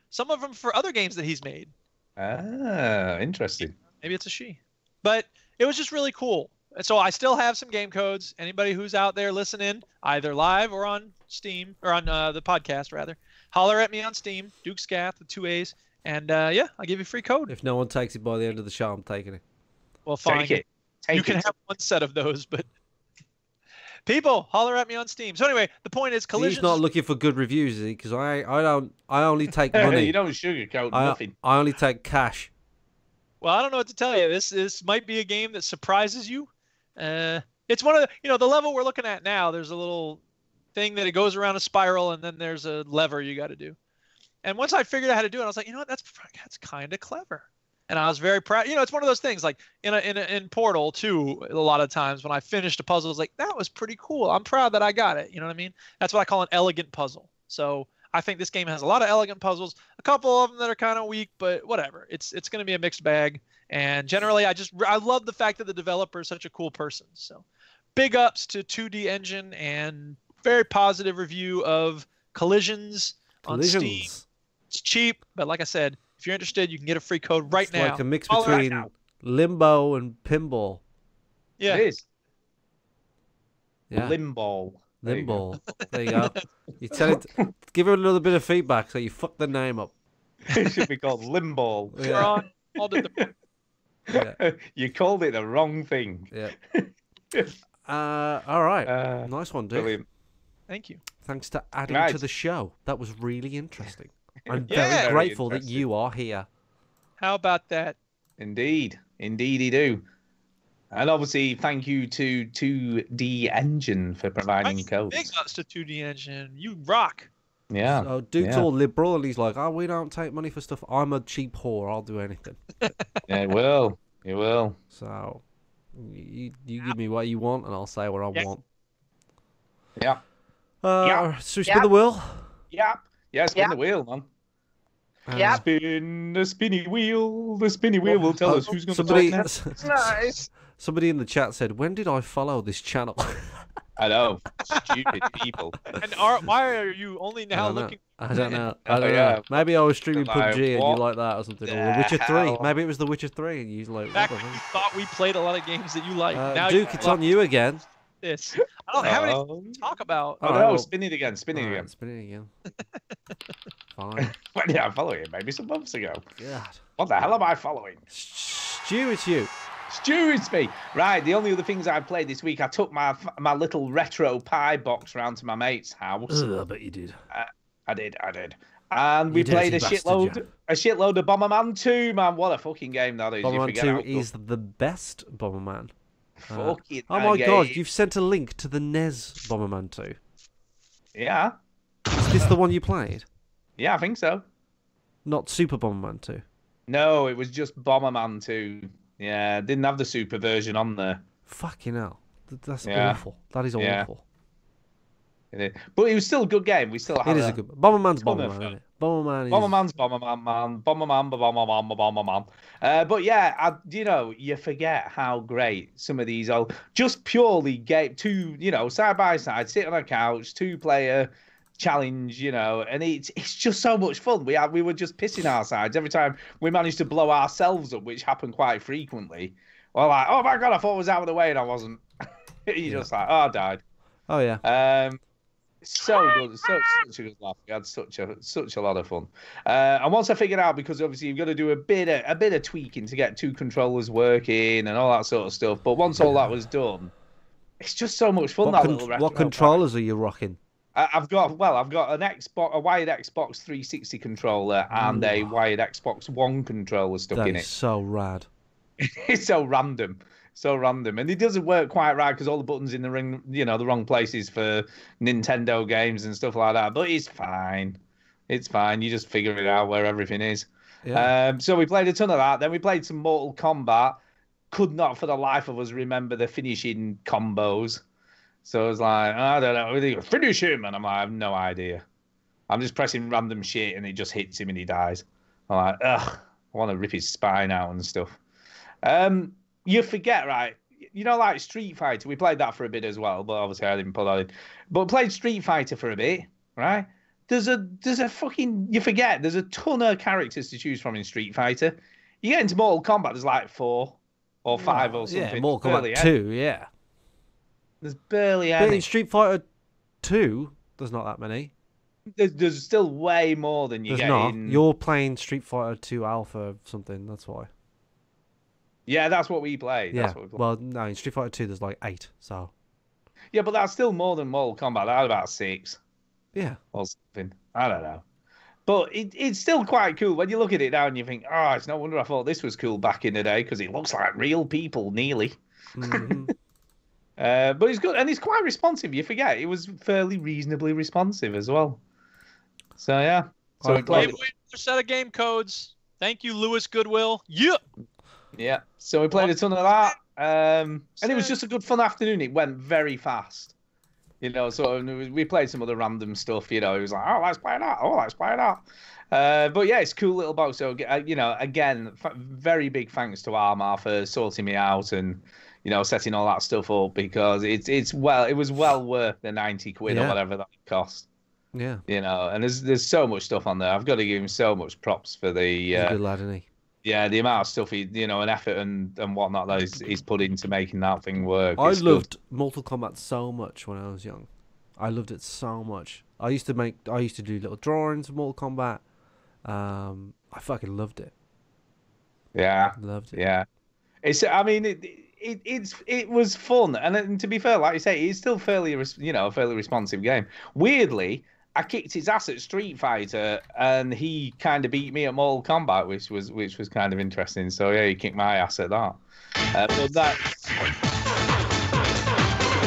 Some of them for other games that he's made. Ah, interesting. Maybe it's a she. But it was just really cool. So I still have some game codes. Anybody who's out there listening, either live or on Steam, or on the podcast, rather, holler at me on Steam, Duke Scath with 2 A's. And I'll give you a free code. If no one takes it by the end of the show, I'm taking it. Well, fine. Take it. You can have one set of those, but people, holler at me on Steam. So anyway, the point is, Collisions. He's not looking for good reviews, is he? Because I only take money. You don't sugarcoat nothing. I only take cash. Well, I don't know what to tell you. This might be a game that surprises you. It's one of the, the level we're looking at now. There's a little thing that it goes around a spiral, and then there's a lever you got to do. And once I figured out how to do it, I was like, that's kind of clever. And I was very proud. It's one of those things, like in Portal too. A lot of times when I finished a puzzle, I was like, that was pretty cool. I'm proud that I got it. You know what I mean? That's what I call an elegant puzzle. So I think this game has a lot of elegant puzzles. A couple of them that are kind of weak, but whatever. It's going to be a mixed bag. And generally, I love the fact that the developer is such a cool person. So big ups to 2D Engine, and very positive review of Collisions on Steam. It's cheap, but like I said, if you're interested, you can get a free code right now. It's like a mix between Limbo and Pinball. Yeah. It is. Yeah. Limbo. There you go. You tell it. Give it a little bit of feedback so you fuck the name up. It should be called Limbo. Yeah. Yeah. You called it the wrong thing. Yeah. All right. Nice one, dude. Brilliant. Thank you. Thanks to adding to the show. That was really interesting. I'm very grateful that you are here. How about that? Indeed. Indeedy do. And obviously, thank you to 2D Engine for providing codes. Big ups to 2D Engine. You rock. Yeah. So Duke's all liberal, and he's like, oh, we don't take money for stuff. I'm a cheap whore. I'll do anything. Yeah, it will. It will. So you give me what you want, and I'll say what I want. Yeah. Should we spin the wheel? Yeah. Yeah, spin the wheel, man. Spin the spinny wheel. The spinny wheel will tell us who's going to talk. Nice. Somebody in the chat said, when did I follow this channel? I know. Stupid people. And why are you only now looking? I don't know. I don't know. Maybe I was streaming PUBG and you like that or something. Or The Witcher 3. Maybe it was The Witcher 3 and you like... Back when you thought we played a lot of games that you like. Now Duke, it's on you again. This. I don't have anything to talk about. Oh, no. Spin it again. Spin it again. Spin it again. Fine. When did I follow you? Maybe some months ago. God. What the hell am I following? Stu, it's you. Stewards me. Right, the only other things I played this week, I took my little retro pie box round to my mate's house. I bet you did. I did. And we played a shitload of Bomberman 2, man. What a fucking game that is. Bomberman 2 is the best Bomberman. Fucking oh my god, you've sent a link to the NES Bomberman 2. Yeah. Is this the one you played? Yeah, I think so. Not Super Bomberman 2? No, it was just Bomberman 2. Yeah, didn't have the Super version on there. Fucking hell. That's awful. That is awful. But it was still a good game. We still had it is a good Bomberman's Bomberman, isn't it? Bomberman's Bomberman, man. Bomberman. But yeah, you forget how great some of these are. Just purely two, side by side, sit on a couch, 2-player challenge, and it's just so much fun. We were just pissing our sides every time we managed to blow ourselves up, which happened quite frequently. Well, like, oh my god, I thought I was out of the way and I wasn't. Just like, oh, I died. Oh yeah. So good, such a good laugh. We had such a lot of fun. And once I figured out, because obviously you've got to do a bit of tweaking to get 2 controllers working and all that sort of stuff. But once all that was done, it's just so much fun. What controllers are you rocking? I've got a wired Xbox 360 controller and a wired Xbox One controller stuck in it. That is so rad. It's so random. And it doesn't work quite right because all the buttons in the ring, the wrong places for Nintendo games and stuff like that. But it's fine. It's fine. You just figure it out where everything is. Yeah. So we played a ton of that. Then we played some Mortal Kombat. Could not for the life of us remember the finishing combos. So I was like, I don't know. Finish him. And I'm like, I have no idea. I'm just pressing random shit and it just hits him and he dies. I'm like, ugh, I want to rip his spine out and stuff. You forget, right? Like Street Fighter. We played that for a bit as well, but obviously I didn't put that in. But played Street Fighter for a bit, right? There's a fucking, you forget, there's a ton of characters to choose from in Street Fighter. You get into Mortal Kombat, there's like 4 or 5 or something. Yeah, Mortal Kombat 2, yeah. There's barely but any. In Street Fighter 2, there's not that many. There's still way more than you get in. You're playing Street Fighter 2 Alpha or something, that's why. Yeah, that's what we played. Yeah. That's what we played. Well, no, in Street Fighter 2, there's like 8, so. Yeah, but that's still more than Mortal Kombat. That had about 6. Yeah. Or something. I don't know. But it's still quite cool. When you look at it now and you think, oh, it's no wonder I thought this was cool back in the day because it looks like real people, nearly. Mm-hmm. But it's good. And it's quite responsive. You forget. It was fairly reasonably responsive as well. So, yeah. So we played a set of game codes. Thank you, Lewis Goodwill. Yeah. Yeah, so we played a ton of that, and it was just a good fun afternoon. It went very fast, So we played some other random stuff. It was like, oh, let's play that. Oh, let's play that. But yeah, it's a cool little box. So again, very big thanks to Armar for sorting me out and setting all that stuff up because it was well worth the 90 quid or whatever that cost. Yeah, and there's so much stuff on there. I've got to give him so much props for the. He's a good lad, isn't he? Yeah, the amount of stuff and effort and whatnot that he's put into making that thing work. I loved Mortal Kombat so much when I was young. I loved it so much. I used to do little drawings of Mortal Kombat. I fucking loved it. Yeah, loved it. Yeah, it was fun, and to be fair, like you say, it's still fairly responsive game. Weirdly, I kicked his ass at Street Fighter, and he kind of beat me at Mortal Kombat, which was kind of interesting. So yeah, he kicked my ass at that. But that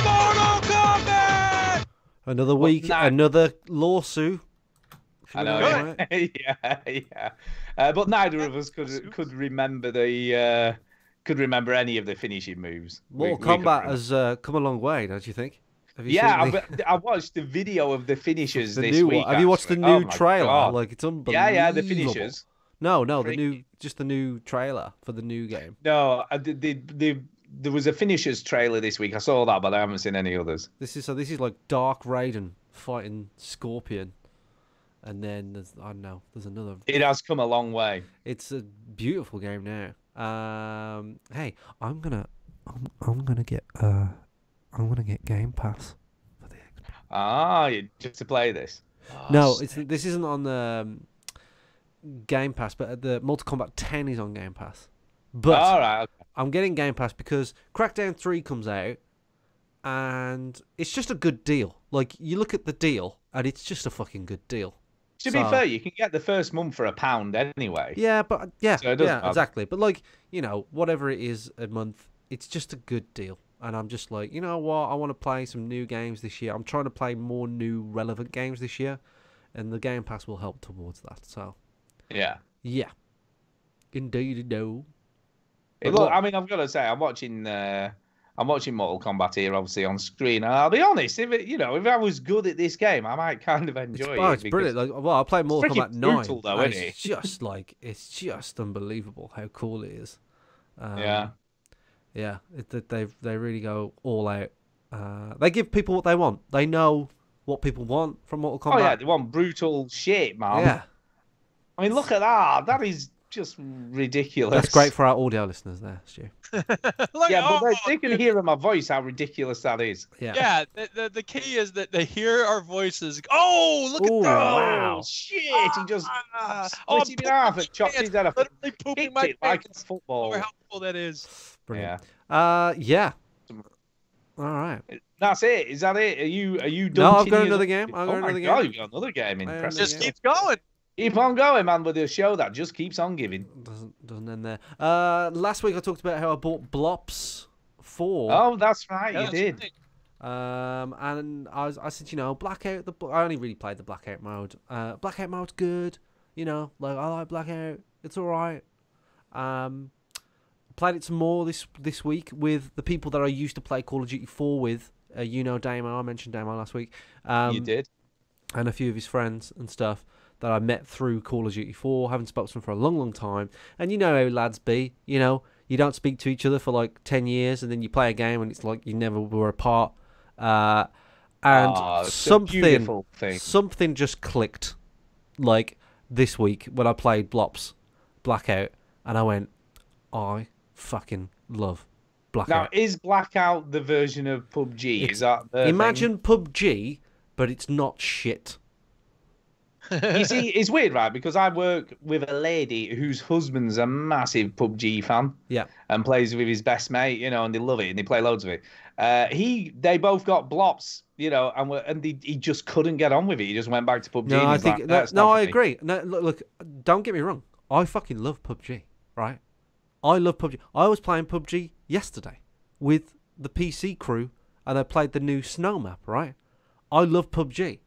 Mortal Kombat. Another week, another lawsuit. I know. Right? yeah. But neither of us could remember any of the finishing moves. Mortal Kombat has come a long way, don't you think? I watched the video of the finishers this week. Have you watched the new trailer? Like, it's unbelievable. Yeah, the finishers. No, the new trailer for the new game. No, there was a finishers trailer this week. I saw that, but I haven't seen any others. This is like Dark Raiden fighting Scorpion, and then there's another. It has come a long way. It's a beautiful game now. Hey, I'm gonna get Game Pass for the Xbox. Just to play this? No, this isn't on the Game Pass, but the Mortal Kombat 10 is on Game Pass. But all right, okay. I'm getting Game Pass because Crackdown 3 comes out, and it's just a good deal. Like, you look at the deal, and it's just a fucking good deal. To be fair, you can get the first month for £1 anyway. Yeah, but yeah, So it doesn't yeah, matter. exactly. But like, you know, whatever it is a month, it's just a good deal. And I'm just like, you know what? I want to play some new games this year. I'm trying to play more new relevant games this year, and the Game Pass will help towards that. So, yeah, indeed, no. Look, I mean, I've got to say, I'm watching Mortal Kombat here, obviously on screen, and I'll be honest, if I was good at this game, I might kind of enjoy it. It's brilliant. Like, well, I played Mortal Kombat 9. Brutal, though, isn't it? It's just unbelievable how cool it is. Yeah, they really go all out. They give people what they want. They know what people want from Mortal Kombat. Oh yeah, they want brutal shit, man. Yeah. I mean, look at that. That is just ridiculous. That's great for our audio listeners there, Stu. But they can hear in my voice how ridiculous that is. Yeah. The key is that they hear our voices. Oh, look at that! Wow, shit! He just split him in half and chopped his head off. Literally pooping my like pants. football. How cool that is. Brilliant. Yeah. All right. That's it. Is that it? Are you done? No, I've got another game. I've got another game. Oh, you've got another game. Impressive. Just keep going. Keep on going, man, with the show that just keeps on giving. Doesn't end there. Last week I talked about how I bought Blops 4. Oh, that's right, you did. Right. And I said, you know, Blackout. I only really played the Blackout mode. Blackout mode's good. You know, like I like Blackout. It's all right. Played it some more this week with the people that I used to play Call of Duty 4 with. You know, Damo. I mentioned Damo last week. You did. And a few of his friends and stuff that I met through Call of Duty 4. Haven't spoken to them for a long, long time. And you know how lads be. You know, you don't speak to each other for like 10 years, and then you play a game and it's like you never were apart. And something just clicked, like this week when I played Blops Blackout, and I went, I fucking love Blackout. Now, is Blackout the version of PUBG? Is that the imagine PUBG, but it's not shit. You see, it's weird, right? Because I work with a lady whose husband's a massive PUBG fan. Yeah. And plays with his best mate, you know, and they love it and they play loads of it. They both got Blops, you know, and he just couldn't get on with it. He just went back to PUBG. No, I think I agree. No, look, don't get me wrong. I fucking love PUBG, right? I love PUBG. I was playing PUBG yesterday with the PC crew, and I played the new Snow map, right? I love PUBG.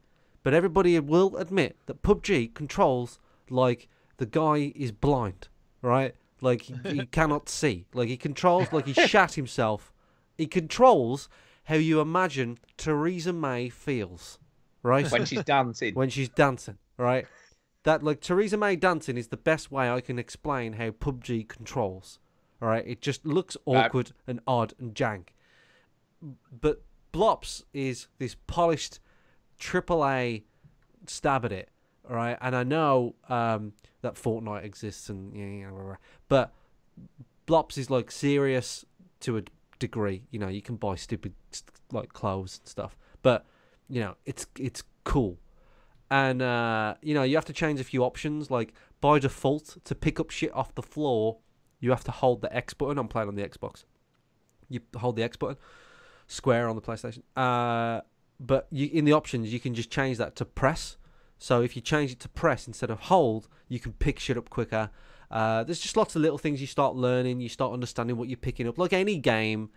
But everybody will admit that PUBG controls like the guy is blind, right? Like he cannot see. Like he controls like he shat himself. He controls how you imagine Theresa May feels, right? When she's dancing. When she's dancing, right? That like Theresa May dancing is the best way I can explain how PUBG controls. All right, it just looks awkward and odd and jank. But Blops is this polished AAA stab at it, all right? And I know that Fortnite exists, and but Blops is like serious to a degree. You know, you can buy stupid like clothes and stuff, but you know, it's cool. And you know, you have to change a few options. Like by default, to pick up shit off the floor, you have to hold the X button. I'm playing on the Xbox. You hold the X button, square on the PlayStation. But in the options, you can just change that to press. So if you change it to press instead of hold, you can pick shit up quicker. There's just lots of little things you start learning. You start understanding what you're picking up. Like any game,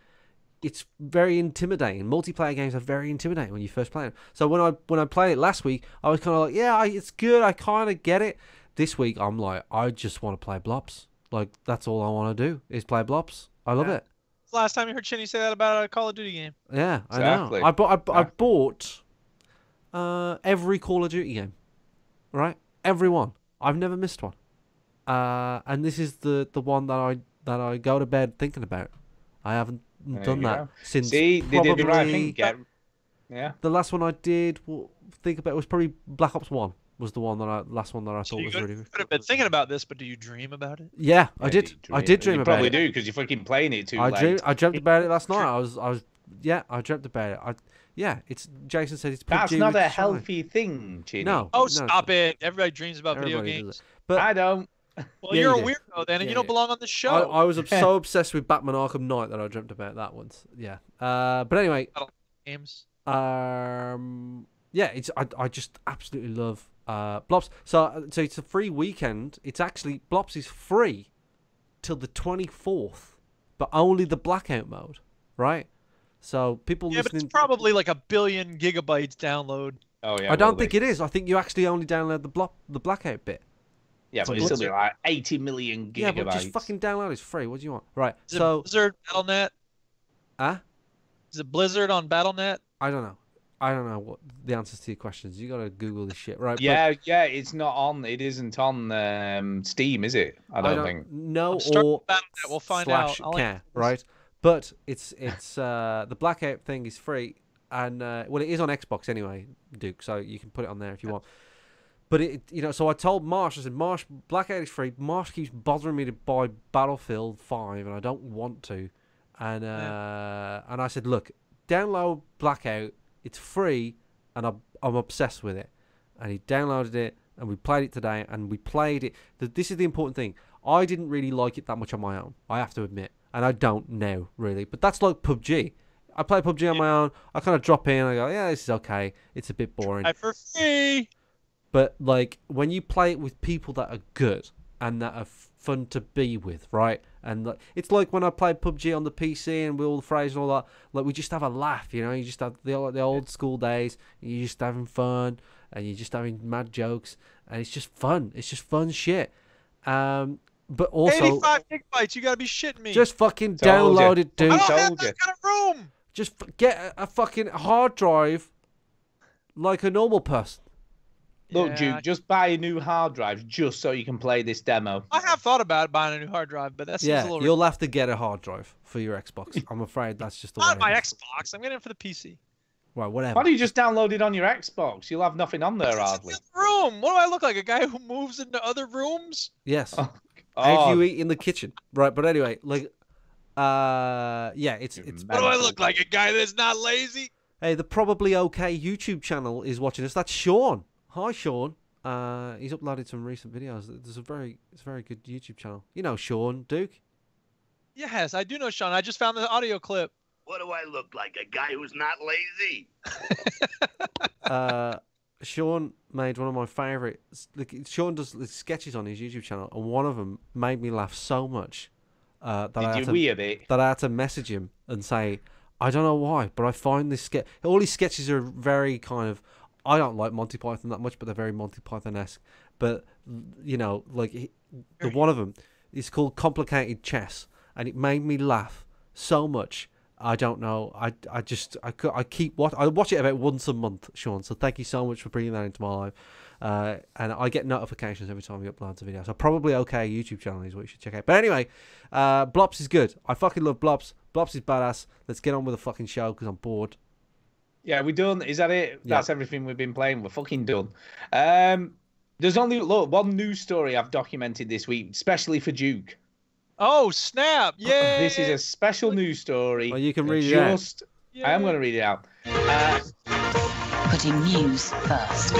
it's very intimidating. Multiplayer games are very intimidating when you first play them. So when I played it last week, I was kind of like, yeah, it's good. I kind of get it. This week, I'm like, I just want to play Blops. Like, that's all I want to do is play Blops. I love it. Last time you heard Chinny say that about a Call of Duty game. Yeah, exactly. I know. I bought every Call of Duty game, right? Every one. I've never missed one. And this is the one that I go to bed thinking about. I haven't done that since. See, they did the right thing. Yeah. The last one I did think about was probably Black Ops 1. Was the last one that I thought was really good. You could have been thinking about this, but do you dream about it? Yeah, I did. I did dream about it. You probably do because you're fucking playing it too late. I dreamt about it last night. I dreamt about it. It's Jason said it's PUBG. That's not a healthy thing, Chinny. No. Oh, stop it! Everybody dreams about video games. But I don't. Well, Yeah, you're a you did. weirdo then, and Yeah, you don't yeah. belong on the show. I was so obsessed with Batman Arkham Knight that I dreamt about that once. Yeah. But anyway, Games. yeah, I just absolutely love Blops. So it's a free weekend. It's actually Blops is free till the 24th, but only the blackout mode, right? So people Yeah, but listening. it's probably like 1 billion gigabytes download. Oh yeah. I don't think it is. I think you actually only download the blackout bit. Yeah, but it's still be like 80 million gigabytes. Yeah, but just fucking download. It's free. What do you want? Right. Is So. it Blizzard BattleNet? Huh? Is it Blizzard on BattleNet? I don't know. I don't know what the answers to your questions. You gotta Google this shit, right? Yeah, yeah, it's not on. It isn't on Steam, is it? I don't think. No, starting or BattleNet, we'll find slash out. care, right? But it's the blackout thing is free, and well, it is on Xbox anyway, Duke. So you can put it on there if you want. But so I told Marsh, I said, Marsh, blackout is free. Marsh keeps bothering me to buy Battlefield 5, and I don't want to. And I said, look, download blackout. It's free, and I'm obsessed with it. And he downloaded it, and we played it today, and we played it. This is the important thing. I didn't really like it that much on my own, I have to admit. And I don't now, really. But that's like PUBG. I play PUBG on my own. I kind of drop in, I go, yeah, this is okay. It's a bit boring. For free. But, like, when you play it with people that are good and that are fun to be with, right? And it's like when I played PUBG on the PC and with all the phrases and all that, like, we just have a laugh, you know? You just have the old school days, and you're just having fun, and you're just having mad jokes, and it's just fun. It's just fun shit. But also... 85 gigabytes, you gotta be shitting me. Just fucking download it, dude. I don't have that kind of room. Just get a fucking hard drive like a normal person. Look, Duke, just buy a new hard drive just so you can play this demo. I have thought about buying a new hard drive, but that seems a little... you'll have to get a hard drive for your Xbox. I'm afraid that's just the way Not my it is. Xbox. I'm getting it for the PC. Right, whatever. Why don't you just download it on your Xbox? You'll have nothing on there hardly. Room. What do I look like? A guy who moves into other rooms? Yes. How do you eat in the kitchen? Right, but anyway, like, yeah, it's. What do I look like? A guy that's not lazy? Hey, the Probably Okay YouTube channel is watching us. That's Sean. Hi, Sean. He's uploaded some recent videos. It's a very good YouTube channel. You know Sean, Duke? Yes, I do know Sean. I just found the audio clip. What do I look like? A guy who's not lazy? Sean made one of my favourites. Sean does sketches on his YouTube channel, and one of them made me laugh so much that I had to message him and say, I don't know why, but I find this sketch... All his sketches are very kind of... I don't like Monty Python that much, but they're very Monty Python-esque. But, you know, like, the one of them is called Complicated Chess, and it made me laugh so much. I don't know. I watch it about once a month, Sean. So thank you so much for bringing that into my life. And I get notifications every time we upload a video. So Probably Okay YouTube channel is what you should check out. But anyway, Blops is good. I fucking love Blops. Blops is badass. Let's get on with the fucking show because I'm bored. Yeah, we done. Is that it? Yeah. That's everything we've been playing. We're fucking done. There's only one news story I've documented this week, especially for Duke. Oh, snap. Yeah. This is a special news story. Well, you can read it out. I am going to read it out. Putting news first.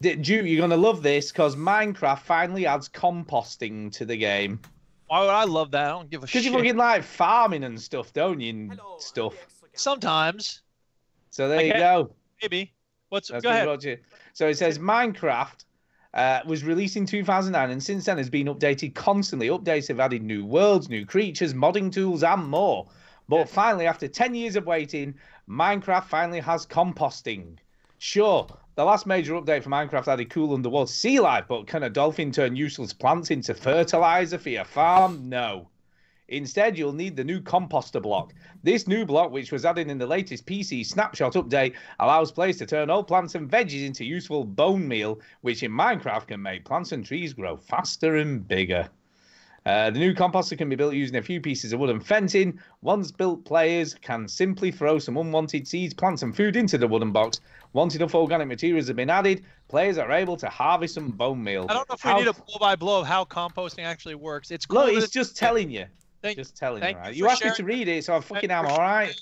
Duke, you're going to love this because Minecraft finally adds composting to the game. Why would I love that? I don't give a shit. Because you fucking like farming and stuff, don't you? And stuff. Sometimes. So there you go. Maybe. Go ahead. Roger. So it says Minecraft was released in 2009 and since then has been updated constantly. Updates have added new worlds, new creatures, modding tools and more. But finally, after 10 years of waiting, Minecraft finally has composting. Sure, the last major update for Minecraft added cool underwater sea life, but can a dolphin turn useless plants into fertilizer for your farm? No. Instead, you'll need the new composter block. This new block, which was added in the latest PC Snapshot update, allows players to turn old plants and veggies into useful bone meal, which in Minecraft can make plants and trees grow faster and bigger. The new composter can be built using a few pieces of wooden fencing. Once built, players can simply throw some unwanted seeds, plants and food into the wooden box. Once enough organic materials have been added, players are able to harvest some bone meal. I don't know if we need a blow-by-blow of how composting actually works. It's cool. Look, it's just telling you. Just telling you, right? You asked me to read it, so I fucking am, all right?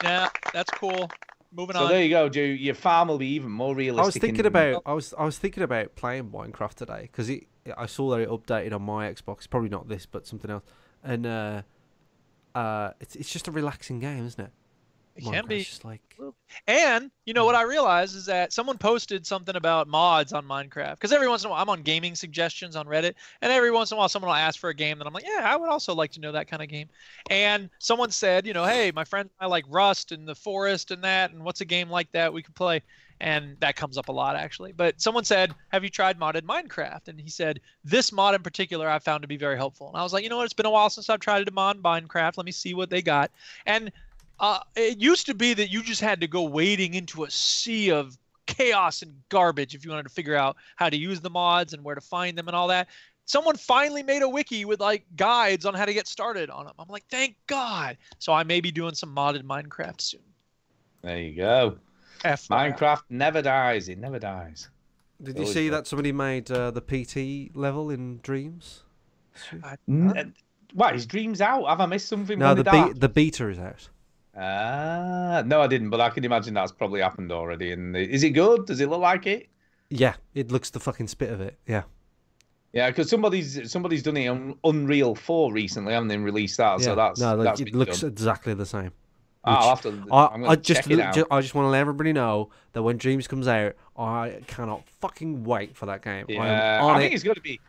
Yeah, that's cool. Moving So on. there you go, Drew. Your farm will be even more realistic. I was thinking about playing Minecraft today because I saw that it updated on my Xbox. Probably not this, but something else. And it's just a relaxing game, isn't it? It can be. Just like... And you know what I realized is that someone posted something about mods on Minecraft, because every once in a while I'm on gaming suggestions on Reddit, and every once in a while someone will ask for a game that I'm like, yeah, I would also like to know that kind of game. And someone said, you know, hey, my friend, I like Rust and the Forest and that, and what's a game like that we could play? And that comes up a lot, actually. But someone said, have you tried modded Minecraft? And he said, this mod in particular I found to be very helpful. And I was like, you know what, it's been a while since I've tried to mod Minecraft. Let me see what they got. And it used to be that you just had to go wading into a sea of chaos and garbage if you wanted to figure out how to use the mods and where to find them and all that. Someone finally made a wiki with like guides on how to get started on them. I'm like, thank God. So I may be doing some modded Minecraft soon. There you go. Minecraft never dies. It never dies. Did you see that somebody made the PT level in Dreams? What, is Dreams out? Have I missed something? No, the beta is out. No, I didn't, but I can imagine that's probably happened already. And is it good? Does it look like it? Yeah, it looks the fucking spit of it. Yeah. Yeah, because somebody's done it on Unreal 4 recently, haven't they? Released that, so that's it looks exactly the same. I'll have to. I'm gonna check it out. I just want to let everybody know that when Dreams comes out, I cannot fucking wait for that game. Yeah, I think it's going to be.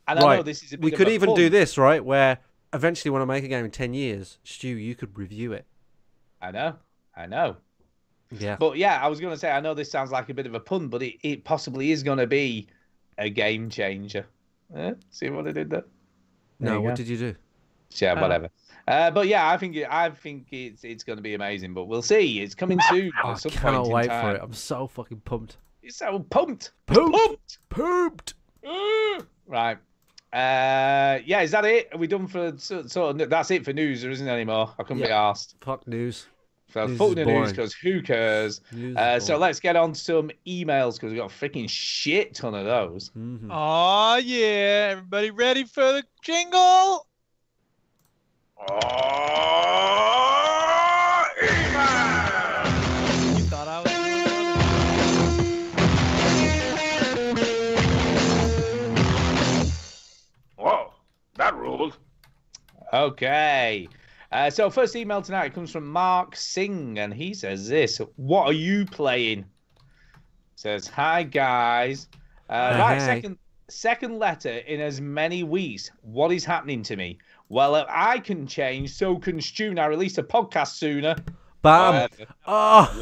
And right. I know this is a bit we of could a even fun. do this, right? Where eventually, when I make a game in 10 years, Stu, you could review it. I know. Yeah. But yeah, I was going to say, I know this sounds like a bit of a pun, but it possibly is going to be a game changer. See what I did there? No, what did you do? Yeah, whatever. But yeah, I think it's going to be amazing. But we'll see. It's coming soon. I cannot wait for it. I'm so fucking pumped. You're so pumped. Pumped. Right. Yeah, is that it? Are we done for that's it for news? There isn't any more. I couldn't be asked. Fuck news. So fuck the news because who cares? So let's get on to some emails because we've got a freaking shit ton of those. Oh yeah, everybody ready for the jingle? You thought I was Whoa, that ruled. Okay. So first email tonight comes from Mark Singh, and he says this: "What are you playing?" Says, "Hi guys." Right, second letter in as many weeks. What is happening to me? Well, if I can change, so can Stu. I release a podcast sooner. Bam. Whatever.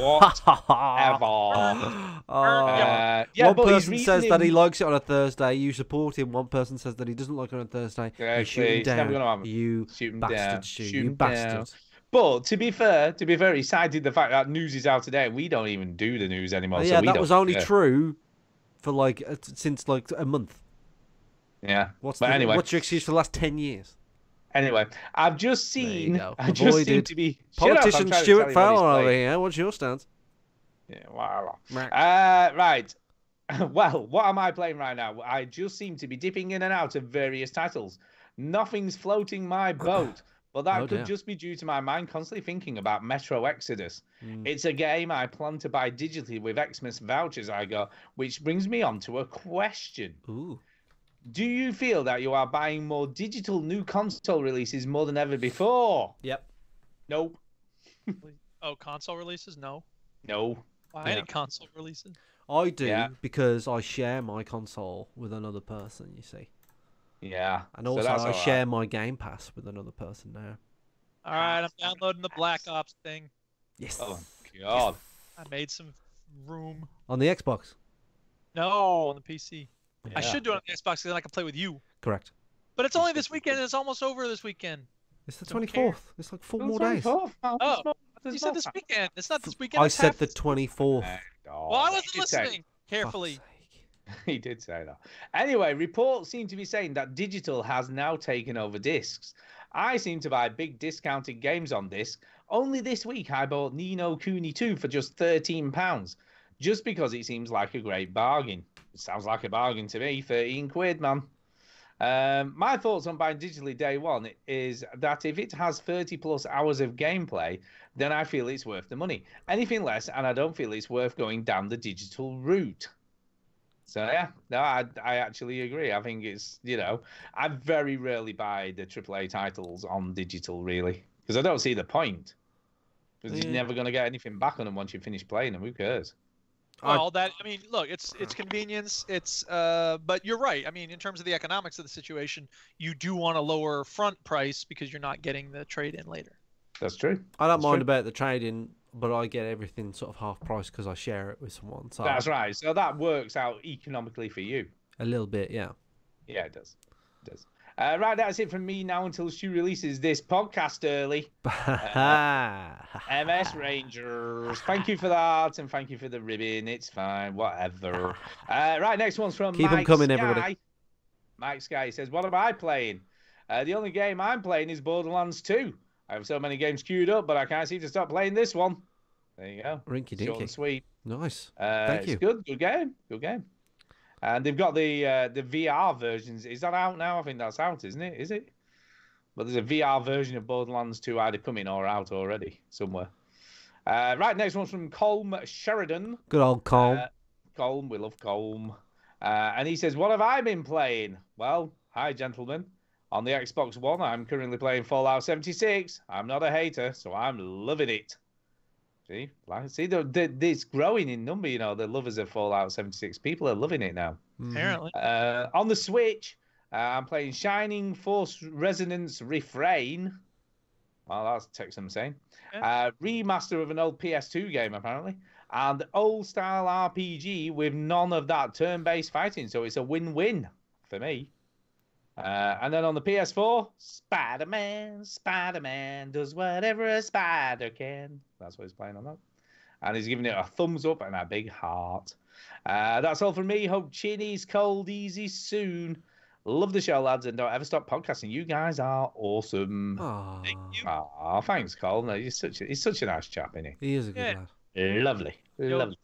One person says that he likes it on a Thursday. You support him. One person says that he doesn't like it on a Thursday. You shoot him down. You bastard, Stu. You bastard. But to be fair, he cited the fact that news is out today. We don't even do the news anymore. Yeah, so that was only true for since a month. Yeah. What's your excuse for the last 10 years? Anyway, I've just seen. I just Avoided. seem to be Politician Stuart Fowler over here. What's your stance? Yeah, wow. Right. Well, what am I playing right now? I just seem to be dipping in and out of various titles. Nothing's floating my boat, but that could just be due to my mind constantly thinking about Metro Exodus. It's a game I plan to buy digitally with Xmas vouchers I got, which brings me on to a question. Ooh. Do you feel that you are buying more digital new console releases more than ever before? Yep. Nope. Oh, console releases? No. No. Any console releases? I do because I share my console with another person, you see. Yeah. And also I share my Game Pass with another person now. All right, I'm downloading the Black Ops thing. Yes. Oh, God. I made some room. On the Xbox? No, on the PC. Yeah. I should do it on the Xbox because then I can play with you. Correct. But it's only this weekend and it's almost over this weekend. It's the 24th. It's like 4 more days. Oh, you said this weekend. It's not this weekend. I said the 24th. Well, I wasn't listening carefully. He did say that. Anyway, reports seem to be saying that digital has now taken over discs. I seem to buy big discounted games on disc. Only this week I bought Ni no Kuni 2 for just £13, just because it seems like a great bargain. It sounds like a bargain to me. 13 quid, man. My thoughts on buying digitally day one is that if it has 30+ hours of gameplay, then I feel it's worth the money. Anything less, and I don't feel it's worth going down the digital route. So yeah, no, I actually agree. I think it's, I very rarely buy the AAA titles on digital, really, because I don't see the point. Because you're never going to get anything back on them once you finish playing them. Who cares? Well, look, it's convenience. But you're right. I mean, in terms of the economics of the situation, you do want a lower front price because you're not getting the trade-in later. That's true. I don't mind about the trade-in, but I get everything sort of half price because I share it with someone. So that's right. So that works out economically for you. A little bit, yeah. Yeah, it does. It does. Right, that's it from me now until Stu releases this podcast early. MS Rangers. Thank you for that, and thank you for the ribbon. It's fine, whatever. Right, next one's from Keep Mike them coming, Sky. everybody. Mike Sky says, what am I playing? The only game I'm playing is Borderlands 2. I have so many games queued up, but I can't seem to stop playing this one. There you go. Rinky Short dinky. and sweet. Nice. Thank you. It's good. Good game. Good game. And they've got the VR versions. Is that out now? I think that's out, isn't it? Is it? But there's a VR version of Borderlands 2 either coming or out already somewhere. Right, next one's from Colm Sheridan. Good old Colm. Colm, we love Colm. And he says, what have I been playing? Well, hi, gentlemen. On the Xbox One, I'm currently playing Fallout 76. I'm not a hater, so I'm loving it. See, it's growing in number, the lovers of Fallout 76. People are loving it now. Apparently. On the Switch, I'm playing Shining Force Resonance Refrain. Well, that takes some saying. Remaster of an old PS2 game, apparently. And old-style RPG with none of that turn-based fighting. So it's a win-win for me. And then on the PS4, Spider-Man does whatever a spider can. That's what he's playing on that. And he's giving it a thumbs up and a big heart. That's all from me. Hope Chinny's cold easy soon. Love the show, lads, and don't ever stop podcasting. You guys are awesome. Aww. Thank you. Oh, thanks, Cole. No, he's such a nice chap, isn't he? He is a good lad. Lovely. Lovely.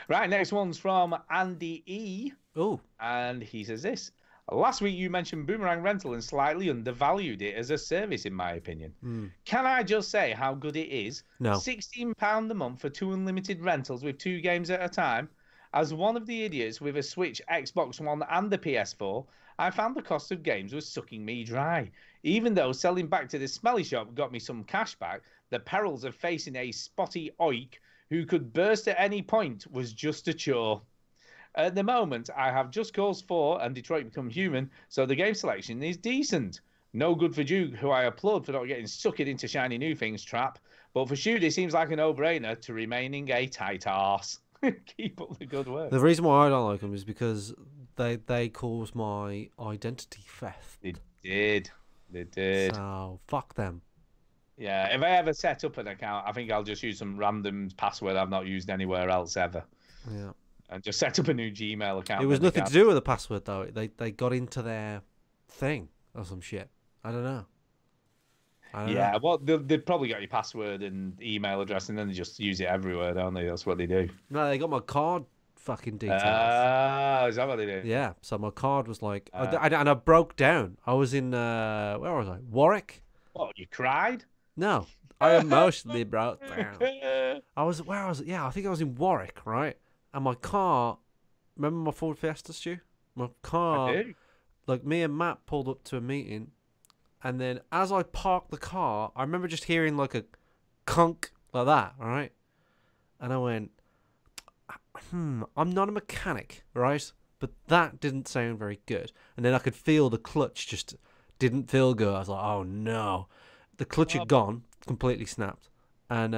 Right, next one's from Andy E. Oh. And he says this. Last week you mentioned Boomerang Rental and slightly undervalued it as a service, in my opinion. Can I just say how good it is? No. £16 a month for 2 unlimited rentals with 2 games at a time. As one of the idiots with a Switch, Xbox One and the PS4, I found the cost of games was sucking me dry. Even though selling back to the smelly shop got me some cash back, the perils of facing a spotty oik who could burst at any point was just a chore. At the moment, I have Just Cause 4 and Detroit Become Human, so the game selection is decent. No good for Duke, who I applaud for not getting sucked into shiny new things trap, but for Shoot, it seems like a no-brainer to remaining a tight arse. Keep up the good work. The reason why I don't like them is because they caused my identity theft. They did. So, fuck them. Yeah, if I ever set up an account, I think I'll just use some random password I've not used anywhere else ever. Yeah. And just set up a new Gmail account. It was nothing to do with the password, though. They got into their thing or some shit. I don't know. Yeah, well, they've probably got your password and email address, and then they just use it everywhere, don't they? That's what they do. No, they got my card fucking details. Is that what they do? Yeah, so my card was like... and I broke down. I was in... where was I? Warwick? What, you cried? No, I emotionally broke down. Where was it? Yeah, I think I was in Warwick, right? And my car... Remember my Ford Fiesta, Stu? My car... I do. Like, me and Matt pulled up to a meeting... And then as I parked the car, I remember just hearing like a clunk like that, all right? And I went, I'm not a mechanic, right? But that didn't sound very good. And then I could feel the clutch just didn't feel good. I was like, oh no. The clutch had gone, completely snapped. And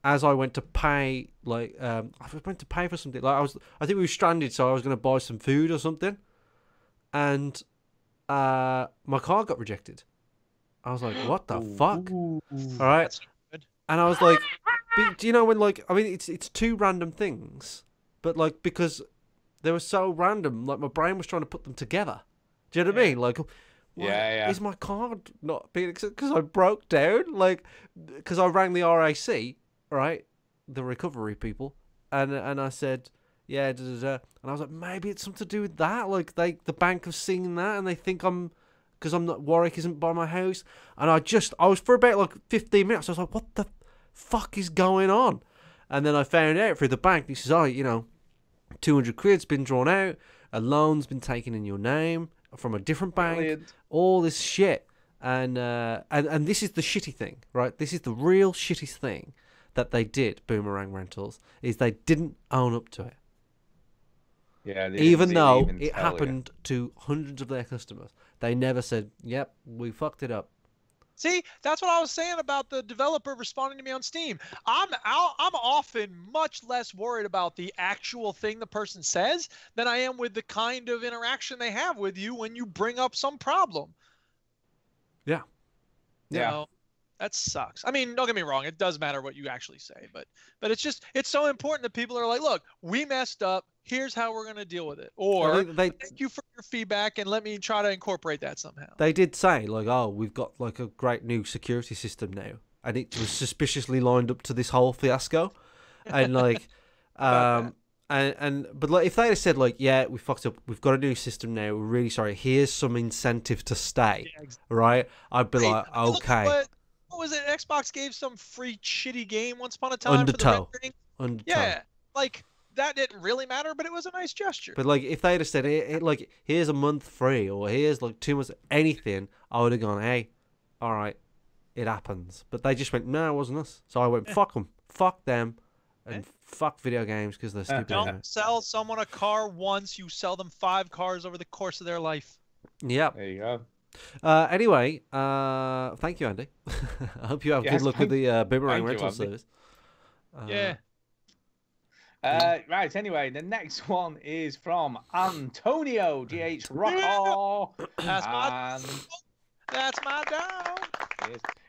as I went to pay, like, I went to pay for something. Like I think we were stranded, so I was going to buy some food or something. And... my car got rejected. I was like, what the fuck? All right. And I was like, do you know when, like, I mean, it's two random things, but like, because they were so random, like my brain was trying to put them together. Do you know what I mean? Like, is my card not being accepted because I broke down? Like, because I rang the RAC, right? The recovery people. And I said, yeah, da, da, da. And I was like, maybe it's something to do with that. Like, the bank have seen that and they think because Warwick isn't by my house. And I was for about like 15 minutes. I was like, what the fuck is going on? And then I found out through the bank. He says, 200 quid's been drawn out. A loan's been taken in your name from a different bank. Brilliant. All this shit. And this is the shitty thing, right? This is the real shitty thing that they did, Boomerang Rentals, is they didn't own up to it. Yeah, even though it happened to hundreds of their customers. They never said, yep, we fucked it up. See, that's what I was saying about the developer responding to me on Steam. I'm often much less worried about the actual thing the person says than I am with the kind of interaction they have with you when you bring up some problem. Yeah. You know, that sucks. I mean, don't get me wrong, it does matter what you actually say, but it's so important that people are like, look, we messed up. Here's how we're going to deal with it. Or thank you for your feedback and let me try to incorporate that somehow. They did say, like, oh, we've got like a great new security system now. And it was suspiciously lined up to this whole fiasco. And like, but like, if they had said like, yeah, we fucked up, we've got a new system now, we're really sorry, here's some incentive to stay, right? I'd be like, okay. What was it? Xbox gave some free shitty game once upon a time Undertow. for the rendering. Undertow. Yeah, like that didn't really matter, but it was a nice gesture. But like, if they'd have said, like, here's a month free, or here's like 2 months, anything, I would have gone, hey, all right, it happens. But they just went, no, it wasn't us. So I went, fuck them, fuck them, and fuck video games because they're stupid. Don't sell someone a car once, you sell them 5 cars over the course of their life. Yep. There you go. Anyway, thank you, Andy. I hope you have good luck with the Boomerang rental service. Right, anyway, the next one is from Antonio GH Rocco. That's my dog.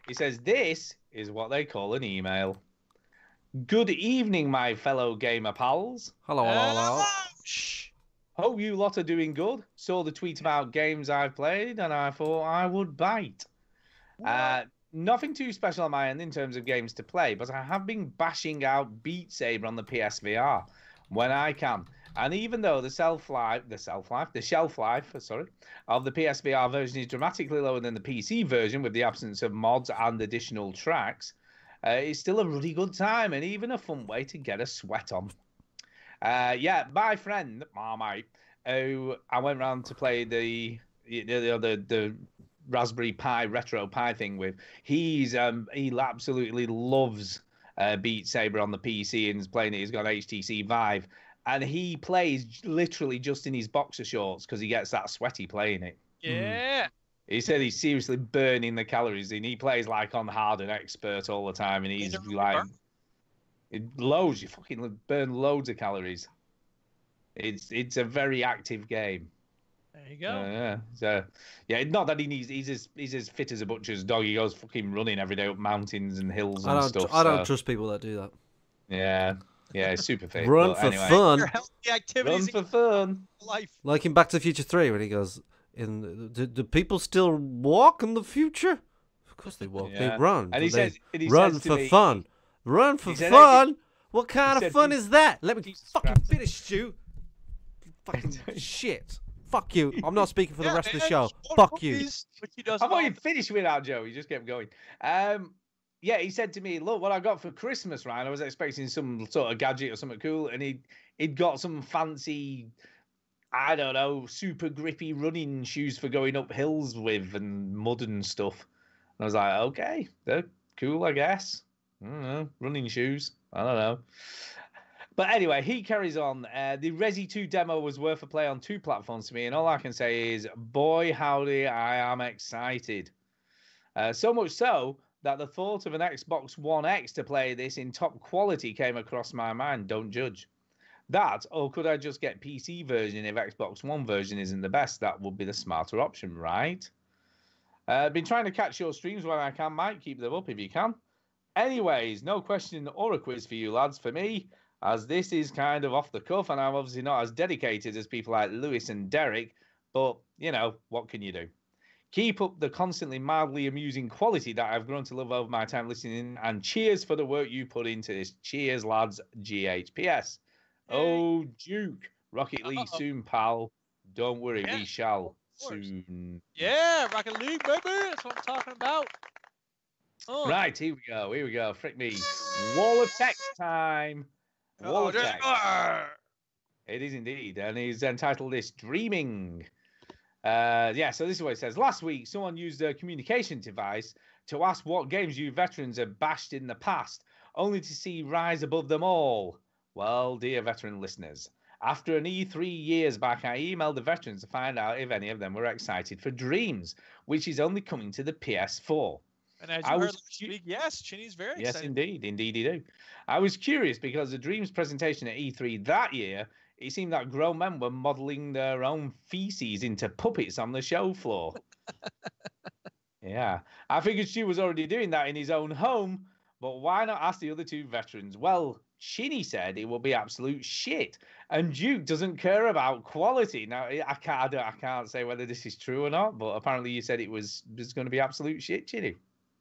He says, this is what they call an email. Good evening, my fellow gamer pals. Hello, hello. Hope you lot are doing good. Saw the tweet about games I've played, and I thought I would bite. Nothing too special on my end in terms of games to play, but I have been bashing out Beat Saber on the PSVR when I can. And even though the shelf life, of the PSVR version is dramatically lower than the PC version with the absence of mods and additional tracks, it's still a really good time and even a fun way to get a sweat on. My friend, Marmite, who I went round to play the Raspberry Pi Retro Pi thing with, he absolutely loves Beat Saber on the PC and is playing it. He's got HTC Vive, and he plays literally just in his boxer shorts because he gets that sweaty playing it. Yeah. He said he's seriously burning the calories, and he plays like on hard and expert all the time, and he's like, you fucking burn loads of calories. It's a very active game. There you go. Not that he's as fit as a butcher's dog. He goes fucking running every day up mountains and hills and stuff. I don't trust people that do that. Yeah, it's super fit. Run for fun. Run for fun. Life. Like in Back to the Future 3 when he goes, do people still walk in the future? Of course they walk. They run. And he run says for me, fun. Run for fun? What kind of fun is that? Let me fucking finish, Stu. Fucking shit. Fuck you. I'm not speaking for the rest of the show. Fuck you. I thought you'd finish without Joe. He just kept going. He said to me, look, what I got for Christmas, Ryan, I was expecting some sort of gadget or something cool, and he'd got some fancy, I don't know, super grippy running shoes for going up hills with and mud and stuff. And I was like, okay, they're cool, I guess. I don't know, running shoes. I don't know. But anyway, he carries on. The Resi 2 demo was worth a play on 2 platforms to me, and all I can say is, boy, howdy, I am excited. So much so that the thought of an Xbox One X to play this in top quality came across my mind. Don't judge. That, or could I just get PC version if Xbox One version isn't the best? That would be the smarter option, right? Been trying to catch your streams when I can, Mike. Keep them up if you can. Anyways, no question or a quiz for you lads. For me, as this is kind of off the cuff, and I'm obviously not as dedicated as people like Lewis and Derek, but, what can you do? Keep up the constantly mildly amusing quality that I've grown to love over my time listening, and cheers for the work you put into this. Cheers, lads. GHPS. Oh, Duke. Rocket League soon, pal. Don't worry, Yeah, we shall soon. Yeah, Rocket League, baby. That's what I'm talking about. Oh. Right, here we go. Here we go. Frick me. Wall of text time. Wall of text. It is indeed. And he's entitled this Dreaming. Yeah, so this is what it says. Last week, someone used a communication device to ask what games you veterans have bashed in the past, only to see rise above them all. Well, dear veteran listeners, after an E3 years back, I emailed the veterans to find out if any of them were excited for Dreams, which is only coming to the PS4. And as you heard last week, yes, Chinny's very excited. Yes, indeed. Indeed, he do. I was curious because the Dreams presentation at E3 that year, it seemed that grown men were modelling their own feces into puppets on the show floor. Yeah. I figured Stu was already doing that in his own home, but why not ask the other two veterans? Well, Chinny said it will be absolute shit, and Duke doesn't care about quality. Now, I can't say whether this is true or not, but apparently you said it was going to be absolute shit, Chinny.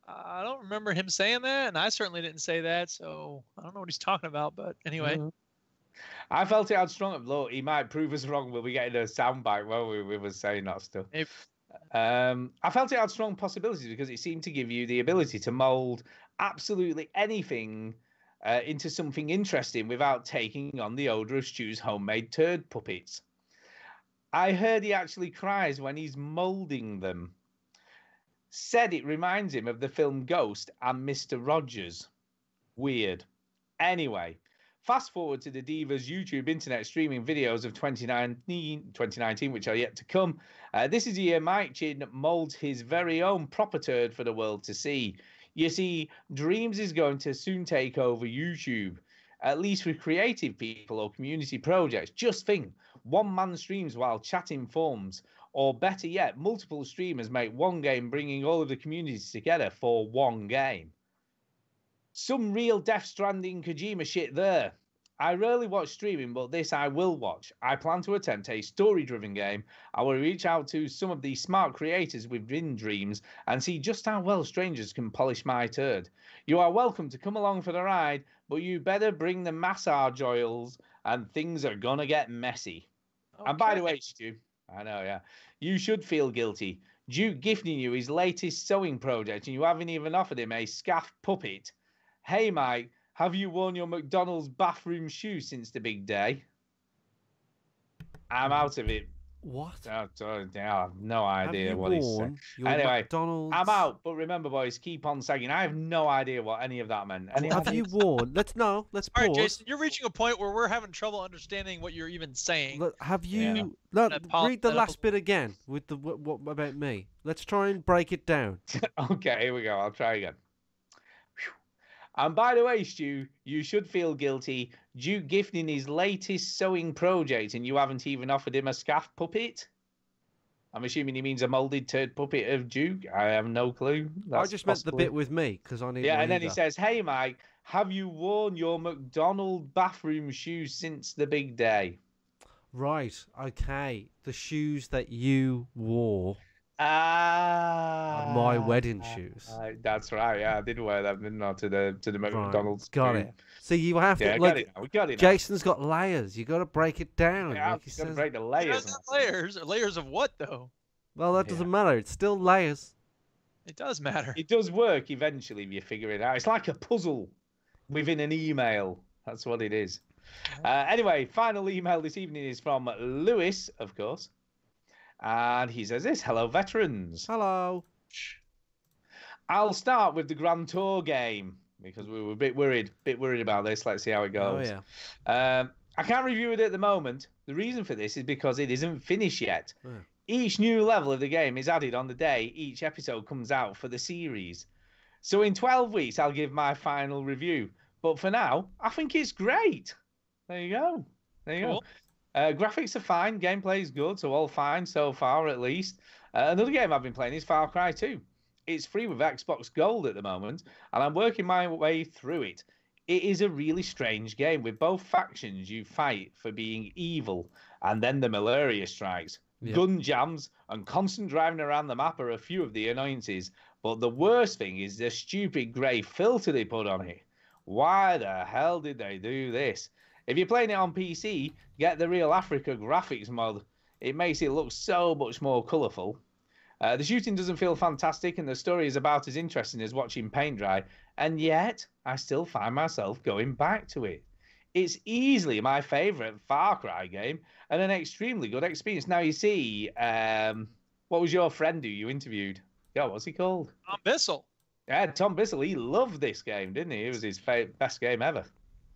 I don't remember him saying that, and I certainly didn't say that, so I don't know what he's talking about, but anyway. Mm-hmm. I felt it had strong. Look, he might prove us wrong. We'll be getting a soundbite while we were saying that stuff. I felt it had strong possibilities because it seemed to give you the ability to mould absolutely anything into something interesting without taking on the odour of Stu's homemade turd puppets. I heard he actually cries when he's moulding them. Said it reminds him of the film Ghost and Mr. Rogers. Weird. Anyway, fast forward to the Divas YouTube internet streaming videos of 2019, which are yet to come. This is the year Mike Chin moulds his very own proper turd for the world to see. You see, Dreams is going to soon take over YouTube, at least with creative people or community projects. Just think, one-man streams while chatting forums, or better yet, multiple streamers make one game, bringing all of the communities together for one game. Some real Death Stranding Kojima shit there. I rarely watch streaming, but this I will watch. I plan to attempt a story-driven game. I will reach out to some of the smart creators within Dreams and see just how well strangers can polish my turd. You are welcome to come along for the ride, but you better bring the massage oils and things are gonna get messy. Okay. And by the way, Stu, I know, yeah, you should feel guilty. Duke gifting you his latest sewing project and you haven't even offered him a scaff puppet. Hey, Mike, have you worn your McDonald's bathroom shoes since the big day? I'm out of it. What? I have no idea what he's saying. Anyway, I'm out. But remember, boys, keep on sagging. I have no idea what any of that meant. Have you worn? Let's pause. All right, Jason, you're reaching a point where we're having trouble understanding what you're even saying. Have you? Read the last bit again with the what about me. Let's try and break it down. Okay, here we go. I'll try again. And by the way, Stu, you should feel guilty. Duke gifting his latest sewing project and you haven't even offered him a scaff puppet? I'm assuming he means a moulded turd puppet of Duke. I have no clue. I just meant the bit with me because I need. Yeah, and then he says, "Hey, Mike, have you worn your McDonald's bathroom shoes since the big day?" Right. Okay. The shoes that you wore. My wedding shoes. That's right. Yeah, I did wear them, didn't I, to the McDonald's. Got it. So you have to. We got it. Jason's got layers. You got to break it down. Yeah, like got to break the layers. Layers of what though? Well, that doesn't matter. It's still layers. It does matter. It does work eventually if you figure it out. It's like a puzzle within an email. That's what it is. Anyway, final email this evening is from Lewis, of course. And he says this: "Hello, veterans." Hello. I'll start with the Grand Tour game because we were a bit worried about this. Let's see how it goes. Oh, yeah. I can't review it at the moment. The reason for this is because it isn't finished yet. Each new level of the game is added on the day each episode comes out for the series. So in 12 weeks, I'll give my final review. But for now, I think it's great. There you go. Go. Graphics are fine, gameplay is good, so all fine so far at least. Another game I've been playing is Far Cry 2. It's free with Xbox Gold at the moment, and I'm working my way through it. It is a really strange game. With both factions, you fight for being evil, and then the malaria strikes. Yeah. Gun jams and constant driving around the map are a few of the annoyances, but the worst thing is the stupid grey filter they put on it. Why the hell did they do this? If you're playing it on PC, get the Real Africa graphics mod. It makes it look so much more colourful. The shooting doesn't feel fantastic, and the story is about as interesting as watching paint dry, and yet I still find myself going back to it. It's easily my favourite Far Cry game, and an extremely good experience. Now, you see, what was your friend who you interviewed? Yeah, what's he called? Tom Bissell. Yeah, Tom Bissell. He loved this game, didn't he? It was his best game ever.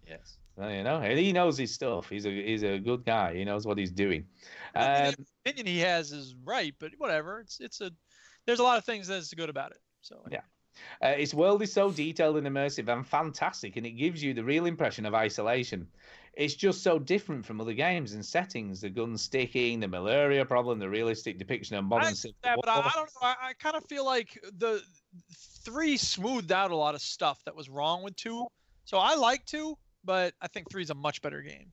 Yes. Well, you know, and he knows his stuff. He's a good guy. He knows what he's doing. The opinion he has is right, but whatever. There's a lot of things that's good about it. So yeah. Its world is so detailed and immersive and fantastic, and it gives you the real impression of isolation. It's just so different from other games and settings. The gun sticking, the malaria problem, the realistic depiction of modern civil war. But I don't know. I kind of feel like the 3 smoothed out a lot of stuff that was wrong with 2. So I like 2, but I think 3 is a much better game.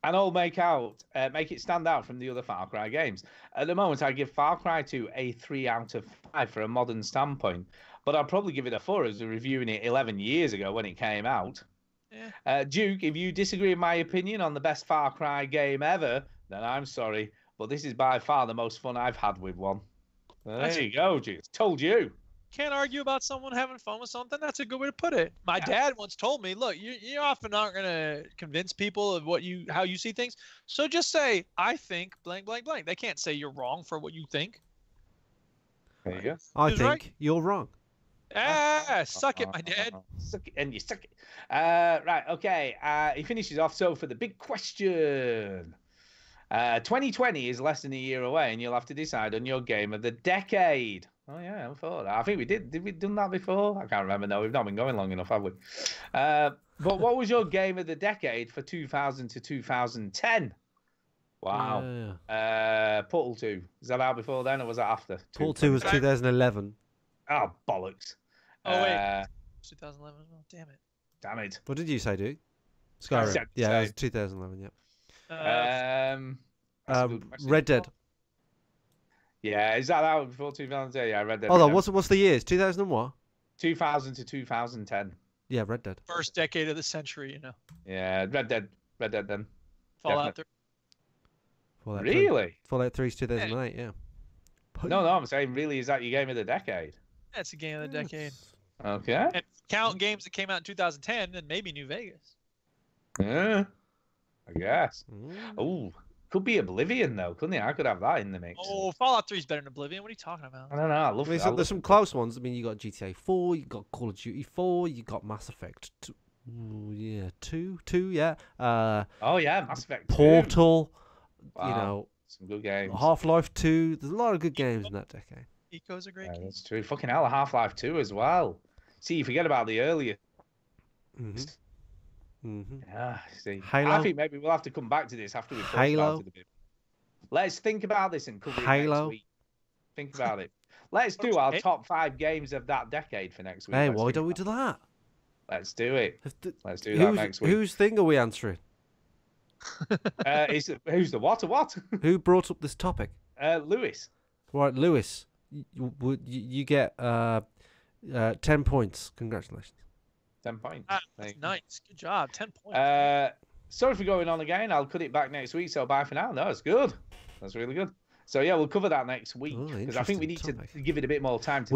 And all make it stand out from the other Far Cry games. At the moment, I give Far Cry 2 a 3 out of 5 for a modern standpoint, but I'll probably give it a 4 as reviewing it 11 years ago when it came out. Yeah. Duke, if you disagree with my opinion on the best Far Cry game ever, then I'm sorry, but this is by far the most fun I've had with one. There you go, Duke. Told you. Can't argue about someone having fun with something. That's a good way to put it. My dad once told me, look, you're often not going to convince people of how you see things. So just say, I think blank, blank, blank. They can't say you're wrong for what you think. There you go. I think you're wrong. Suck it, my dad. Suck it, and you suck it. Right, okay. He finishes off. So for the big question. 2020 is less than a year away, and you'll have to decide on your game of the decade. Oh, yeah, I thought that. I think we did. Did we done that before? I can't remember. No, we've not been going long enough, have we? But what was your game of the decade for 2000 to 2010? Wow. Portal 2. Is that out before then, or was that after? Portal 2 was 2011. Oh, bollocks. Oh, wait. 2011 as well. Damn it. Damn it. What did you say, dude? Skyrim. Yeah, it was 2011, yeah. Red Dead. Yeah, is that out before 2010? Yeah, Red Dead. Hold on, what's the years? 2000 and what? 2000 to 2010. Yeah, Red Dead. First decade of the century, you know. Yeah, Red Dead then. Fallout 3. Really? Fallout 3 is 2008, yeah. No, I'm saying, really, is that your game of the decade? That's a game of the decade. Okay. And count games that came out in 2010, then maybe New Vegas. Yeah, I guess. Oh, could be Oblivion though, couldn't it? I could have that in the mix. Oh, Fallout 3 is better than Oblivion. What are you talking about? I don't know. I love it. There's some close ones. I mean, you got GTA 4, you got Call of Duty 4, you got Mass Effect 2. Yeah, 2, yeah. Oh yeah, Mass Effect 2. Portal. Wow. You know, some good games. Half-Life 2. There's a lot of good games in that decade. Eco's a great game. That's true. Fucking hell, Half-Life 2 as well. See, you forget about the earlier. Yeah, see. Halo. I think maybe we'll have to come back to this after we've talked about it a bit. Let's think about this and cover it next week. Think about it. Let's do our top 5 games of that decade for next week. Hey, why don't we do that? Let's do it. Let's do that next week. Whose thing are we answering? Who's the what? Who brought up this topic? Lewis. Right, Lewis. You get 10 points. Congratulations. 10 points. That's nice. Good job. 10 points. Sorry for going on again. I'll cut it back next week. So bye for now. No, it's good. That's really good. So yeah, we'll cover that next week because I think we need to give it a bit more time to.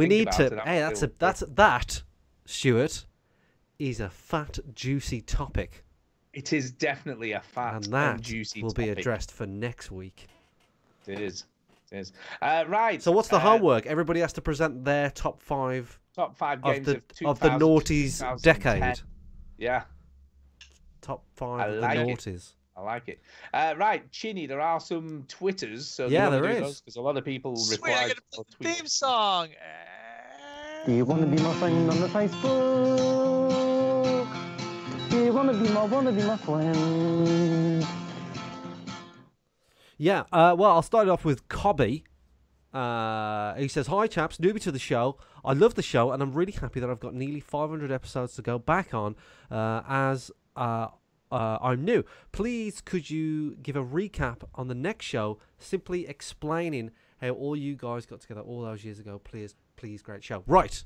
That, Stuart, is a fat, juicy topic. It is definitely a fat and juicy will topic. Be addressed for next week. It is. It is. Right. So what's the homework? Everybody has to present their top 5. Top 5 games of the noughties decade. Yeah. Top 5 of the noughties. I like it. Right, Chinny, there are some Twitters. So yeah, there is. Because a lot of people reply. I gotta play the theme song. Do you want to be my friend on the Facebook? Do you want to be my friend? Yeah, well, I'll start it off with Cobby. He says, hi, chaps, newbie to the show. I love the show, and I'm really happy that I've got nearly 500 episodes to go back on as I'm new. Please, could you give a recap on the next show, simply explaining how all you guys got together all those years ago? Please, great show. Right.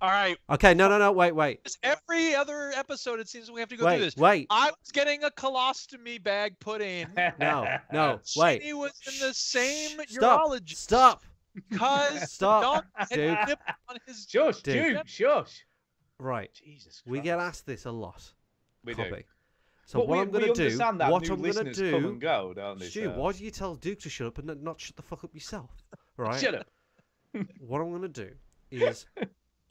All right. Okay, no, wait. Every other episode, it seems we have to go Wait, through this. wait. I was getting a colostomy bag put in. No, wait. She was in the same Stop. urologist. Stop. Because Stop, Don dude. had nipped on his Shush. Right. Jesus Christ. We get asked this a lot. We do. Cobby. So But what I'm going to do, understand that what new I'm going to listeners do, come and go, don't they, Stu, so- why do you tell Duke to shut up and not shut the fuck up yourself? Right? Shut up. What I'm going to do is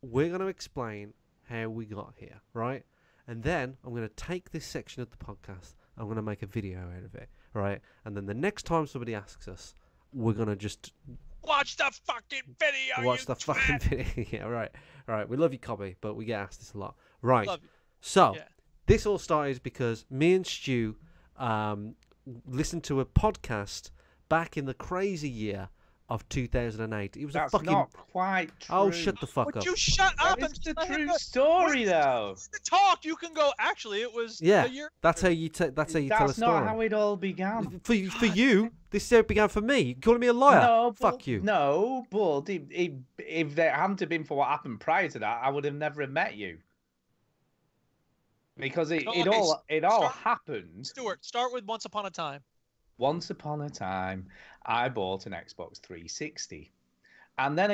we're going to explain how we got here, right? And then I'm going to take this section of the podcast, I'm going to make a video out of it, right? And then the next time somebody asks us, we're going to just watch the fucking video. watch the fucking video. Yeah, right. We love you, Cobby, but we get asked this a lot. Right. Love you. So, Yeah. this all started because me and Stu listened to a podcast back in the crazy year of 2008. It was That's a fucking... not quite true. Oh, shut the fuck Would up. you shut up That and is the let him true go? story, though. The talk, you can go. Actually, it was Yeah, a year. that's how you tell a story. That's not how it all began. For you, this is how it began for me. You calling me a liar? No, Fuck you. No, but if there hadn't have been for what happened prior to that, I would have never met you. Because it all happened. Stuart, start with Once Upon a Time. Once upon a time, I bought an Xbox 360. And then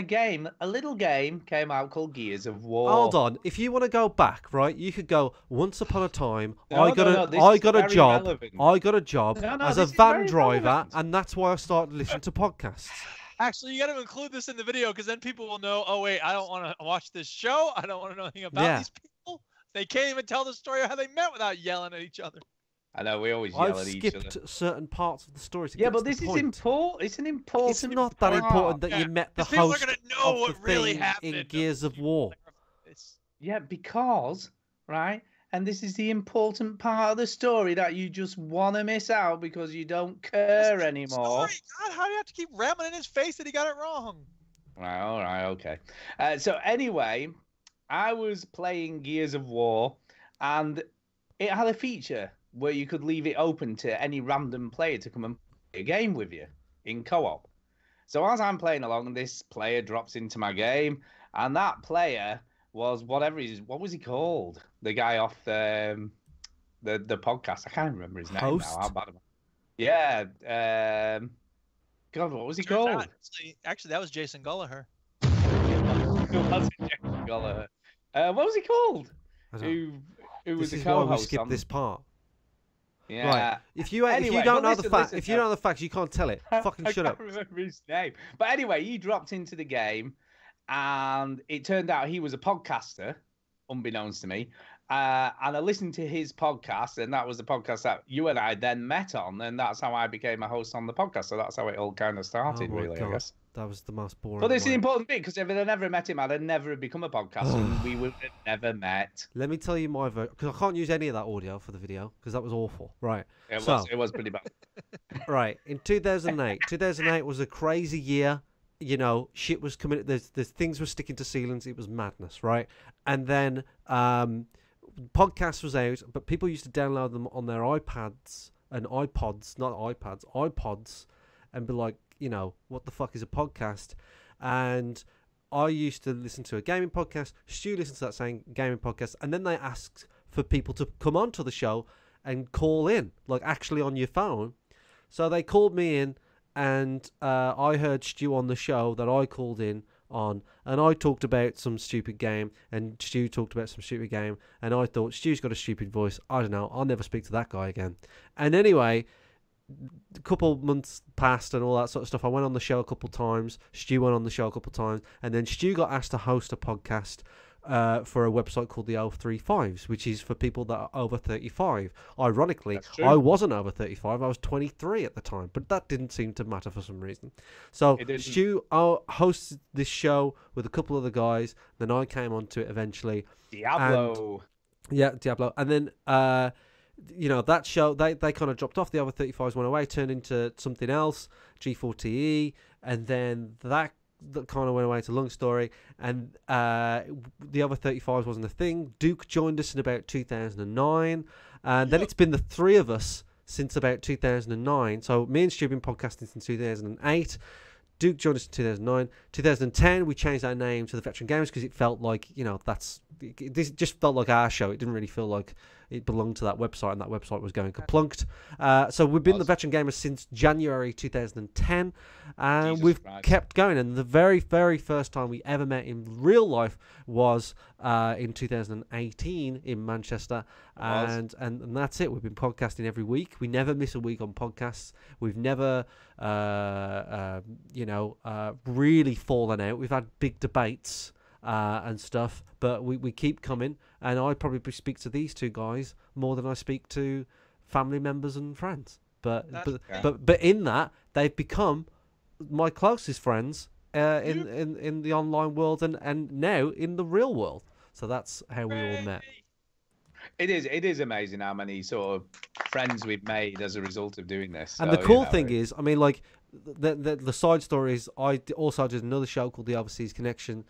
a little game came out called Gears of War. Hold on. If you want to go back, right, you could go, once upon a time, No, I got a job No, as a this is van very driver, relevant. and that's why I started listening to podcasts. Actually, you got to include this in the video because then people will know. Oh wait, I don't want to watch this show. I don't want to know anything about these people. They can't even tell the story of how they met without yelling at each other. I know, we always yell I've at each other. skipped certain parts of the story to Yeah, get but to the this is point. important. It's an important. It's not that important that Yeah, you met the 'cause people are host gonna know of what the really thing happened. in Gears of War. Yeah, because, right? And this is the important part of the story that you just want to miss out because you don't care anymore. Sorry, God, how do you have to keep ramming in his face that he got it wrong? Right, all right, okay. So anyway, I was playing Gears of War, and it had a feature where you could leave it open to any random player to come and play a game with you in co-op. So as I'm playing along, this player drops into my game, and that player was what was he called? The guy off the podcast. I can't remember his name Host? now. How bad am I? Yeah. God, what was he Turns called? out, actually, that was Jason Gallagher. It wasn't Jason Gallagher. What was he called? I don't- Who was This the is why we co-host skipped on- this part. Yeah. Right. If you Anyway, don't but know listen, the fact, listen, if you don't know the facts, you can't tell it. Fucking I shut up. can't remember his name. But anyway, he dropped into the game, and it turned out he was a podcaster, unbeknownst to me. And I listened to his podcast, and that was the podcast that you and I then met on, and that's how I became a host on the podcast. So that's how it all kind of started, Oh my really, God. I guess. That was the most boring. But this is the way. important bit, because if I'd never met him, I'd have never become a podcaster, and we would have never met. Let me tell you my vote, because I can't use any of that audio for the video, because that was awful. Right. It was pretty bad. Right. In 2008 was a crazy year. You know, shit was coming. There's things were sticking to ceilings. It was madness, right? And then podcast was out, but people used to download them on their iPads and iPods, not iPads, iPods, and be like, you know, what the fuck is a podcast? And I used to listen to a gaming podcast. Stu listened to that same gaming podcast, and then they asked for people to come onto the show and call in, like actually on your phone. So they called me in, and I heard Stu on the show that I called in on, and I talked about some stupid game, and Stu talked about some stupid game, and I thought, Stu's got a stupid voice. I don't know. I'll never speak to that guy again. And anyway, a couple months passed and all that sort of stuff. I went on the show a couple times. Stu went on the show a couple times, and then Stu got asked to host a podcast for a website called the 035s, which is for people that are over 35. Ironically, I wasn't over 35. I was 23 at the time, but that didn't seem to matter for some reason. So Stu hosted this show with a couple of the guys. Then I came onto it eventually. Diablo. Diablo. And then you know, that show, they kind of dropped off. The other 35s went away, turned into something else, G4TE, and then that kind of went away. It's a long story. And the other 35s wasn't a thing. Duke joined us in about 2009. And then it's been the three of us since about 2009. So me and Stu have been podcasting since 2008. Duke joined us in 2009. 2010, we changed our name to the Veteran Gamers because it felt like, this just felt like our show. It didn't really feel like it belonged to that website, and that website was going kaplunked. So we've been the Veteran Gamers since January 2010, and we've kept going. And the very, very first time we ever met in real life was in 2018 in Manchester, and that's it. We've been podcasting every week. We never miss a week on podcasts. We've never, really fallen out. We've had big debates and stuff, but we keep coming. And I probably speak to these two guys more than I speak to family members and friends. But in that, they've become my closest friends in the online world and now in the real world. So that's how we all met. It is amazing how many sort of friends we've made as a result of doing this. And the cool thing is, I mean, like the side story is, I also did another show called The Overseas Connection,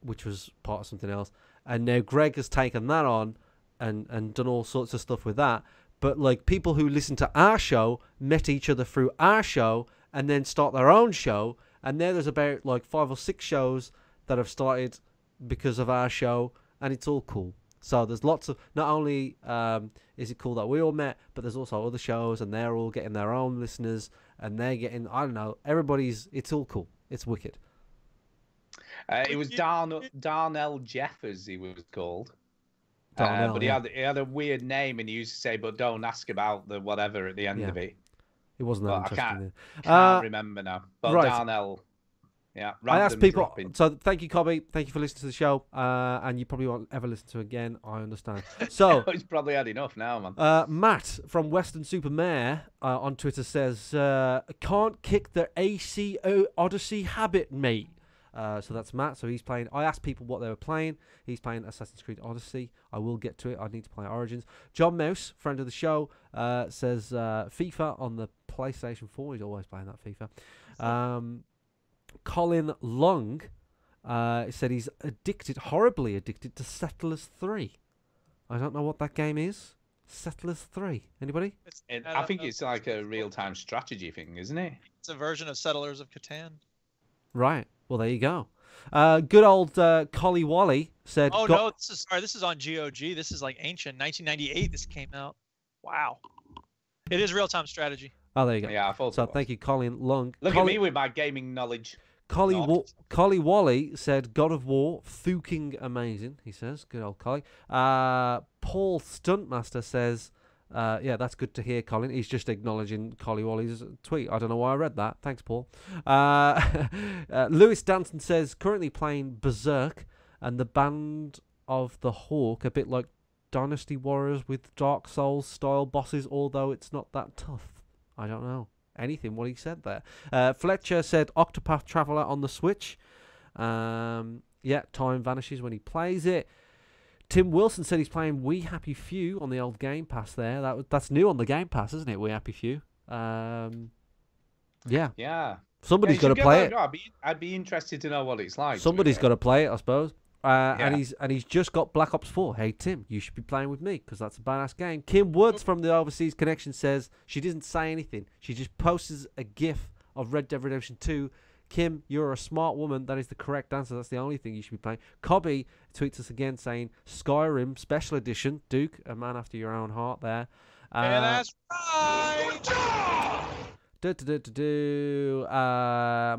which was part of something else. And now Greg has taken that on and done all sorts of stuff with that. But like people who listen to our show met each other through our show and then start their own show. And now there's about like 5 or 6 shows that have started because of our show, and it's all cool. So there's lots of, not only is it cool that we all met, but there's also other shows, and they're all getting their own listeners, and they're getting, I don't know, it's all cool. It's wicked. It was Darnell Jeff, as he was called. Darnell, but he had a weird name, and he used to say, "But don't ask about the whatever at the end of it." It wasn't that interesting. I can't remember now. But right. Darnell, yeah. I asked people. So thank you, Cobby. Thank you for listening to the show. And you probably won't ever listen to it again. I understand. So he's probably had enough now, man. Matt from Western Supermare on Twitter says, "Can't kick the ACO Odyssey habit, mate." So that's Matt. So he's playing. I asked people what they were playing. He's playing Assassin's Creed Odyssey. I will get to it. I need to play Origins. John Mouse, friend of the show, says FIFA on the PlayStation 4. He's always playing that FIFA. Colin Long said he's horribly addicted to Settlers 3. I don't know what that game is. Settlers 3. Anybody? I think it's like a real-time strategy thing, isn't it? It's a version of Settlers of Catan. Right. Well, there you go. Good old Collie Wally said... Oh, no, this is on GOG. This is like ancient. 1998 this came out. Wow. It is real-time strategy. Oh, there you go. Yeah, I thought so. Thank you, Colin Long. Look at me with my gaming knowledge. Collie Wally said God of War, fucking amazing, he says. Good old Collie. Paul Stuntmaster says... yeah, that's good to hear, Colin. He's just acknowledging Collie Wally's tweet. I don't know why I read that. Thanks, Paul. Lewis Danson says, currently playing Berserk and the Band of the Hawk, a bit like Dynasty Warriors with Dark Souls style bosses, although it's not that tough. I don't know anything what he said there. Fletcher said Octopath Traveler on the Switch. Yeah, time vanishes when he plays it. Tim Wilson said he's playing We Happy Few on the old Game Pass there. That's new on the Game Pass, isn't it? We Happy Few. Yeah. Yeah. Somebody's got to play it. I'd be interested to know what it's like. Somebody's got to play it, I suppose. And he's just got Black Ops 4. Hey, Tim, you should be playing with me because that's a badass game. Kim Woods from the Overseas Connection says she doesn't say anything. She just posts a GIF of Red Dead Redemption 2. Kim, you're a smart woman. That is the correct answer. That's the only thing you should be playing. Cobby tweets us again saying Skyrim Special Edition. Duke, a man after your own heart there. Yeah, that's right.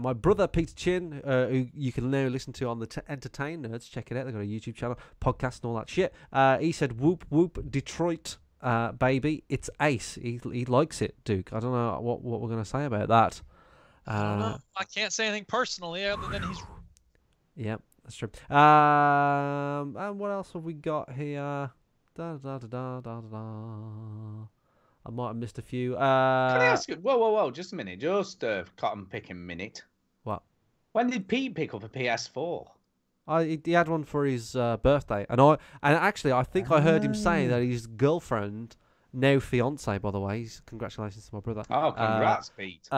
My brother Peter Chin, who you can now listen to on the Entertain Nerds. Check it out. They've got a YouTube channel, podcast, and all that shit. He said, "Whoop whoop, Detroit, baby, it's ace." He likes it, Duke. I don't know what we're gonna say about that. I don't know. I can't say anything personally other than he's. Yeah, that's true. And what else have we got here? I might have missed a few. Can I ask you? Whoa! Just a minute. Just a cotton picking minute. What? When did Pete pick up a PS4? He had one for his birthday, and actually I think I heard him say that his girlfriend, now fiance, by the way. Congratulations to my brother. Oh, congrats, Pete.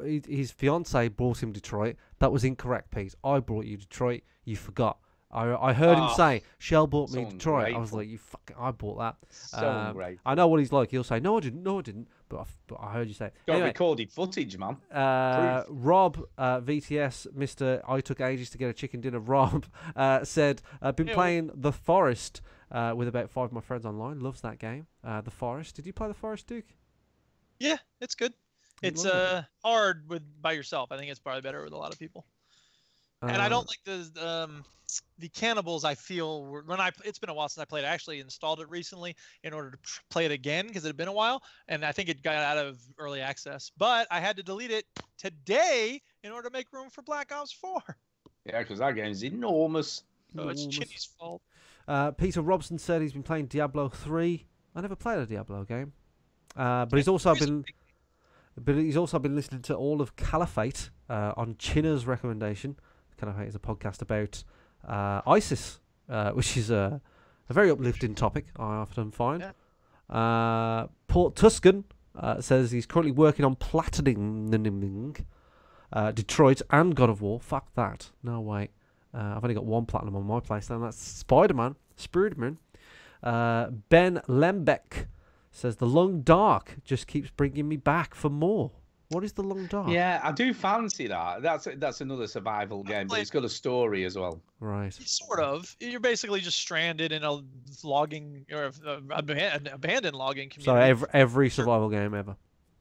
His fiance brought him Detroit. That was incorrect, Pete. I brought you Detroit. You forgot. I heard him say, Shell bought me so Detroit. I was ungrateful. like, you fucking, I bought that. So ungrateful. I know what he's like. He'll say, no, I didn't. But I heard you say it. Got Anyway, recorded footage, man. Rob, VTS, Mr. I took ages to get a chicken dinner. Rob said, been playing The Forest with about 5 of my friends online. Loves that game. The Forest. Did you play The Forest, Duke? Yeah, it's good. It's hard by yourself. I think it's probably better with a lot of people. And I don't like the cannibals. I feel it's been a while since I played. I actually installed it recently in order to play it again because it had been a while, and I think it got out of early access. But I had to delete it today in order to make room for Black Ops 4. Yeah, because that game is enormous. So it's Chinny's fault. Peter Robson said he's been playing Diablo 3. I never played a Diablo game, but he's also been listening to all of Caliphate on Chinna's recommendation. Caliphate is a podcast about ISIS, which is a very uplifting topic, I often find. Yeah. Port Tuscan says he's currently working on platining Detroit and God of War. Fuck that. No way. I've only got 1 platinum on my place, and that's Spider-Man. Ben Lembeck says the Long Dark just keeps bringing me back for more. What is the Long Dark? Yeah, I do fancy that. That's another survival game, but it's got a story as well. Right. Sort of. You're basically just stranded in a logging or abandoned logging community. So every survival game ever.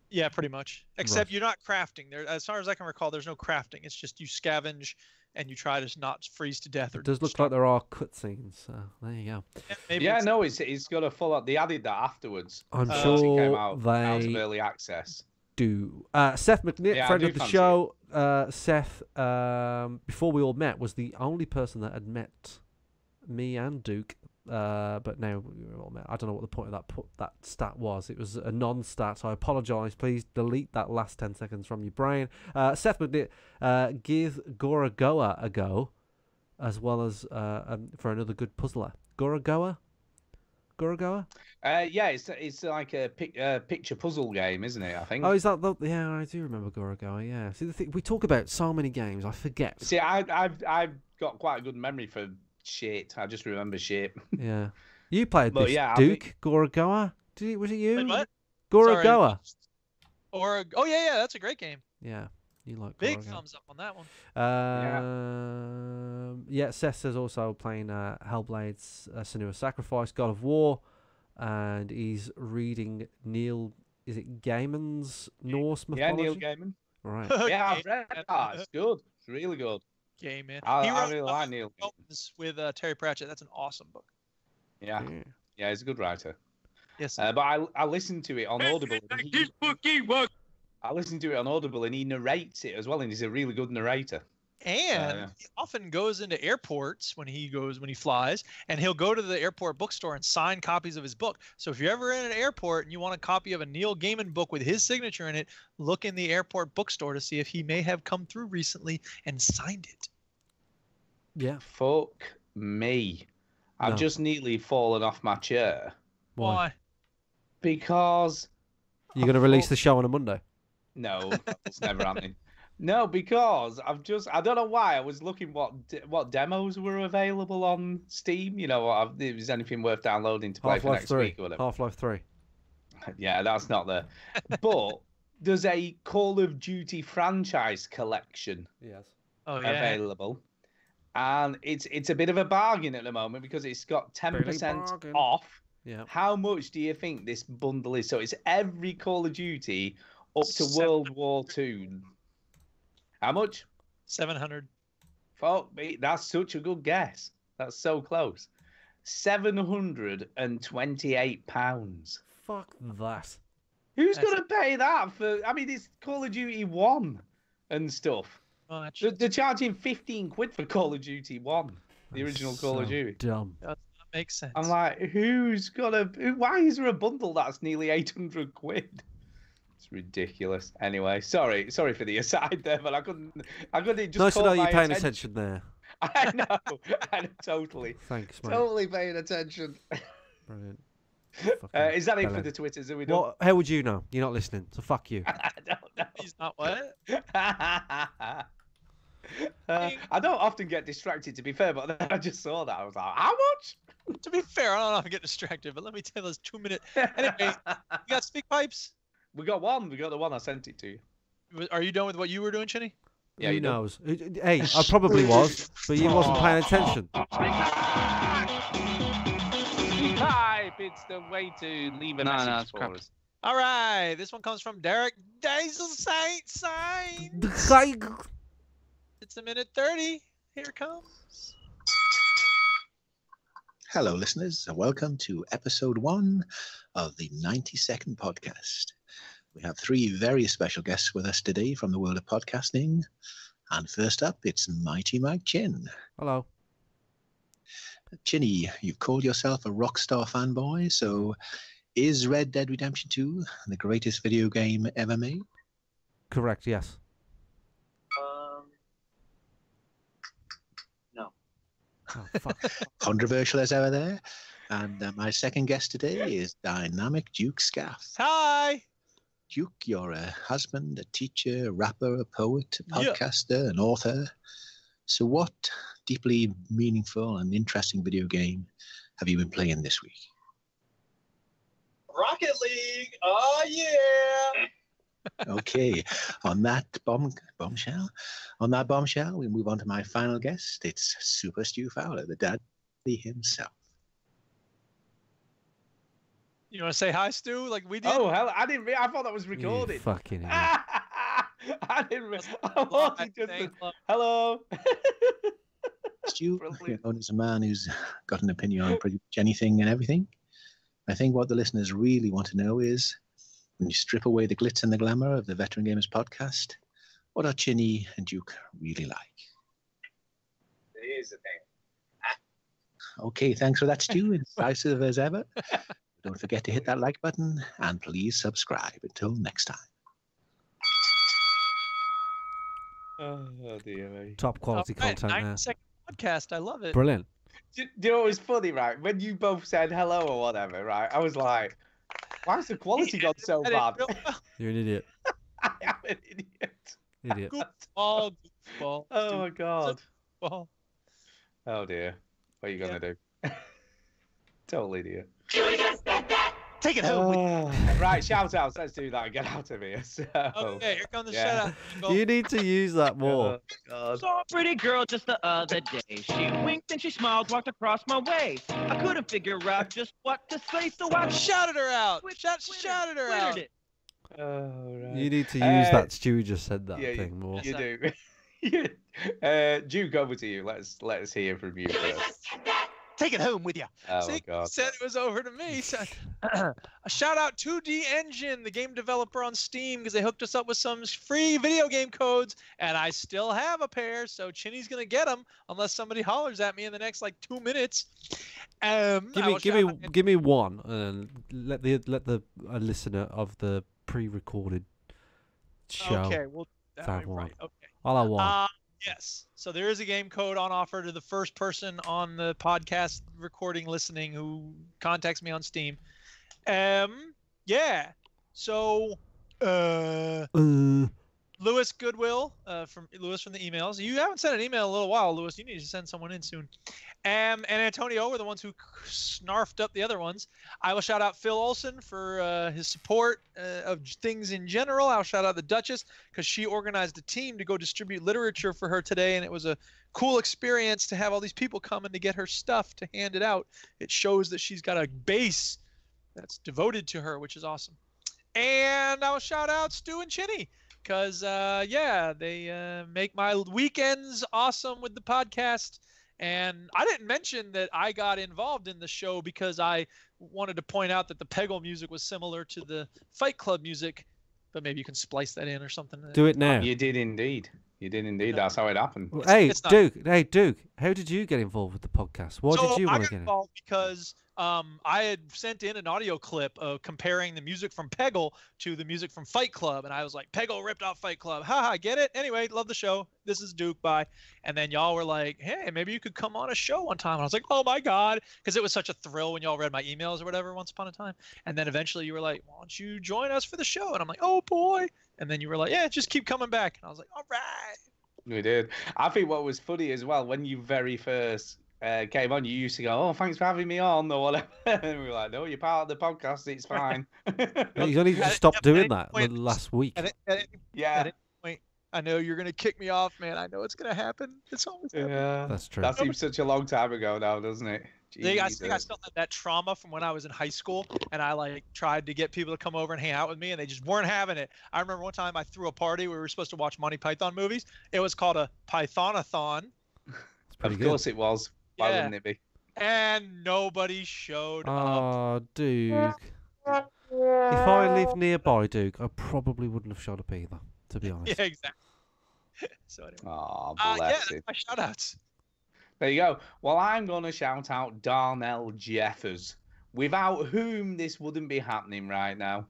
Yeah, pretty much. Except you're not crafting. There, as far as I can recall, there's no crafting. It's just you scavenge and you try to not freeze to death. Or it does look like there are cutscenes. So there you go. Yeah, it's got a full up. They added that afterwards. I'm sure it came out they of early access. Do Seth McNitt, friend of the show. Seth, before we all met, was the only person that had met me and Duke. But now we're all met. I don't know what the point of that stat was. It was a non-stat, so I apologise. Please delete that last 10 seconds from your brain. Seth McNitt, give Gorogoa a go, as well as for another good puzzler. Gorogoa? Yeah, it's like a picture puzzle game, isn't it? I think. Oh, is that the? Yeah, I do remember Gorogoa. Yeah. See, the thing, we talk about so many games, I forget. See, I've got quite a good memory for shit. I just remember shit. Yeah. You played this, Duke. Gorogoa. Was it you? Wait, what? Gorogoa. Oh yeah, that's a great game. Yeah. You like big Gorogoa. thumbs up on that one. Yeah, Seth says also playing Hellblade's Senua's Sacrifice, God of War, and he's reading Neil. Is it Gaiman's Norse mythology? Yeah, Neil Gaiman. Right. Yeah, I've read that. It's good. It's really good. Gaiman. I really like Neil Gaiman. With Terry Pratchett. That's an awesome book. Yeah, he's a good writer. Yes. But I listened to it on Audible. I listened to it on Audible, and he narrates it as well, and he's a really good narrator. And he often goes into airports when he flies, and he'll go to the airport bookstore and sign copies of his book. So if you're ever in an airport and you want a copy of a Neil Gaiman book with his signature in it, look in the airport bookstore to see if he may have come through recently and signed it. Yeah. Fuck me. I've just nearly fallen off my chair. Why? Because... You're going to release the show on a Monday? No, it's never happening. No, because I don't know why I was looking what demos were available on Steam. You know, if there's anything worth downloading to play for next week or whatever. Half-Life 3. Yeah, that's not there. But there's a Call of Duty franchise collection available. And it's a bit of a bargain at the moment because it's got 10% off. Yeah. How much do you think this bundle is? So it's every Call of Duty up to World War II. How much? 700. Fuck me, that's such a good guess. That's so close. £728. Fuck that. Who's going to pay that for? I mean, it's Call of Duty 1 and stuff. Oh, they're charging 15 quid for Call of Duty 1, the original Call of Duty. Dumb. That makes sense. I'm like, why is there a bundle that's nearly 800 quid? It's ridiculous. Anyway, sorry for the aside there, but I couldn't just. Nice to know you're paying attention there. I know, totally. Thanks, mate. Totally paying attention. Brilliant. Is that it for the Twitters? Are we done? Well, how would you know? You're not listening, so fuck you. I don't know. He's not what? I don't often get distracted, to be fair, but then I just saw that. I was like, how much? To be fair, I don't know if I get distracted, but let me tell you this 2 minute. Anyway, you got speak pipes? We got one. We got the one I sent it to you. Are you done with what you were doing, Chinny? Yeah, Who knows? Hey, I probably was, but you wasn't paying attention. Pipe, it's the way to leave a message for us. All right, this one comes from Derek Diesel Saints. It's 1:30. Here it comes. Hello, listeners, and welcome to episode 1 of the 90-second podcast. We have 3 very special guests with us today from the world of podcasting. And first up, it's Mighty Mike Chin. Hello. Chinny, you've called yourself a Rockstar fanboy, so is Red Dead Redemption 2 the greatest video game ever made? Correct, yes. No. Oh, fuck. Controversial as ever there. And my second guest today is Dynamic Duke Scaff. Hi. Duke, you're a husband, a teacher, a rapper, a poet, a podcaster, an author. So what deeply meaningful and interesting video game have you been playing this week? Rocket League. Oh, yeah. Okay, on that bombshell, we move on to my final guest. It's Super Stu Fowler, the daddy himself. You want to say hi, Stu? Like we did? Oh, hell, I didn't. I thought that was recorded. You fucking idiot. I didn't. I wanted just to, hello. Stu, you're known as a man who's got an opinion on pretty much anything and everything. I think what the listeners really want to know is, when you strip away the glitz and the glamour of the Veteran Gamers podcast, what are Chinny and Duke really like? Here's the thing. Okay, thanks for that, Stu. Incisive as ever. Don't forget to hit that like button and please subscribe. Until next time. Oh dear me. Top quality content there. 90-second podcast. I love it. Brilliant. Do you know what was funny, right? When you both said hello or whatever, right? I was like, why's the quality gone so bad? You're an idiot. I am an idiot. Idiot. Goofball. Oh my god. Goofball. Oh dear. What are you gonna do? Total idiot. Take it home. Right, shout outs. Let's do that and get out of here. So, okay, here comes the shout out. You need to use that more. Saw a pretty girl just the other day. She winked and she smiled, walked across my way. I couldn't figure out just what to say, so I shouted her out. Shouted her out. Oh, right. You need to use that. Stu just said that thing more. You do. Duke, over to you. Let's hear from you first. Take it home with you. Oh my god. Said it was over to me. So, a shout out 2D Engine, the game developer on Steam, because they hooked us up with some free video game codes, and I still have a pair. So Chinny's gonna get them unless somebody hollers at me in the next like 2 minutes. Give me one, and let the listener of the pre-recorded show. Okay, well, have one. Right, okay. All I want. Yes. So there is a game code on offer to the first person on the podcast recording listening who contacts me on Steam. Yeah. So Lewis Goodwill from the emails. You haven't sent an email in a little while, Lewis. You need to send someone in soon. And Antonio were the ones who snarfed up the other ones. I will shout out Phil Olson for his support of things in general. I'll shout out the Duchess because she organized a team to go distribute literature for her today, and it was a cool experience to have all these people coming to get her stuff to hand it out. It shows that she's got a base that's devoted to her, which is awesome. And I'll shout out Stu and Chinny because, they make my weekends awesome with the podcast. And I didn't mention that I got involved in the show because I wanted to point out that the Peggle music was similar to the Fight Club music, but maybe you can splice that in or something. Do it now. You did indeed. That's how it happened. Hey, Duke, how did you get involved with the podcast? What did you want to get involved? Because I had sent in an audio clip comparing the music from Peggle to the music from Fight Club, and I was like, Peggle ripped off Fight Club. Haha, get it? Anyway, love the show. This is Duke, bye. And then y'all were like, hey, maybe you could come on a show one time. And I was like, oh my God, because it was such a thrill when y'all read my emails or whatever once upon a time. And then eventually you were like, why don't you join us for the show? And I'm like, oh boy. And then you were like, yeah, just keep coming back. And I was like, all right. We did. I think what was funny as well, when you very first came on, you used to go, "Oh, thanks for having me on," or whatever. And we were like, "No, you're part of the podcast. It's fine." He's only just stopped doing that last week. At any point, I know you're gonna kick me off, man. I know it's gonna happen. It's always happening. Yeah, that's true. That seems such a long time ago now, doesn't it? I think I still have that trauma from when I was in high school, and I like tried to get people to come over and hang out with me, and they just weren't having it. I remember one time I threw a party where we were supposed to watch Monty Python movies. It was called a Pythonathon. Of course it was. Why wouldn't it be? And nobody showed up. Oh, Duke. If I lived nearby, Duke, I probably wouldn't have showed up either, to be honest. Yeah, exactly. So anyway. Oh, yeah, bless that's him. my shout-outs. There you go. Well, I'm going to shout out Darnell Jeffers, without whom this wouldn't be happening right now.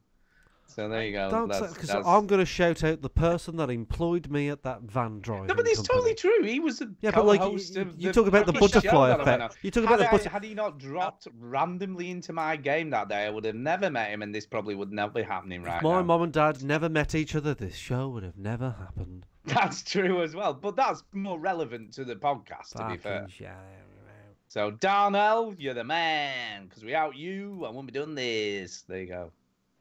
So there you go. Don't say, because I'm going to shout out the person that employed me at that van driving. No, but it's totally true. He was the co-host of you talk about the butterfly effect. You talk about the butterfly. Had he not dropped randomly into my game that day, I would have never met him, and this probably would never be happening right now. My mum and dad never met each other, this show would have never happened. That's true as well, but that's more relevant to the podcast, to be fair. So, Darnell, you're the man, because without you, I wouldn't be doing this. There you go.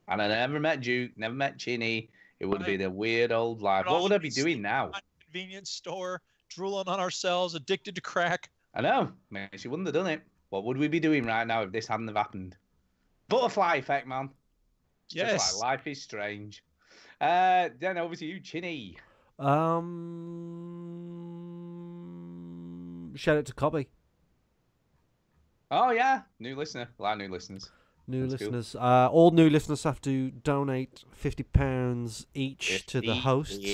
And I never met Duke, never met Chinny. It would be the weird old life. What would I be doing now? Convenience store, drooling on ourselves, addicted to crack. I know. Man, she wouldn't have done it. What would we be doing right now if this hadn't have happened? Butterfly effect, man. It's yes. Just like life is strange. Then over to you, Chinny. Shout out to Cobby. Oh yeah, new listener. A lot of new listeners. That's listeners. Cool. All new listeners have to donate £50 each to the hosts.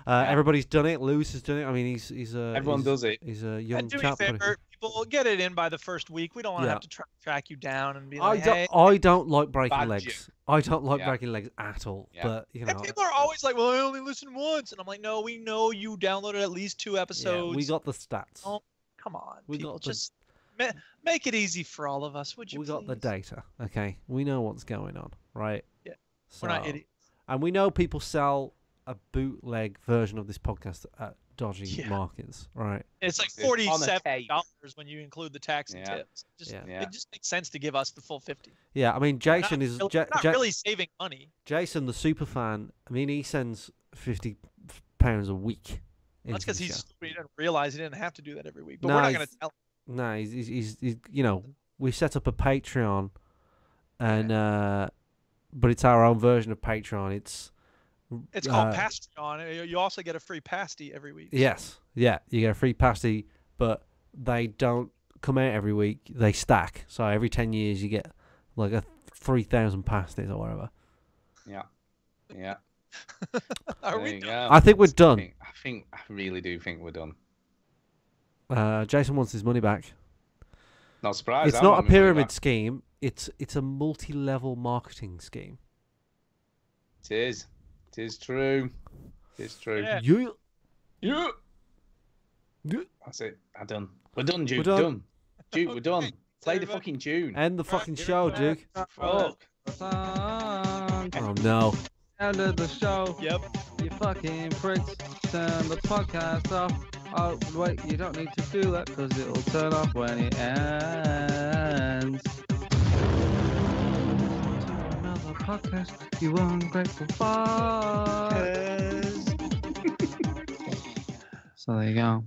Everybody's done it. Lewis has done it. I mean, he's everyone does it. He's a young chap. Do me a favor, people get it in by the first week. We don't want to have to track you down and be like, I don't like breaking legs. I don't like breaking legs at all. Yeah. But you know, and people are always like, "Well, I only listened once," and I'm like, "No, we know you downloaded at least 2 episodes. Yeah, we got the stats. Oh, come on, we got just make it easy for all of us, would you? We got the data. Okay, we know what's going on, right? Yeah, so, we're not idiots. And we know people sell a bootleg version of this podcast at dodgy markets, right? It's like $47 when you include the tax and tips. It just makes sense to give us the full 50. Yeah, I mean, Jason not really saving money. Jason, the super fan, I mean, he sends £50 a week. That's because he didn't realize he didn't have to do that every week. But we're not going to tell him. No, he's you know, we set up a Patreon, and but it's our own version of Patreon. It's called Pastreon. You also get a free pasty every week. Yes, yeah, you get a free pasty, but they don't come out every week. They stack. So every 10 years you get like 3,000 pasties or whatever. Yeah, yeah. Are we done? I think we're done. I really do think we're done. Jason wants his money back. Not surprised. It's not a pyramid scheme. It's a multi-level marketing scheme. It is. It is true. It is true. Yeah. Yeah. That's it. I'm done. We're done, Duke. We're done. Duke, we're done. Play the fucking tune. End the fucking show, Duke. Fuck. Oh no. End of the show. Yep. You fucking pricks. Turn the podcast off. Oh, wait, you don't need to do that because it'll turn off when it ends. Another podcast, you ungrateful fuck. So there you go.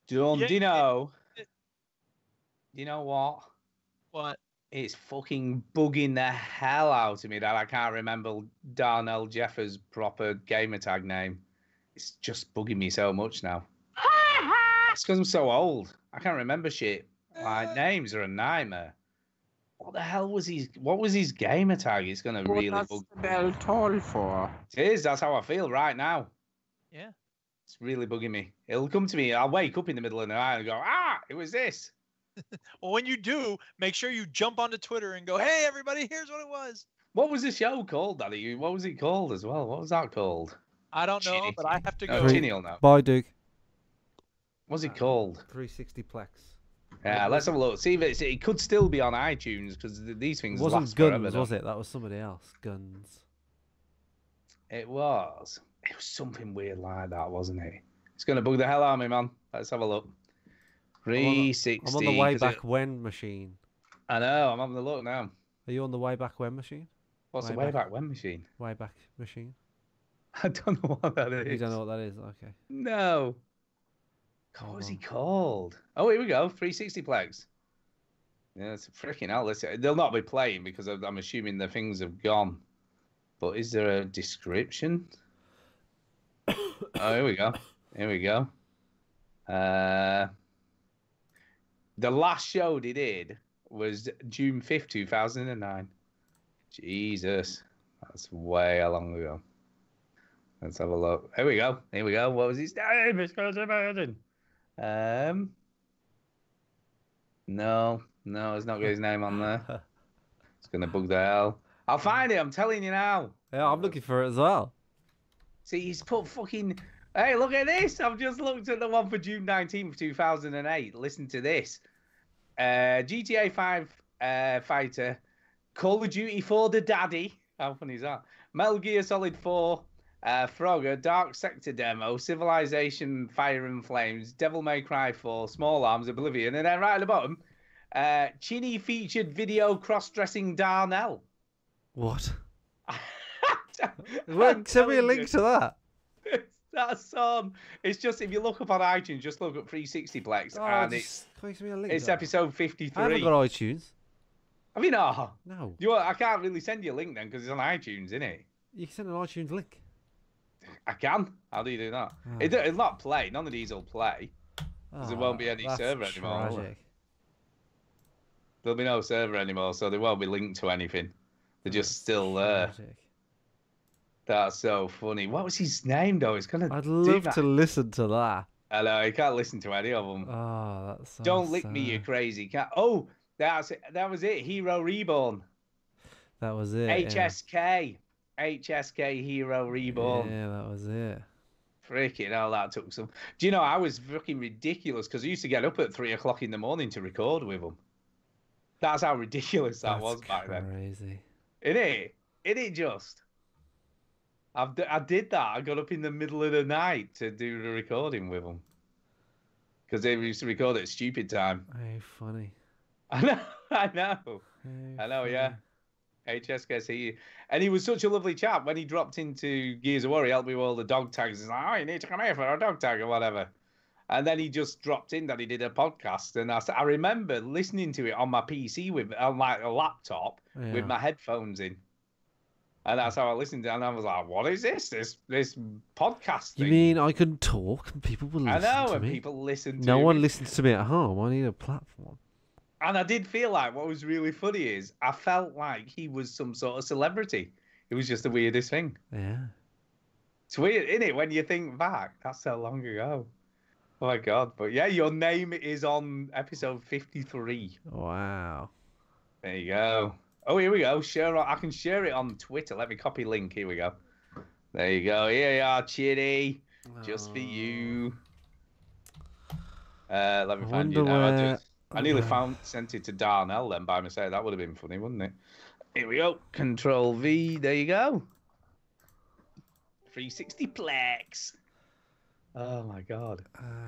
Do you know what? What? It's fucking bugging the hell out of me that I can't remember Darnell Jeffers' proper gamertag name. It's just bugging me so much now. It's because I'm so old. I can't remember shit. My names are a nightmare. What the hell was his? What was his gamer tag? It's gonna really bug. What's the bell toll for? It is. That's how I feel right now. Yeah. It's really bugging me. It'll come to me. I'll wake up in the middle of the night and go, it was this. Well, when you do, make sure you jump onto Twitter and go, "Hey, everybody, here's what it was." What was the show called, Daddy? What was it called as well? What was that called? I don't know, but I have to go. Oh, Chinny will know. Bye, Duke. What's it called? 360 Plex. Yeah, let's have a look. See if it could still be on iTunes because these things It wasn't last Guns, forever. was it? That was somebody else. Guns. It was. It was something weird like that, wasn't it? It's gonna bug the hell out of me, man. Let's have a look. 360. I'm on the way back when machine. I know. I'm on the look now. Are you on the way back when machine? What's the way back when machine? Way back machine. I don't know what that is. You don't know what that is? Okay. No. God, what was he called? Oh, here we go. 360 Plex. Yeah, it's freaking hell. They'll not be playing because I'm assuming the things have gone. But is there a description? Oh, here we go. Here we go. The last show they did was June 5th, 2009. Jesus. That's way long ago. Let's have a look. Here we go. Here we go. What was his name? No, it's not got his name on there. It's gonna bug the hell. I'll find it. I'm telling you now. Yeah, I'm looking for it as well. See, he's put fucking. Hey, look at this. I've just looked at the one for June 19th, 2008. Listen to this. GTA 5 Fighter, Call of Duty 4 The Daddy. How funny is that? Metal Gear Solid 4. Frogger, Dark Sector demo, Civilization, Fire and Flames, Devil May Cry 4, Small Arms, Oblivion, and then right at the bottom, Chinny featured video cross-dressing Darnell. What? Send me a link to that. That song. It's just, if you look up on iTunes, just look up 360 Plex, and it's episode 53. I haven't got iTunes. Have you not? No. I can't really send you a link then, because it's on iTunes, isn't it? You can send an iTunes link. I can. How do you do that? It'll not play. None of these will play. Because there won't be any server anymore. Tragic. There'll be no server anymore, so they won't be linked to anything. They're just still there. Tragic. That's so funny. What was his name, though? It's gonna. I'd love to listen to that. I know. You can't listen to any of them. Oh, that's so Don't lick me, you crazy cat. Oh, that's it. That was it. Hero Reborn. That was it. HSK. HSK Hero Reborn. Yeah, that was it. Freaking hell, that took some. Do you know, I was fucking ridiculous because I used to get up at 3 o'clock in the morning to record with them. That's how ridiculous that was back then. Crazy. It just. I did that. I got up in the middle of the night to do the recording with them. Because they used to record at stupid time. Hey, funny. I know. Hey, I know, yeah. HSK, and he was such a lovely chap. When he dropped into Gears of War, he helped me with all the dog tags. He's like, oh, you need to come here for a dog tag or whatever. And then he just dropped in that he did a podcast, and I remember listening to it on my PC on like a laptop with my headphones in, and that's how I listened to it. And I was like, what is this podcast thing? You mean I can talk and people will listen to me? I know, and people listen to me. No one listens to me at home. I need a platform. And I did feel like what was really funny is I felt like he was some sort of celebrity. It was just the weirdest thing. Yeah. It's weird, isn't it, when you think back? That's so long ago. Oh, my God. But, yeah, your name is on episode 53. Wow. There you go. Oh, here we go. I can share it on Twitter. Let me copy link. Here we go. There you go. Here you are, Chitty. Just for you. Let me find you now. I nearly sent it to Darnell then by mistake. That would have been funny, wouldn't it? Here we go. Control V. There you go. 360 Plex. Oh my God.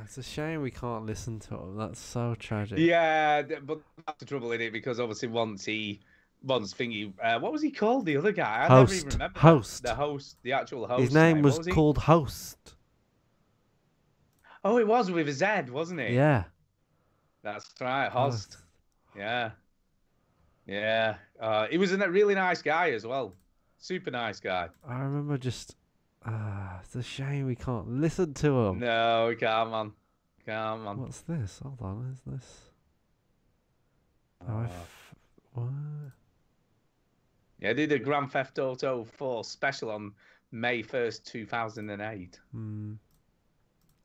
It's a shame we can't listen to him. That's so tragic. Yeah, but that's the trouble in it because obviously once thingy. What was he called? The other guy. I never even remember. Host. The host. The actual host. His name was called Host. Oh, it was with a Z, wasn't it? Yeah. That's right, Host. Yeah. Yeah. He was a really nice guy as well. Super nice guy. I remember just... it's a shame we can't listen to him. No, we can't, man. Can't, man. What's this? Hold on, is this... What? Yeah, they did a Grand Theft Auto 4 special on May 1st, 2008.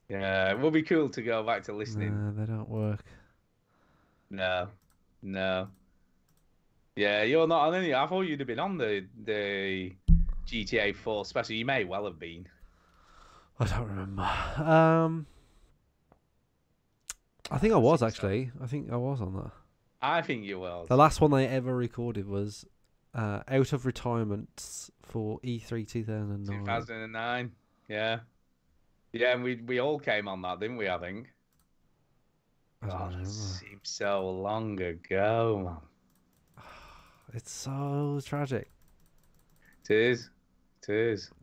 Yeah, it would be cool to go back to listening. No, they don't work. No. Yeah, you're not on any. I thought you'd have been on the GTA 4 special. You may well have been. I don't remember. I think I was actually. I think I was on that. I think you will. The last one they ever recorded was out of retirement for E3 2009. 2009. Yeah. Yeah, and we all came on that, didn't we? I think. God, it seems so long ago, man. It's so tragic. It is.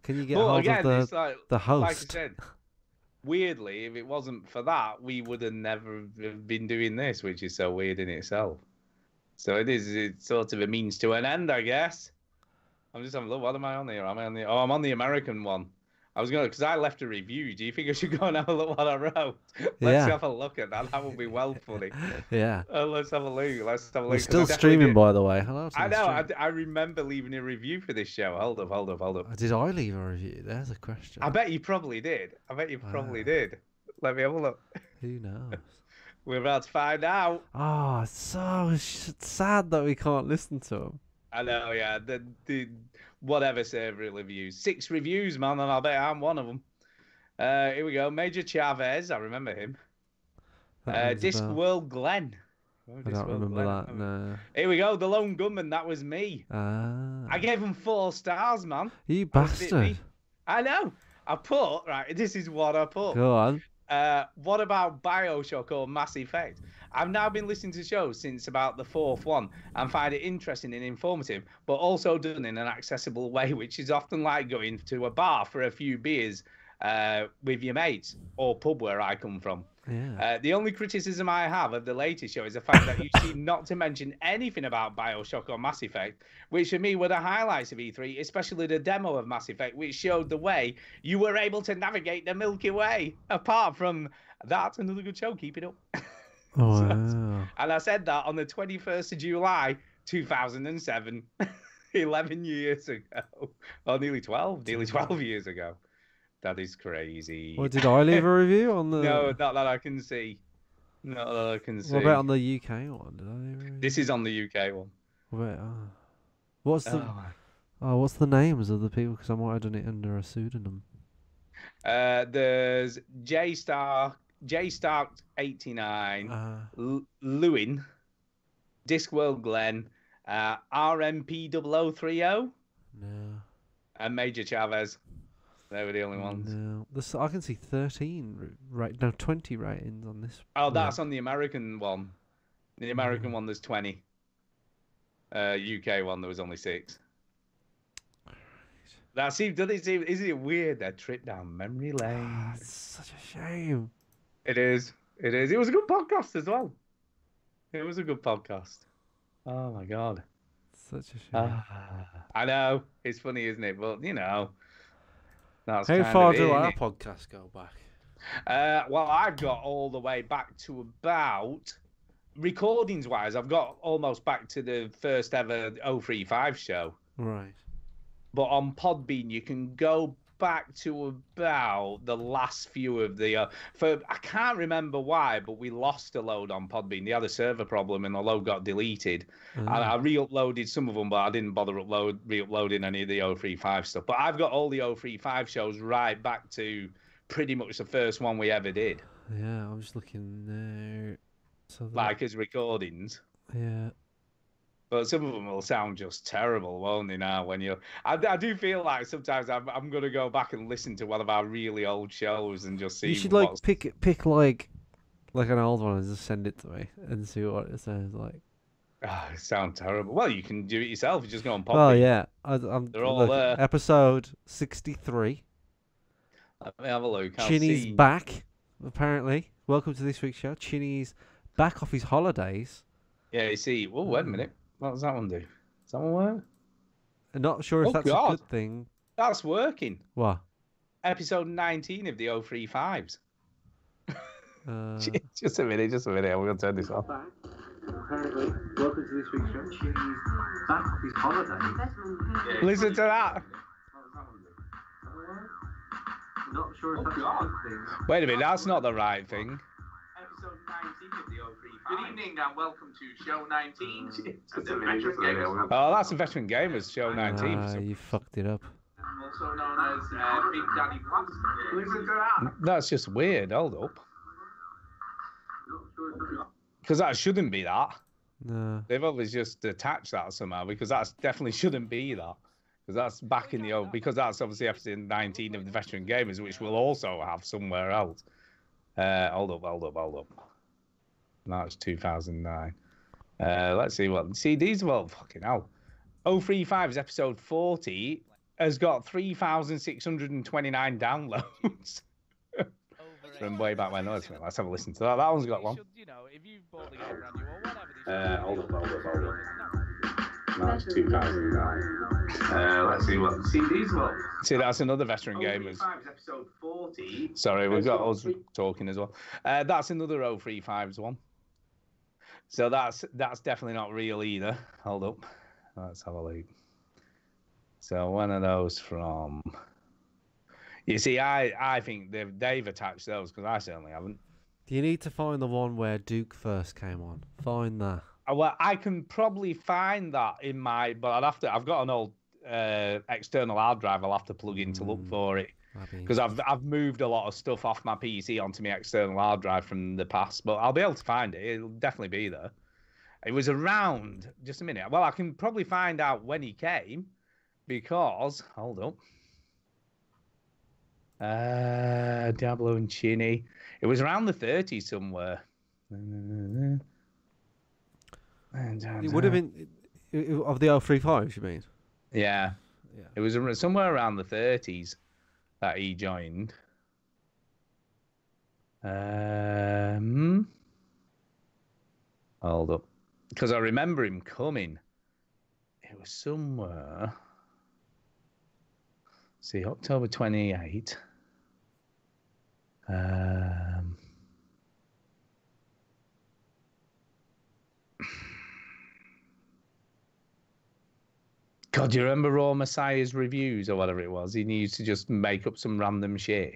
Can you get hold of the host? Like I said, weirdly, if it wasn't for that, we would have never been doing this, which is so weird in itself. So it's sort of a means to an end, I guess. I'm just having a look. What am I on here? I'm on the American one. I was because I left a review. Do you think I should go and have a look what I wrote? Let's have a look at that. That would be well funny. Yeah. Let's have a look. We're still streaming, by the way. Hello. I know. I remember leaving a review for this show. Hold up. Did I leave a review? There's a question. I bet you probably did. Probably did. Let me have a look. Who knows? We're about to find out. Oh, it's so sad that we can't listen to them. I know, yeah. The whatever server reviews. 6 reviews, man, and I bet I'm one of them. Here we go. Major Chavez. I remember him. Discworld Glenn. I don't remember that, no. Here we go. The Lone Gunman. That was me. I gave him 4 stars, man. You bastard. I know. I put, right, this is what I put. Go on. What about BioShock or Mass Effect? I've now been listening to shows since about the 4th one and find it interesting and informative, but also done in an accessible way, which is often like going to a bar for a few beers with your mates or pub where I come from. Yeah. The only criticism I have of the latest show is the fact that you seem not to mention anything about BioShock or Mass Effect, which for me were the highlights of E3, especially the demo of Mass Effect, which showed the way you were able to navigate the Milky Way. Apart from that, another good show. Keep it up. Oh, wow. And I said that on the 21st of July, 2007, 11 years ago. Oh, nearly 12 years ago. That is crazy. Well, did I leave a review on the... No, not that I can see. Not that I can see. What about on the UK one? Did I leave a review? This is on the UK one. Wait, what's the names of the people? Because I might have done it under a pseudonym. There's J Stark 89, Lewin, Discworld Glenn, RMP 0030, no, and Major Chavez. They were the only ones. No, I can see 20 ratings on this. Oh, that's on the American one. The American one, there's 20. UK one, there was only 6. That seems. Is it weird that trip down memory lane? It's such a shame. It is. It was a good podcast as well. It was a good podcast. Oh my god. Such a shame. I know. It's funny, isn't it? But you know. How far do our podcasts go back? Well, I've got all the way back to about, recordings-wise, I've got almost back to the first ever 035 show. Right. But on Podbean, you can go back to about the last few of the... I can't remember why, but we lost a load on Podbean. They had a server problem and the load got deleted. And I re-uploaded some of them, but I didn't bother re-uploading any of the 035 stuff. But I've got all the 035 shows right back to pretty much the first one we ever did. Yeah, I'm just looking now. So like as recordings. Yeah. But some of them will sound just terrible, won't they? Now, when you, I do feel like sometimes I'm gonna go back and listen to one of our really old shows and just see. You should like pick like an old one and just send it to me and see what it sounds like. It sounds terrible. Well, you can do it yourself. You just go and pop. Oh it. yeah, they're all there. Episode 63. Let me have a look. Chinny's back. Apparently, welcome to this week's show. Chinny's back off his holidays. Yeah, you see. Oh, wait a minute. What does that one do? Does that one work? I'm not sure if that's a good thing. That's working. What? Episode 19 of the 035s. Just a minute. I'm going to turn this off. Apparently, welcome to this week's show. Chinny's back off his holiday. Listen to that. Not sure if that's a good thing. Wait a minute, that's not the right thing. Episode 19 of the 035. Good evening and welcome to show 19. of the Veteran Gamers. Oh, that's the Veteran Gamers show 19. You fucked it up. Also known as Big Daddy Blast. Listen to that. That's just weird. Hold up. Because that shouldn't be that. No. They've obviously just attached that somehow, because that definitely shouldn't be that. Because that's back in the old, because that's obviously episode 19 of the Veteran Gamers, which we'll also have somewhere else. Hold up. That's 2009. Let's see what. See, these are all fucking hell. 035's episode 40 has got 3,629 downloads. From way back when. Let's have a listen to that. That one's got one. Hold up. That's 2009. Let's see what. See, these are. See, that's another Veteran Gamers. Episode 40. Sorry, we've got us talking as well. That's another 035's one. So that's definitely not real either. Hold up. Let's have a look. So one of those from. You see, I think they've attached those, because I certainly haven't. You need to find the one where Duke first came on. Find that. Well, I can probably find that in my, but I've got an old external hard drive. I'll have to plug in to look for it, because I've moved a lot of stuff off my PC onto my external hard drive from the past. But I'll be able to find it. It'll definitely be there. It was around. Just a minute. Well, I can probably find out when he came, because hold up. Diablo and Chinny. It was around the 30s somewhere. It would have been of the 035s, you mean? Yeah. It was somewhere around the 30s that he joined. Hold up. Because I remember him coming. It was somewhere. See, October 28. God, do you remember Raw Messiah's reviews or whatever it was? He used to just make up some random shit.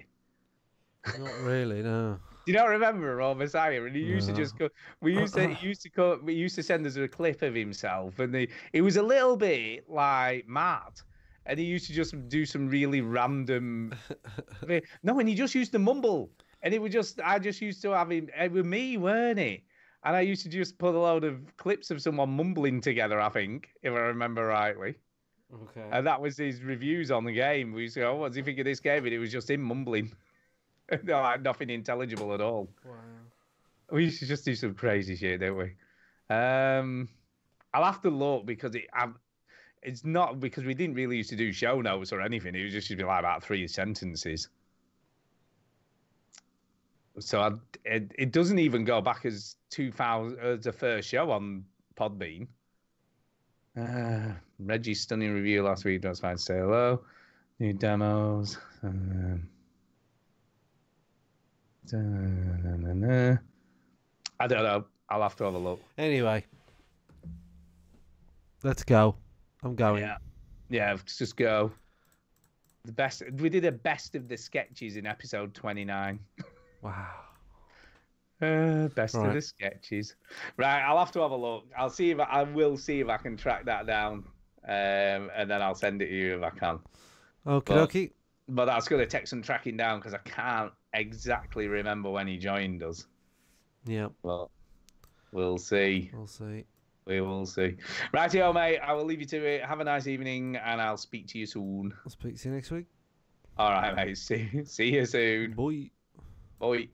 Not really, no. Do you not remember Raw Messiah? And he used to just go. We used to send us a clip of himself, and he was a little bit like Matt. And he used to just do some really random. No, and he just used to mumble. And it was just, I just used to have him. It was me, weren't it? And I used to just put a load of clips of someone mumbling together, I think, if I remember rightly. Okay. And that was his reviews on the game. We used to go, oh, what do you think of this game? And it was just him mumbling. No, like nothing intelligible at all. Wow. We used to just do some crazy shit, don't we? I'll have to look, because it's not, because we didn't really used to do show notes or anything. It was just used to be like about 3 sentences. So it doesn't even go back as 2000 as the first show on Podbean. Reggie's stunning review last week. That's fine. Say hello. New demos. I don't know. I'll have to have a look. Anyway, let's go. I'm going. Yeah. Let's just go. The best. We did a best of the sketches in episode 29. Wow. Best of the sketches. Right, I'll have to have a look. I will see if I can track that down, and then I'll send it to you if I can. Okay. But that's going to take some tracking down, because I can't exactly remember when he joined us. Yeah. Well, we'll see. We will see. Rightio, mate. I will leave you to it. Have a nice evening, and I'll speak to you soon. I'll speak to you next week. All right, mate. See you soon. Bye. Bye.